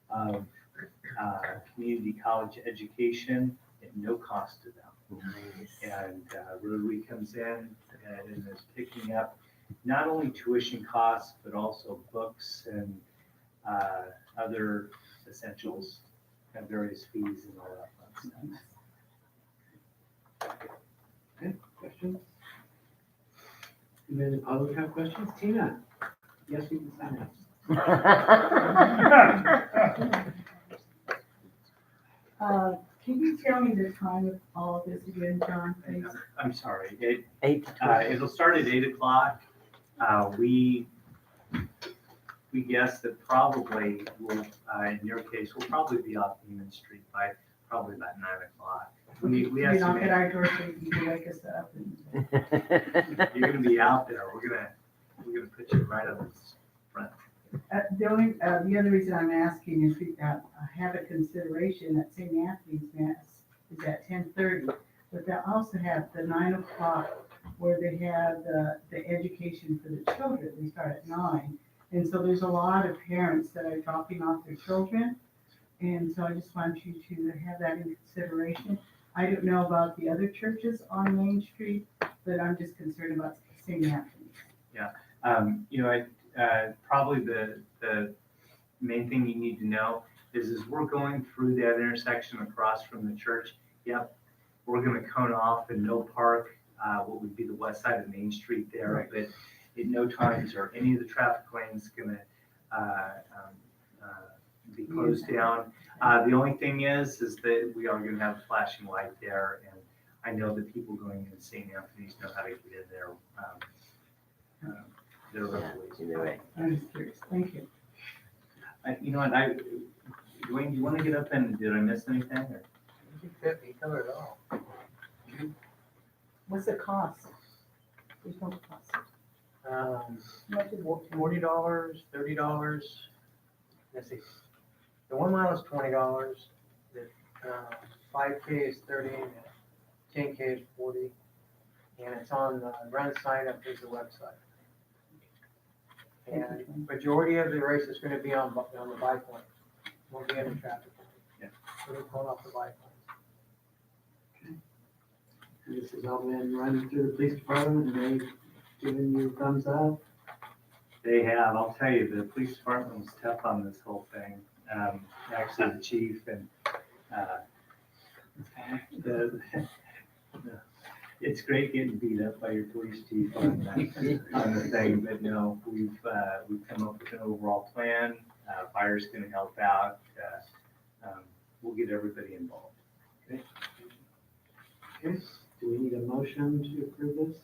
of community college education at no cost to them. And Rotary comes in and is picking up not only tuition costs, but also books and other essentials and various fees and all that fun stuff. Okay, questions? Anybody in the public have questions? Tina? Yes, we can sign up. Can you tell me the time of all of this again, John, please? I'm sorry. It'll start at 8 o'clock. We guess that probably will, in your case, we'll probably be off Union Street by probably about 9 o'clock. We You knock estimate at our door so you can wake us up. you're gonna be out there. We're gonna put you right on the front. The other reason I'm asking is we have a consideration that St. Anthony's Mass is at 10:30, but they also have the 9 o'clock where they have the education for the children. They start at 9. And so there's a lot of parents that are dropping off their children. And so I just want you to have that in consideration. I don't know about the other churches on Main Street, but I'm just concerned about St. Anthony's. Yeah, probably the main thing you need to know is we're going through that intersection across from the church. Yep, we're gonna cone off and no park, what would be the west side of Main Street there, Right. but at no times are any of the traffic lanes gonna be closed down. The only thing is that we are gonna have a flashing light there, and I know that people going into St. Anthony's know how to get in there. There are ways. I'm just curious. Thank you. You know what, Dwayne, do you want to get up and, did I miss anything? Or? 50, covered it all. What's the cost? There's no cost. $40, $30. Let's see. The 1 mile is $20. The 5K is 30. And 10K is 40. And it's on the run sign up is the website. And majority of the race is going to be on the bike lane. Won't be any traffic. Yeah. So we're going off the bike lane. This has all been run through the police department, and they've given you thumbs up. They have, I'll tell you, the police department was tough on this whole thing. Actually, the chief and, it's great getting beat up by your police chief on the thing, but no, we've come up with an overall plan. Fire's gonna help out. We'll get everybody involved. Okay. Do we need a motion to approve this?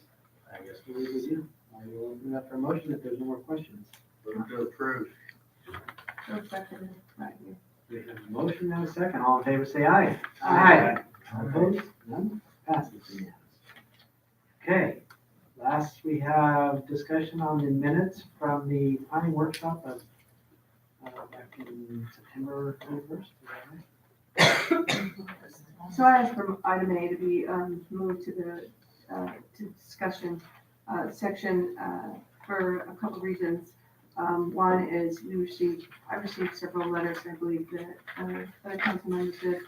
I guess we do. I will open up for a motion if there's no more questions. Move to approve. So second, right here. We have a motion and a second. All in favor, say aye. Aye. All opposed? None? Passes unanimous. Okay, last we have discussion on the minutes from the planning workshop of back in September 21st. So I asked for item A to be moved to the to discussion section for a couple reasons. One is I received several letters, I believe, that other council members did,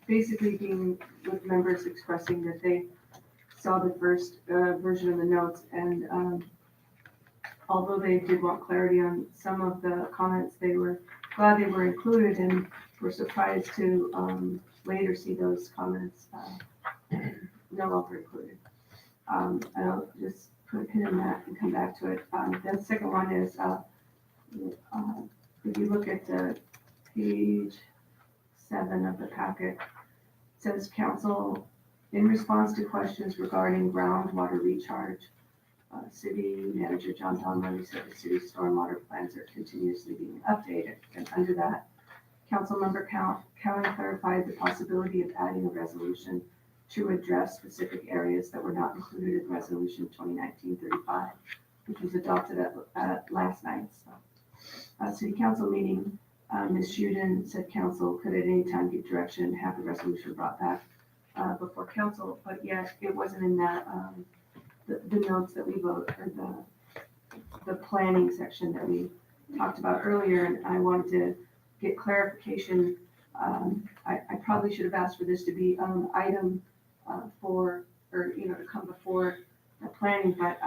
basically being with members expressing that they saw the first version of the notes, and although they did want clarity on some of the comments, they were glad they were included and were surprised to later see those comments no longer included. I'll just put a pin in that and come back to it. The second one is, if you look at page 7 of the packet, it says council, in response to questions regarding groundwater recharge, City Manager John Donlevy said the city's stormwater plans are continuously being updated. And under that, Councilmember Cowan clarified the possibility of adding a resolution to address specific areas that were not included in Resolution 2019-35, which was adopted at last night's City Council meeting. Ms. Shuden said council could at any time give direction and have the resolution brought back before council, but yet it wasn't in that the notes that we vote, or the planning section that we talked about earlier, and I wanted to get clarification. I probably should have asked for this to be item for, or, to come before the planning, but,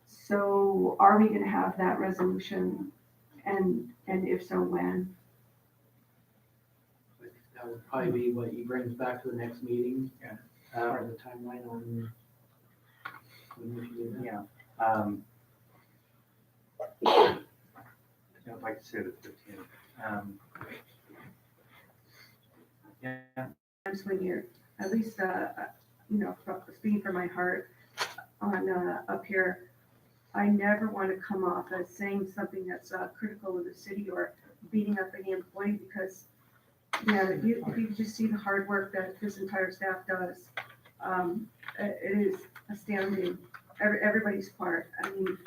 so are we gonna have that resolution, and if so, when? That would probably be what he brings back to the next meeting. Yeah. Part of the timeline on when we should do that. Yeah. I'd like to say the 15th. Yeah. Times when you're, at least, speaking from my heart on, up here, I never want to come off as saying something that's critical of the city or beating up any employee, because, if you could just see the hard work that this entire staff does, it is astounding, everybody's part. I mean,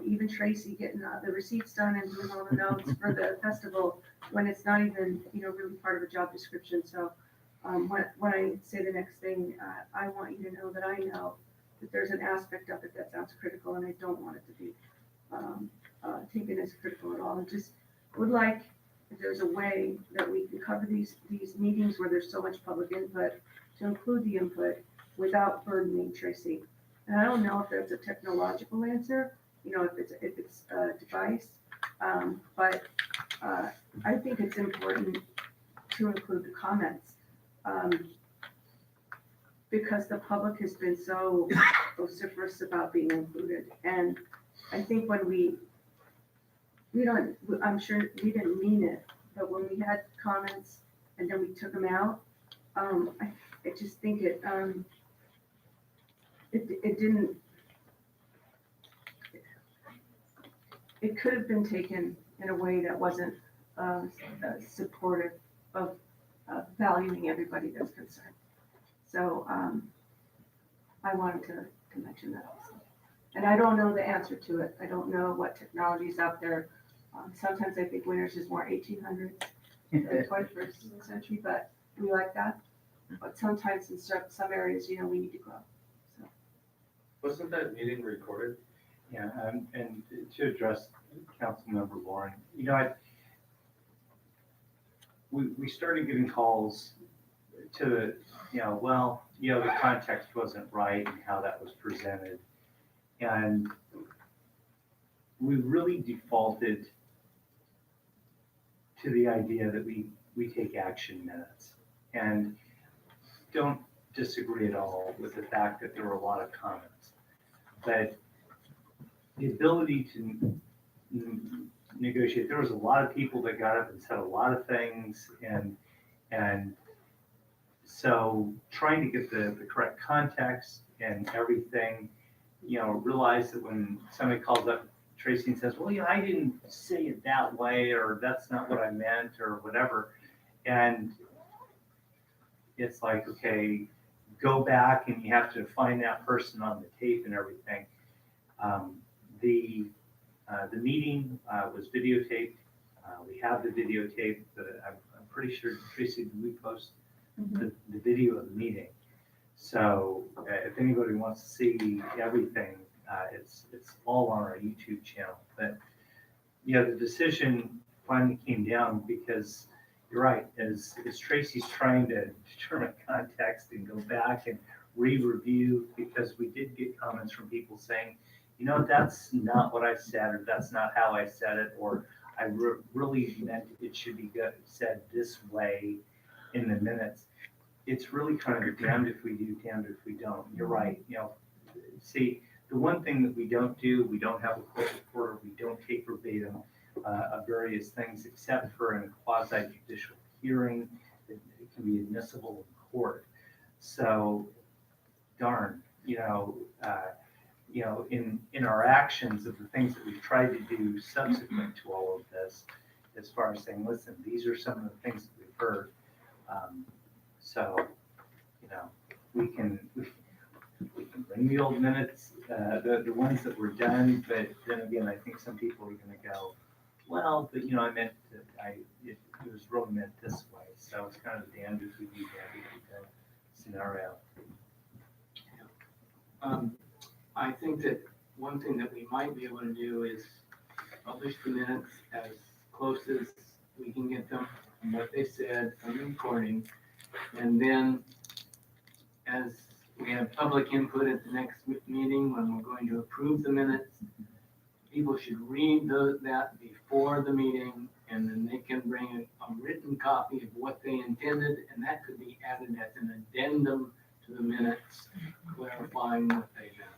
even Tracy getting the receipts done and doing all the notes for the festival, when it's not even, really part of a job description. So when I say the next thing, I want you to know that I know that there's an aspect of it that sounds critical, and I don't want it to be taken as critical at all. I just would like, if there's a way that we can cover these meetings where there's so much public input, to include the input without burdening Tracy. And I don't know if that's a technological answer, if it's a device, but I think it's important to include the comments, because the public has been so vociferous about being included. And I think when I'm sure we didn't mean it, but when we had comments and then we took them out, I just think it didn't, it could have been taken in a way that wasn't supportive of valuing everybody that's concerned. So I wanted to mention that also. And I don't know the answer to it. I don't know what technology is out there. Sometimes I think Winters is more 1800s than 21st century, but we like that. But sometimes in some areas, we need to grow. So. Wasn't that meeting recorded? Yeah, and to address Councilmember Lauren, we started getting calls to, the context wasn't right and how that was presented. And we really defaulted to the idea that we take action minutes, and don't disagree at all with the fact that there were a lot of comments. But the ability to negotiate, there was a lot of people that got up and said a lot of things, and so trying to get the correct context and everything, realize that when somebody calls up Tracy and says, well, I didn't say it that way, or that's not what I meant, or whatever. And it's like, okay, go back and you have to find that person on the tape and everything. The meeting was videotaped. We have the videotape, but I'm pretty sure, Tracy, did we post the video of the meeting? So if anybody wants to see everything, It's all on our YouTube channel. But, you know, the decision finally came down because you're right, as Tracy's trying to determine context and go back and re-review, because we did get comments from people saying, you know, that's not what I said, or that's not how I said it, or I really meant it should be said this way in the minutes. It's really kind of damned if we do, damned if we don't. You're right, you know, see, the one thing that we don't do, we don't have a court reporter, we don't take verbatim of various things, except for in a quasi-judicial hearing, it can be admissible in court. So, darn, you know, in our actions of the things that we've tried to do subsequent to all of this, as far as saying, listen, these are some of the things that we've heard. So, you know, we can bring the old minutes, the ones that were done, but then again, I think some people are gonna go, well, but you know, it was really meant this way. So it's kind of damned if we do, damned if we don't scenario. I think that one thing that we might be able to do is publish the minutes as close as we can get them from what they said from the recording. And then as we have public input at the next meeting, when we're going to approve the minutes, people should read that before the meeting, and then they can bring a written copy of what they intended, and that could be added as an addendum to the minutes, clarifying what they meant.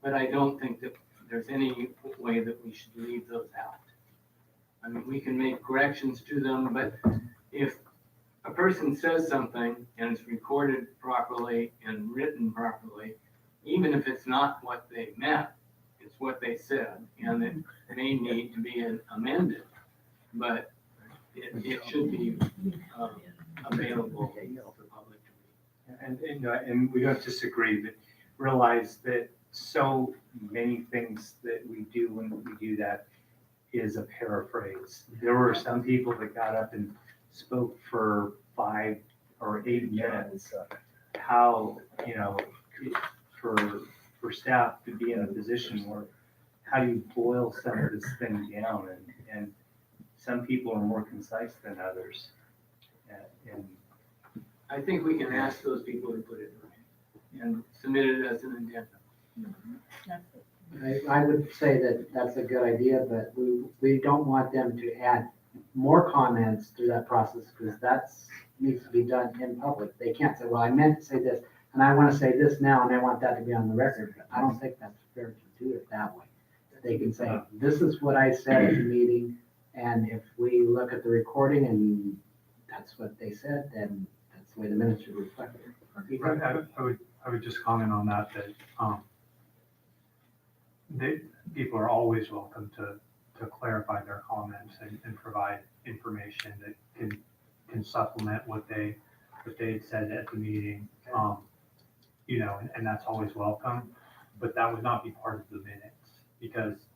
But I don't think that there's any way that we should leave those out. I mean, we can make corrections to them, but if a person says something and it's recorded properly and written properly, even if it's not what they meant, it's what they said, and it may need to be amended, but it should be available for the public to read. And we don't disagree, but realize that so many things that we do when we do that is a paraphrase. There were some people that got up and spoke for 5 or 8 minutes. How, you know, for staff to be in a position where, how do you boil some of this thing down? And some people are more concise than others. And I think we can ask those people to put it in and submit it as an addendum. I would say that that's a good idea, but we don't want them to add more comments through that process, because that's needs to be done in public. They can't say, well, I meant to say this, and I want to say this now, and I want that to be on the record. But I don't think that's fair to do it that way. They can say, this is what I said at the meeting, and if we look at the recording and that's what they said, then that's the way the minutes should reflect it. I would just comment on that, people are always welcome to clarify their comments and provide information that can supplement what they had said at the meeting. You know, and that's always welcome, but that would not be part of the minutes, because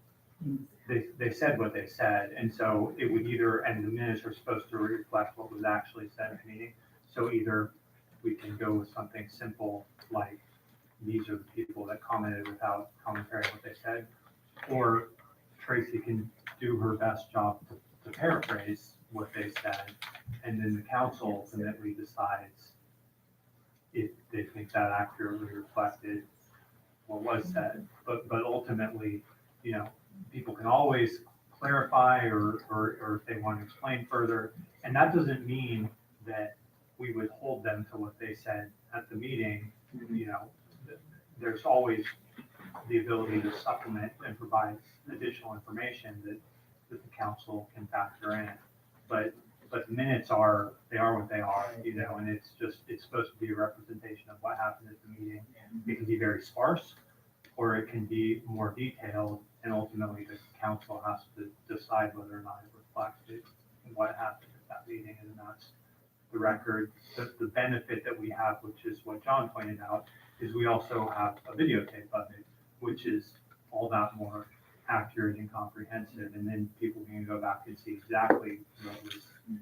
they said what they said, and so it would either, and the minutes are supposed to reflect what was actually said at the meeting. So either we can go with something simple like, these are the people that commented without commentary on what they said, or Tracy can do her best job to paraphrase what they said, and then the council ultimately decides if they think that accurately reflected what was said. But ultimately, you know, people can always clarify or if they want to explain further, and that doesn't mean that we would hold them to what they said at the meeting. You know, there's always the ability to supplement and provide additional information that the council can factor in. But the minutes are what they are, you know, and it's supposed to be a representation of what happened at the meeting. It can be very sparse, or it can be more detailed, and ultimately the council has to decide whether or not it reflects what happened at that meeting, and that's the record. The benefit that we have, which is what John pointed out, is we also have a videotape of it, which is all that more accurate and comprehensive, and then people can go back and see exactly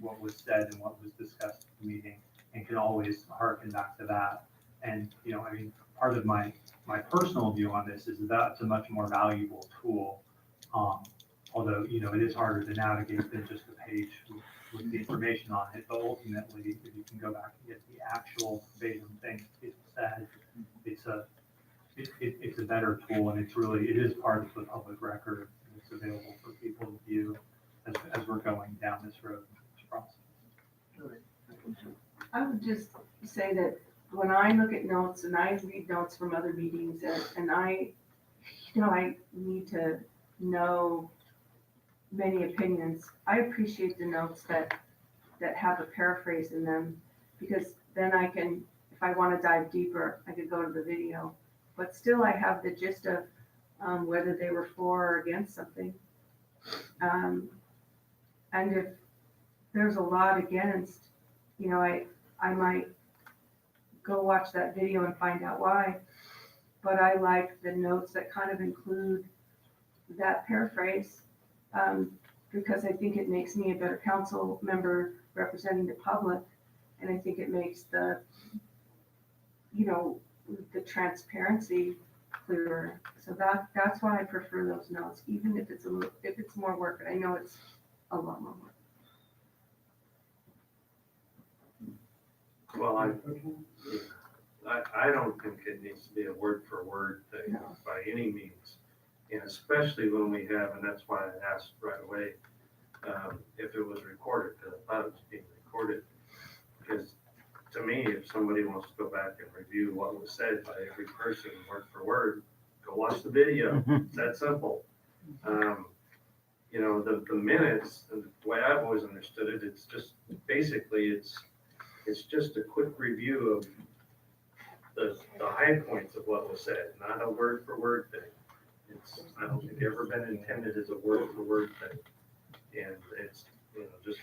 what was said and what was discussed at the meeting, and can always harken back to that. And, you know, I mean, part of my my personal view on this is that it's a much more valuable tool. Although, you know, it is harder to navigate than just a page with the information on it, but ultimately, if you can go back and get the actual verbatim things people said, it's a better tool, and it is part of the public record, and it's available for people to view as we're going down this road, this process. I would just say that when I look at notes and I read notes from other meetings and I need to know many opinions. I appreciate the notes that have a paraphrase in them, because then I can, if I want to dive deeper, I could go to the video. But still I have the gist of whether they were for or against something. And if there's a lot against, you know, I might go watch that video and find out why. But I like the notes that kind of include that paraphrase, because I think it makes me a better council member representing the public. And I think it makes the transparency clearer. So that's why I prefer those notes, even if it's more work. I know it's a lot more work. Well, I don't think it needs to be a word for word thing by any means. And especially when we have, and that's why I asked right away, if it was recorded, because I thought it was being recorded. Because to me, if somebody wants to go back and review what was said by every person word for word, go watch the video. It's that simple. You know, the minutes, and the way I've always understood it, it's just basically it's just a quick review of the high points of what was said, not a word for word thing. I don't think it's ever been intended as a word for word thing. And it's, you know, just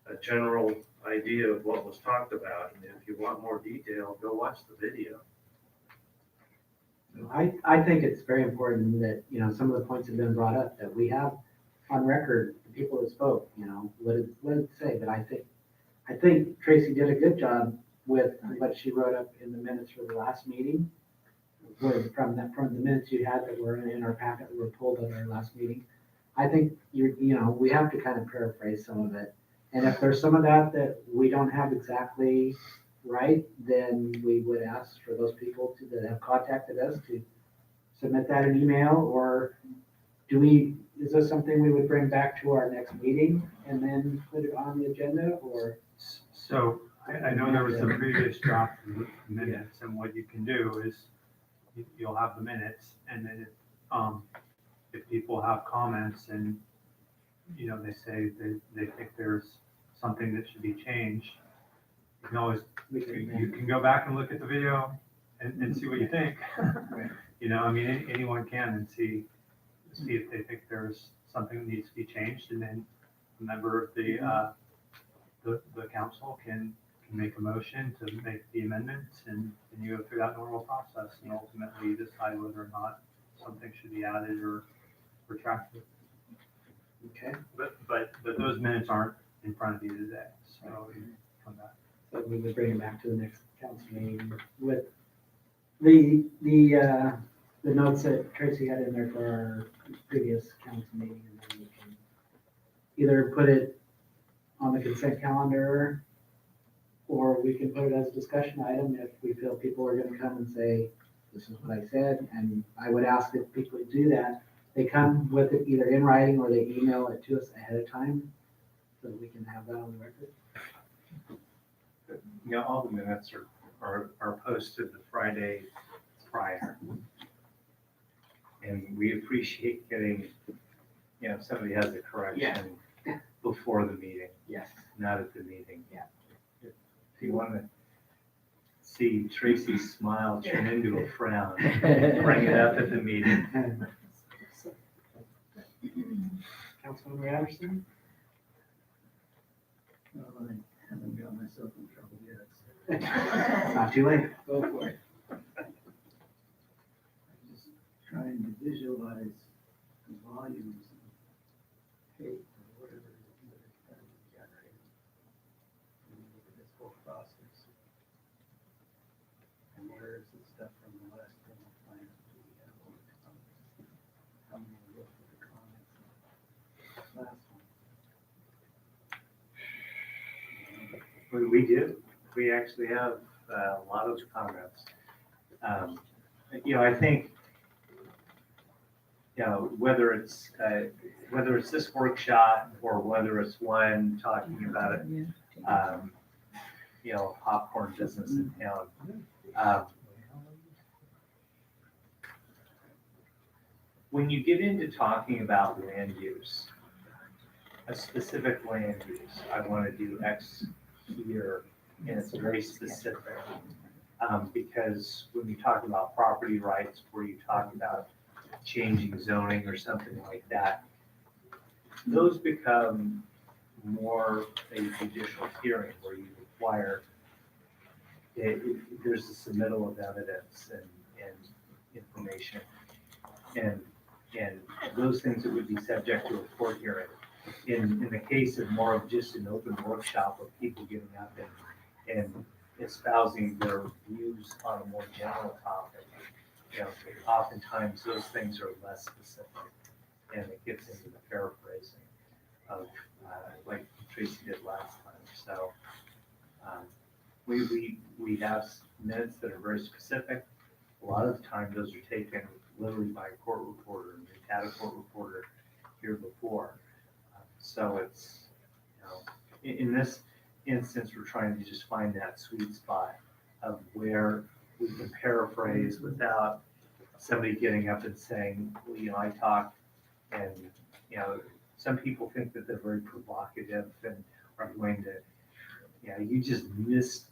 a general idea of what was talked about. And if you want more detail, go watch the video. I think it's very important that, you know, some of the points have been brought up, that we have on record the people that spoke, you know, what did it say? But I think Tracy did a good job with what she wrote up in the minutes for the last meeting. From the minutes you had that were in our packet that were pulled at our last meeting. I think we have to kind of paraphrase some of it. And if there's some of that we don't have exactly right, then we would ask for those people that have contacted us to submit that in email, or is this something we would bring back to our next meeting and then put it on the agenda, or? So I know there was some previous draft minutes, and what you can do is you'll have the minutes, and then if people have comments and, you know, they say they think there's something that should be changed, you can always, you can go back and look at the video and see what you think. You know, I mean, anyone can, and see if they think there's something that needs to be changed, and then a member of the council can make a motion to make the amendments, and you go through that normal process, and ultimately decide whether or not something should be added or retracted. Okay. But those minutes aren't in front of you today, so you come back. So we would bring it back to the next council meeting with the notes that Tracy had in there for our previous council meeting, and then we can either put it on the consent calendar, or we can put it as a discussion item if we feel people are gonna come and say, this is what I said. And I would ask that people do that, they come with it either in writing or they email it to us ahead of time, so that we can have that on the record. You know, all the minutes are posted the Friday prior. And we appreciate getting, you know, if somebody has a correction before the meeting. Yes. Not at the meeting. Yeah. If you want to see Tracy's smile turn into a frown, bring it up at the meeting. Councilmember Anderson? Well, I haven't got myself in trouble yet. Not too late. Go for it. I'm just trying to visualize the volumes and hate or whatever it is that it's kind of generated. And you look at this whole process. And there's the stuff from the last We do. We actually have a lot of comments. I think, whether it's this workshop or whether it's one talking about it, popcorn business in town. When you get into talking about land use, a specific land use, I want to do X here, and it's very specific. Because when you talk about property rights, where you talk about changing zoning or something like that, those become more a judicial hearing where you require, there's a submittal of evidence and information. And those things that would be subject to a court hearing. In the case of more of just an open workshop of people getting up and espousing their views on a more general topic, oftentimes those things are less specific, and it gets into the paraphrasing of like Tracy did last time. So we have minutes that are very specific. A lot of the time, those are taken literally by a court reporter, and we've had a court reporter here before. So it's, in this instance, we're trying to just find that sweet spot of where we can paraphrase without somebody getting up and saying, well, I talked, and, some people think that they're very provocative and are going to, you just missed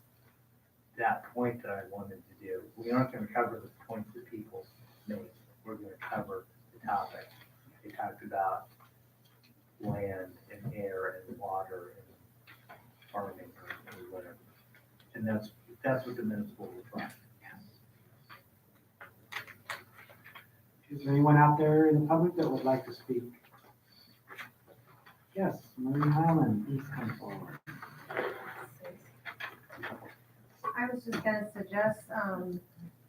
that point that I wanted to do. We aren't going to cover the points that people make. We're going to cover the topic. They talked about land and air and water and farming or whatever. And that's what the minutes will reflect. Is there anyone out there in the public that would like to speak? Yes, Marie Highland, please come forward. I was just gonna suggest,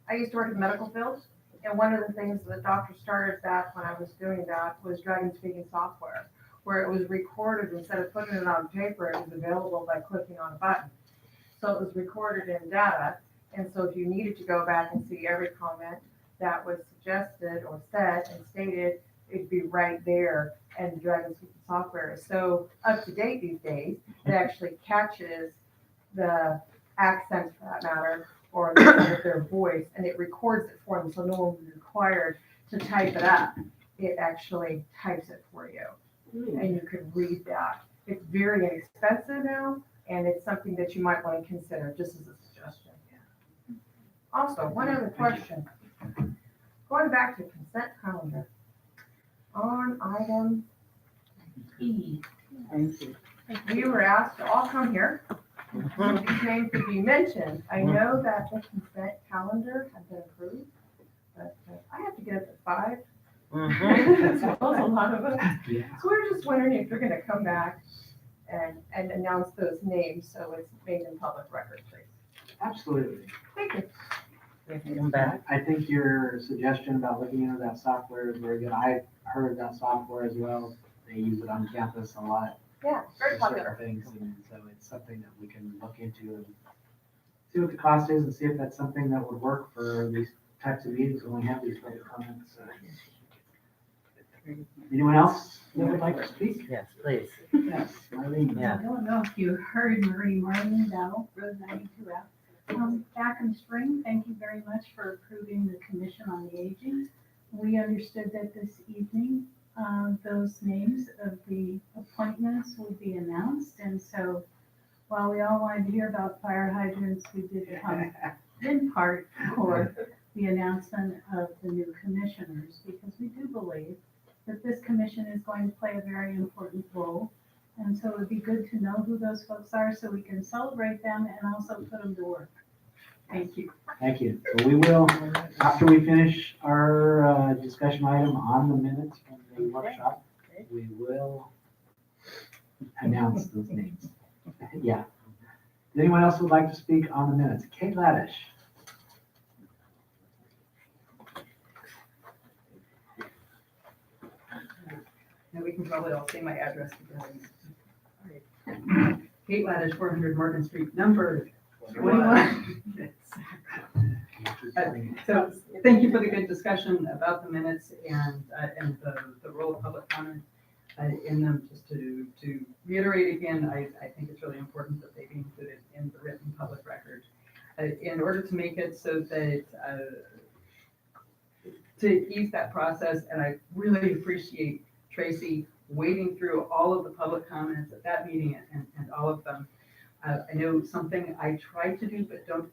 I used to work in the medical field, and one of the things the doctor started back when I was doing that was dragon speaking software, where it was recorded instead of putting it on paper, it was available by clicking on a button. So it was recorded in data, and so if you needed to go back and see every comment that was suggested or said and stated, it'd be right there. And dragon speaking software is so up to date these days, it actually catches the accents for that matter, or their voice, and it records it for them, so no one will be required to type it up. It actually types it for you, and you can read that. It's very inexpensive now, and it's something that you might want to consider, just as a suggestion. Also, one other question. Going back to consent calendar, on item E, we were asked to all come here. These names to be mentioned. I know that the consent calendar has been approved, but I have to get up at 5. That's a lot of us. So we're just wondering if you're gonna come back and announce those names, so it's made in public record, please. Absolutely. Thank you. I think your suggestion about looking into that software is very good. I've heard that software as well. They use it on campus a lot. Yeah, very for certain popular. things, and so it's something that we can look into and see what the cost is and see if that's something that would work for these types of meetings when we have these public comments. Anyone else that would like to speak? Yes, please. Yes, Marlene. Yeah. I don't know if you heard Marlene Dowell, Road 92F. Back in spring, thank you very much for approving the Commission on the Aging. We understood that this evening, those names of the appointments would be announced. And so while we all wanted to hear about fire hydrants, we did come in part for the announcement of the new commissioners, because we do believe that this commission is going to play a very important role. And so it would be good to know who those folks are so we can celebrate them and also put them to work. Thank you. Thank you. So we will, after we finish our discussion item on the minutes from the workshop, we will announce those names. Yeah. Anyone else would like to speak on the minutes? Kate Laddish. Now we can probably all say my address together. Kate Laddish, 400 Morgan Street, number 21. So thank you for the good discussion about the minutes and the role of public comment in them. Just to reiterate again, I think it's really important that they be included in the written public record. In order to make it so that, to ease that process, and I really appreciate Tracy wading through all of the public comments at that meeting and all of them. I know something I try to do but don't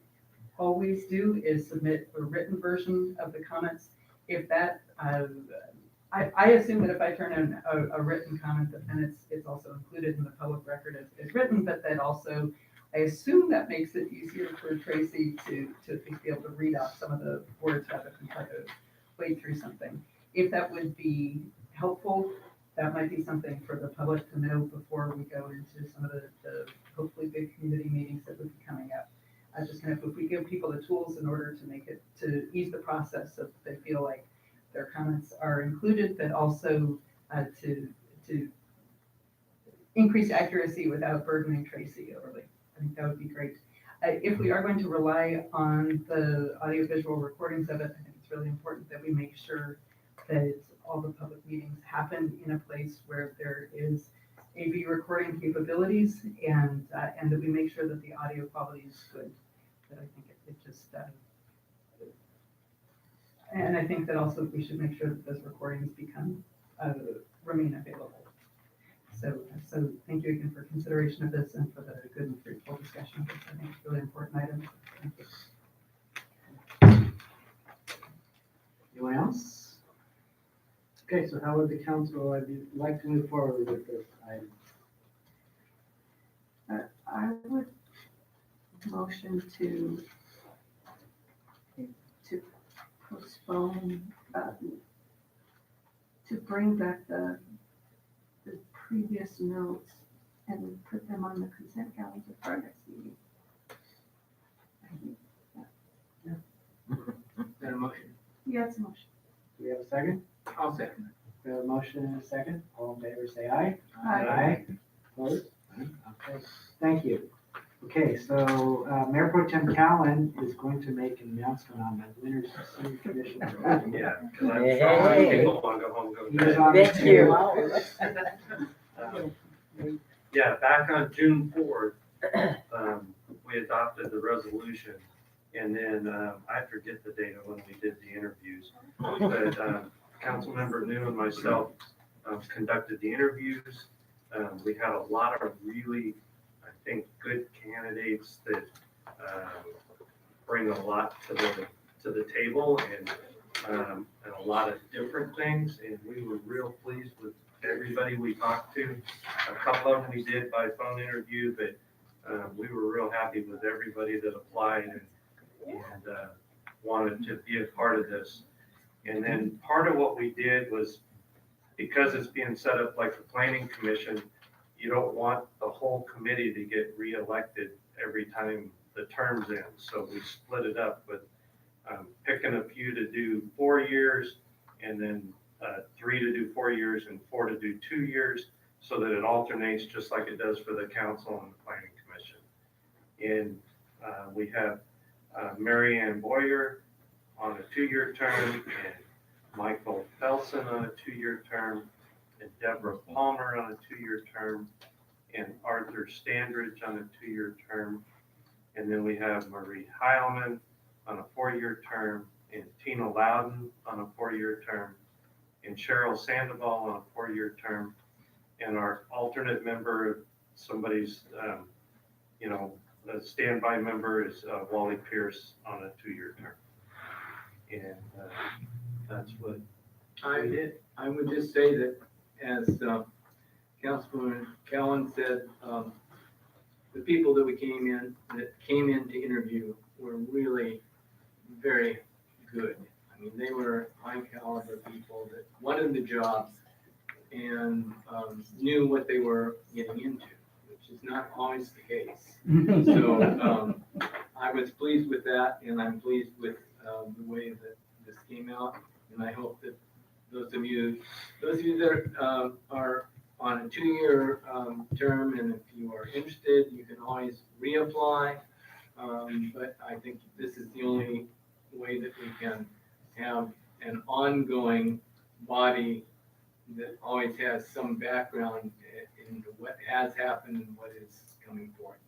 always do is submit a written version of the comments. If that, I assume that if I turn in a written comment, that then it's also included in the public record as written, but that also, I assume that makes it easier for Tracy to be able to read off some of the words rather than try to wade through something. If that would be helpful, that might be something for the public to know before we go into some of the hopefully big community meetings that would be coming up. Just kind of, if we give people the tools in order to make it, to ease the process so that they feel like their comments are included, but also to increase accuracy without burdening Tracy overly. I think that would be great. If we are going to rely on the audiovisual recordings of it, I think it's really important that we make sure that all the public meetings happen in a place where there is AV recording capabilities and that we make sure that the audio quality is good. That I think it just, and I think that also we should make sure that those recordings become, remain available. So thank you again for consideration of this and for the good and fruitful discussion of this. I think it's a really important item. Thank you. Anyone else? Okay, so how would the council, I'd like to move forward with this item? I would motion to postpone, to bring back the previous notes and put them on the consent calendar for our next meeting. Is that a motion? Yeah, it's a motion. Do we have a second? I'll second. We have a motion and a second. All in favor, say aye. Aye. Opposed? Okay, thank you. Okay, so Mayor Pro Tem Callen is going to make an announcement on the Winners City Commission. Yeah, because I'm sure people want to go home and go. He's to on bed. the table. Yeah, back on June 4th, we adopted the resolution, and then I forget the date of when we did the interviews, but Councilmember New and myself conducted the interviews. We had a lot of really, I think, good candidates that bring a lot to the table and a lot of different things, and we were real pleased with everybody we talked to. A couple of them we did by phone interview, but we were real happy with everybody that applied and wanted to be a part of this. And then part of what we did was, because it's being set up like the planning commission, you don't want the whole committee to get reelected every time the term's in. So we split it up with picking a few to do 4 years, and then 3 to do 4 years and 4 to do 2 years, so that it alternates just like it does for the council and the planning commission. And we have Mary Ann Boyer on a 2-year term, and Michael Felson on a 2-year term, and Deborah Palmer on a 2-year term, and Arthur Standridge on a 2-year term. And then we have Marie Heilman on a 4-year term, and Tina Loudon on a 4-year term, and Cheryl Sandoval on a 4-year term. And our alternate member, somebody's, a standby member is Wally Pierce on a 2-year term. And that's what I would just say that, as Councilman Callen said, the people that came in to interview were really very good. I mean, they were high caliber people that wanted the job and knew what they were getting into, which is not always the case. So I was pleased with that, and I'm pleased with the way that this came out. And I hope that those of you that are on a 2-year term, and if you are interested, you can always reapply. But I think this is the only way that we can have an ongoing body that always has some background in what has happened and what is coming forth.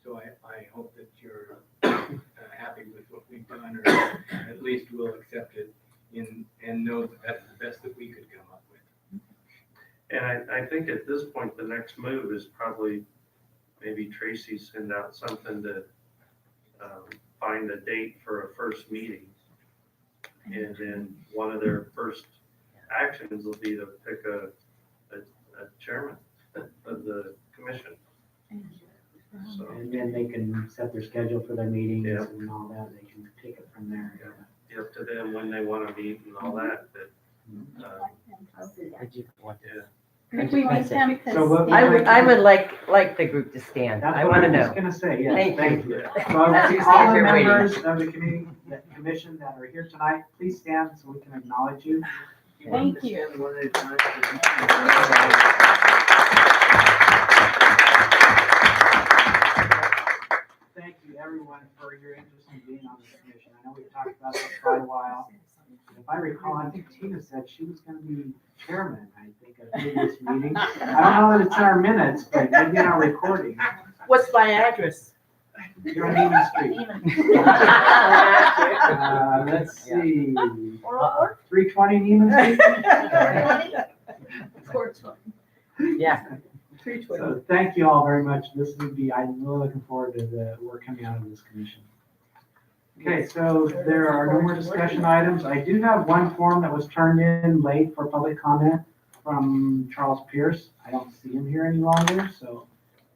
So I hope that you're happy with what we've done, or at least will accept it and know that that's the best that we could come up with. And I think at this point, the next move is probably maybe Tracy send out something to find a date for a first meeting. And then one of their first actions will be to pick a chairman of the commission. So, And then they can set their schedule for their meetings and all that, they can take it from there. up to them when they want to meet and all that, but, I would like the group to stand. I want to know. I was gonna say, yes, Thank thank you. you. That's Well, who all stands the there waiting. members of the commission that are here tonight, please stand so we can acknowledge you. Thank you. One at a time. Thank you, everyone, for your interest in being on this commission. I know we've talked about this for a while. If I recall, I think Tina said she was gonna be chairman, I think, at a previous meeting. I don't know that it's in our minutes, but maybe in our recording. What's my address? You're on Neiman Street. Let's see, 320 Neiman Street? Yeah. So thank you all very much. This would be, I'm really looking forward to the work coming out of this commission. Okay, so there are no more discussion items. I do have one form that was turned in late for public comment from Charles Pierce. I don't see him here any longer, so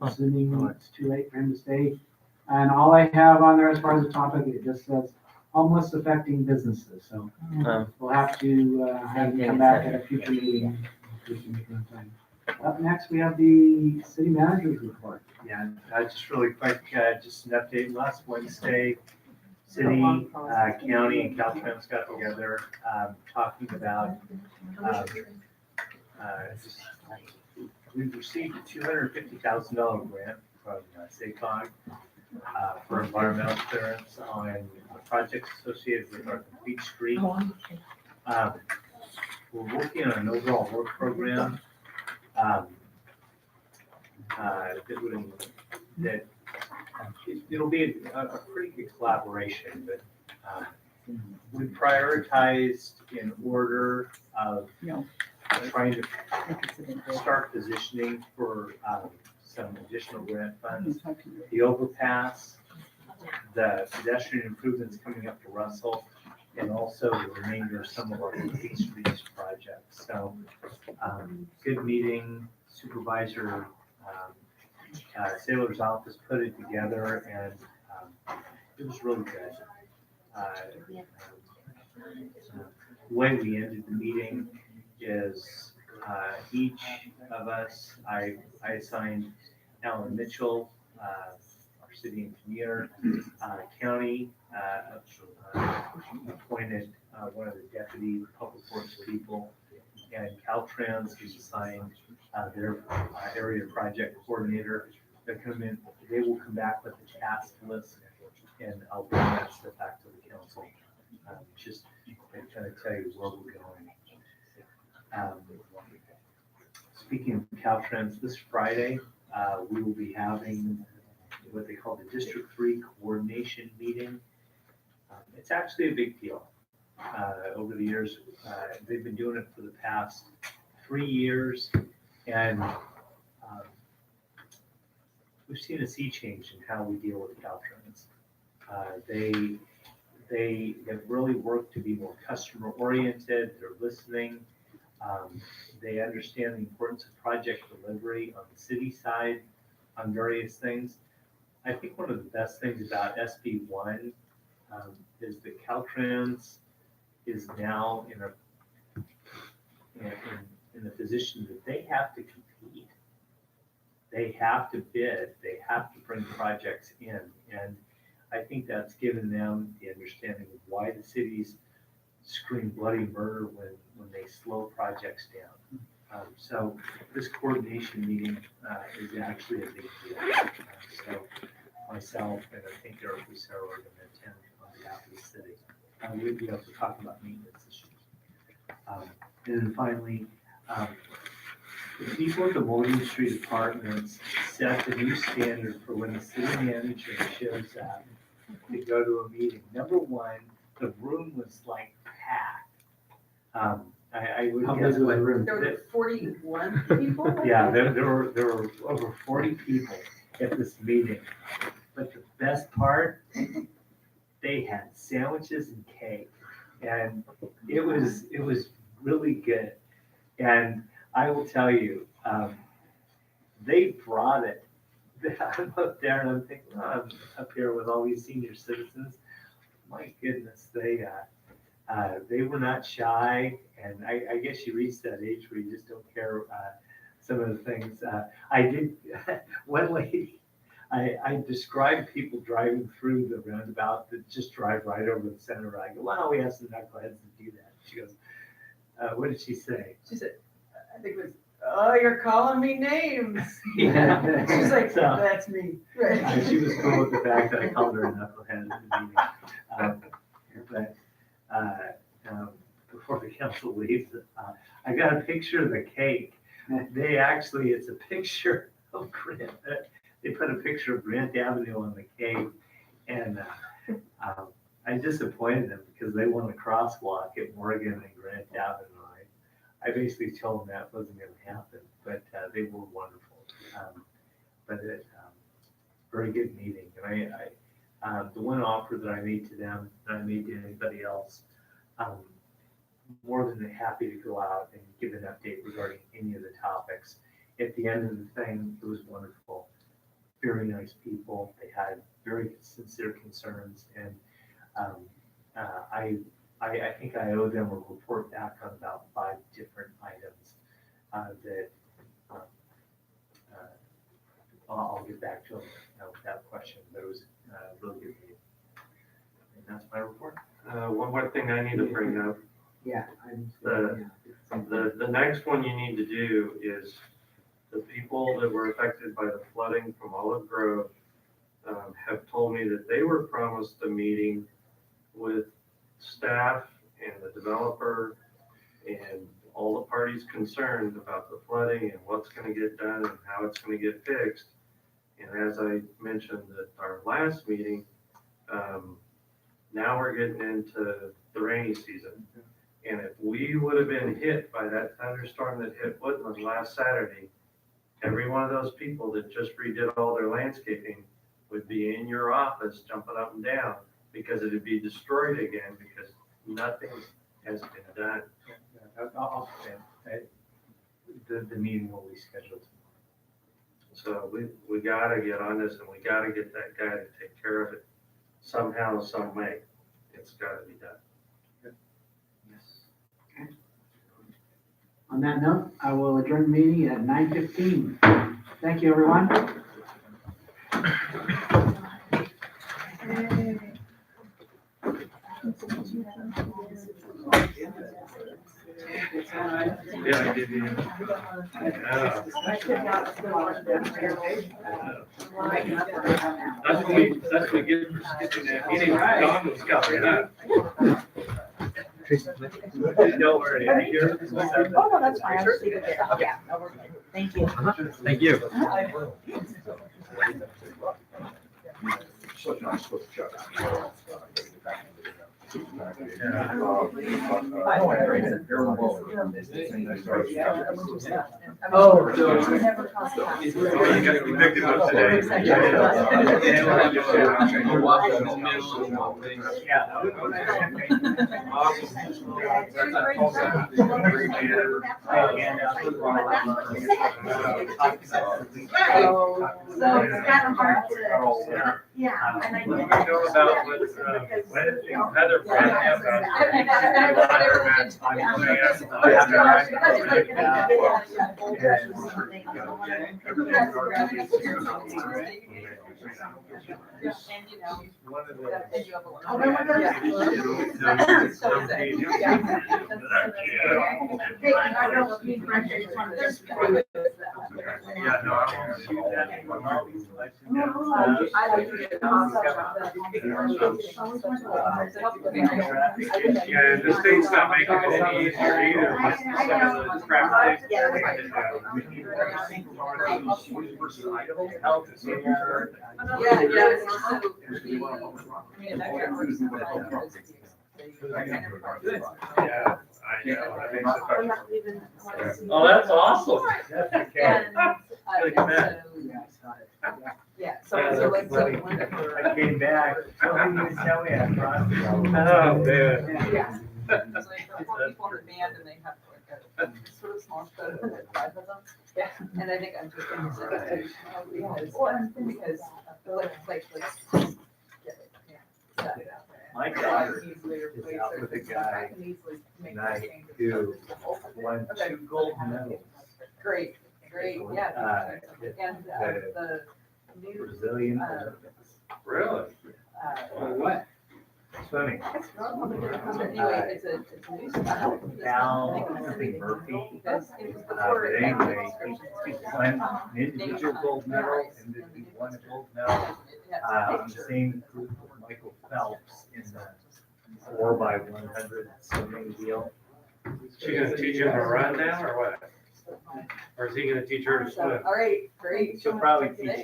assuming it's too late for him to stay. And all I have on there as far as the topic, it just says homeless affecting businesses. So we'll have to have him come back at a future meeting. If we can make it on time. Up next, we have the city manager's report. Yeah, just really quick, just an update. Last Wednesday, city, county, and Caltrans got together, talking about, we've received a $250,000 grant from SACOG for environmental clearance on projects associated with our complete street. We're working on an overall work program it'll be a pretty good collaboration, but we prioritized in order of trying to start positioning for some additional grant funds. The overpass, the pedestrian improvements coming up to Russell, and also the remainder of some of our complete streets projects. So, good meeting, Supervisor Saylor's office put it together, and it was really good. The way we ended the meeting is each of us, I assigned Alan Mitchell, our city engineer, county appointed one of the deputy public works people, and Caltrans is assigned their area project coordinator. They will come back with a task list, and I'll bring that stuff back to the council. Just to kind of tell you where we're going. Speaking of Caltrans, this Friday, we will be having what they call the District 3 coordination meeting. It's actually a big deal. Over the years, they've been doing it for the past 3 years, and we've seen a sea change in how we deal with Caltrans. They have really worked to be more customer oriented. They're listening. They understand the importance of project delivery on the city side on various things. I think one of the best things about SB1 is that Caltrans is now in a position that they have to compete. They have to bid. They have to bring projects in, and I think that's given them the understanding of why the cities scream bloody murder when they slow projects down. So this coordination meeting is actually a big deal. So myself and I think Eric Lucero are going to attend on behalf of the city. We'll be able to talk about maintenance issues. And then finally, the people at the Morgan Street Apartments set the new standard for when the city manager shows up to go to a meeting. Number one, the room was like packed. I would How guess big was what- the room? There were 41 people? Yeah, there were over 40 people at this meeting. But the best part, they had sandwiches and cake. And it was really good. And I will tell you, they brought it. I'm up there and I'm thinking, oh, I'm up here with all these senior citizens. My goodness, they were not shy. And I guess you reach that age where you just don't care some of the things. I did, one lady, I described people driving through the roundabout that just drive right over the center. I go, well, we have some knuckleheads that do that. She goes, what did she say? She said, I think it was, oh, you're calling me names. Yeah. She's like, So, that's me. Right. she was cool with the fact that I called her a knucklehead at the meeting. Before the council leaves, I got a picture of the cake. They actually, it's a picture of Grant. They put a picture of Grant Avenue on the cake. And I disappointed them because they want a crosswalk at Morgan and Grant Avenue. I basically told them that wasn't going to happen, but they were wonderful. Very good meeting. And the one offer that I made to them, that I made to anybody else, more than happy to go out and give an update regarding any of the topics. At the end of the thing, it was wonderful. Very nice people. They had very sincere concerns, and I think I owe them a report back on about 5 different items that I'll get back to them without question, but it was a really good meeting. And that's my report. One more thing I need to bring up. Yeah. The next one you need to do is the people that were affected by the flooding from Olive Grove have told me that they were promised a meeting with staff and the developer and all the parties concerned about the flooding and what's going to get done and how it's going to get fixed. And as I mentioned at our last meeting, now we're getting into the rainy season. And if we would have been hit by that thunderstorm that hit Woodland last Saturday, every one of those people that just redid all their landscaping would be in your office jumping up and down because it would be destroyed again because nothing has been done. I'll the meeting will be scheduled tomorrow. So we gotta get on this and we gotta get that guy to take care of it somehow, some way. It's gotta be done. On that note, I will adjourn the meeting at 9:15. Thank you, everyone. Yeah, I did. That's what we get for skipping that meeting. Don was coming up. Don't worry, I hear. Oh, no, that's fine. I'll just leave it there. Yeah, no, we're good. Thank you. Thank you. Oh, You got convicted of today. So it's kind of hard to, yeah, and I. What do we know about what Heather Yeah, no, I won't see that. Yeah, and the state's not making it any easier either. with some of the crap they- Health is here. Yeah, I know, that makes it hard. Oh, that's awesome. Okay. Good man. Yeah, so like, I came back, so he was telling me I crossed. Oh, man. Yeah. It's like there are 4 people in the band and they have like a sort of small photo and there's 5 of them. Yeah. And I think I'm just going to say because like, My daughter is out with a guy tonight who won 2 gold medals. Great, yeah. And the new. Brazilian. Really? For what? Swimming. Anyway, it's a new style. Val, something Murphy. But anyway, he won an individual gold medal and then he won a gold medal on the same group with Michael Phelps in the 4x100 swimming deal. She gonna teach him to run now or what? Or is he gonna teach her to swim? All right, great. She'll probably teach